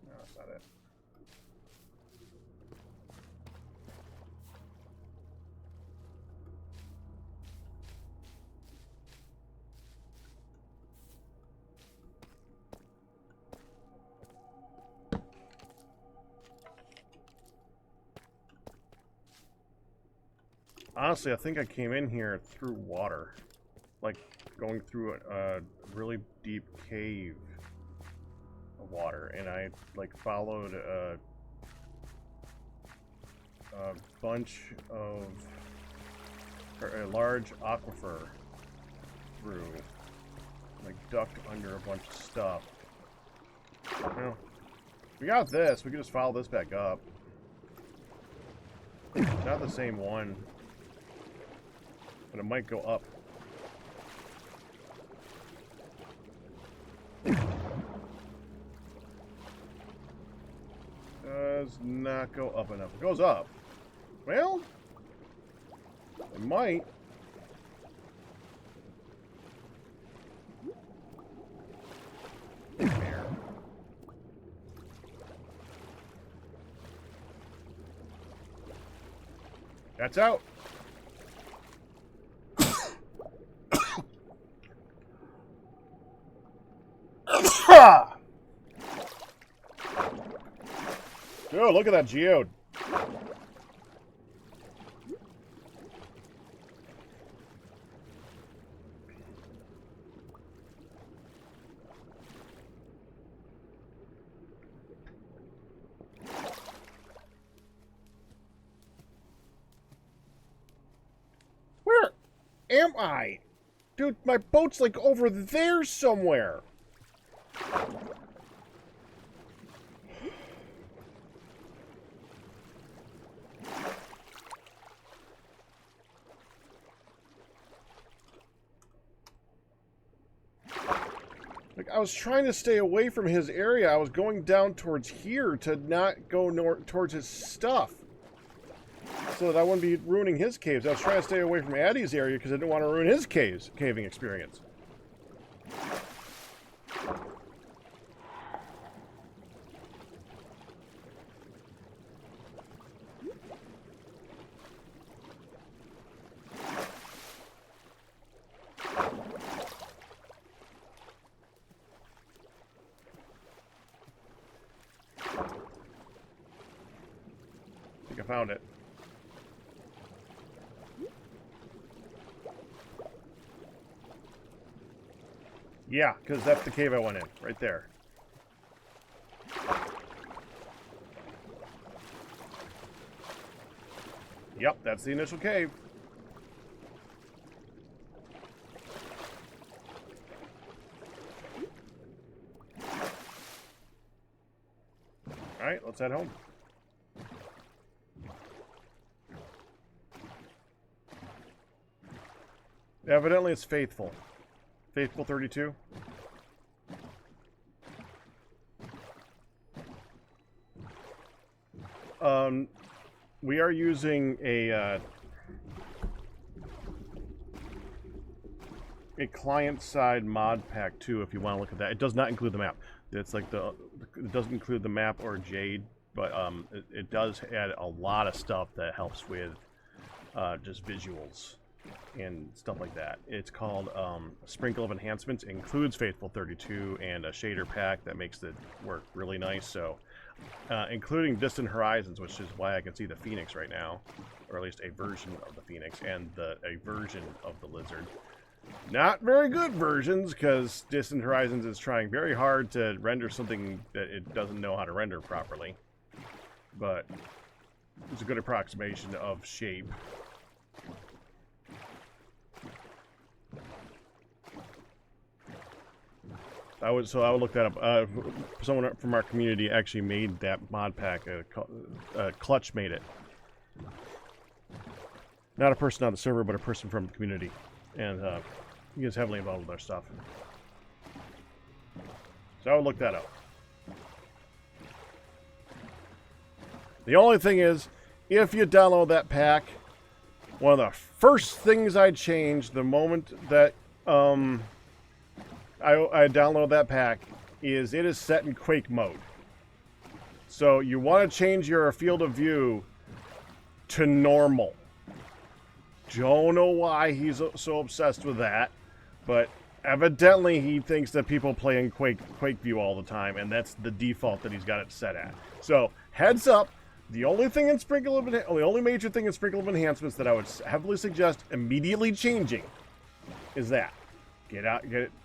No, that's not it. Honestly, I think I came in here through water. Like, going through a really deep cave of water. And I, like, followed a bunch of... or a large aquifer through. Like, ducked under a bunch of stuff. Well, we got this. We can just follow this back up. Not the same one. But it might go up. Does not go up enough. It goes up. Well, it might. There. That's out. Dude, look at that geode. Where am I? Dude, my boat's like over there somewhere. Like, I was trying to stay away from his area. I was going down towards here to not go towards his stuff. So that I wouldn't be ruining his caves. I was trying to stay away from Addy's area because I didn't want to ruin his caving experience. I think I found it. Yeah, because that's the cave I went in, right there. Yep, that's the initial cave. Alright, let's head home. Evidently it's Faithful. Faithful 32. we are using a client-side mod pack too. If you want to look at that, it does not include the map. It's like it doesn't include the map or Jade, but it does add a lot of stuff that helps with just visuals and stuff like that. It's called a Sprinkle of Enhancements. It includes Faithful 32 and a shader pack that makes it work really nice. So, including Distant Horizons, which is why I can see the Phoenix right now, or at least a version of the Phoenix, and a version of the Lizard. Not very good versions, because Distant Horizons is trying very hard to render something that it doesn't know how to render properly. But it's a good approximation of shape. I would look that up. Someone from our community actually made that mod pack. Clutch made it. Not a person on the server, but a person from the community, and he is heavily involved with our stuff. So I would look that up. The only thing is, if you download that pack, one of the first things I'd change the moment that I download that pack is it is set in Quake mode. So you want to change your field of view to normal. Don't know why he's so obsessed with that, but evidently he thinks that people play in Quake view all the time, and that's the default that he's got it set at. So heads up, the only major thing in Sprinkle of Enhancements that I would heavily suggest immediately changing is that.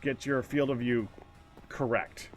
Get your field of view correct.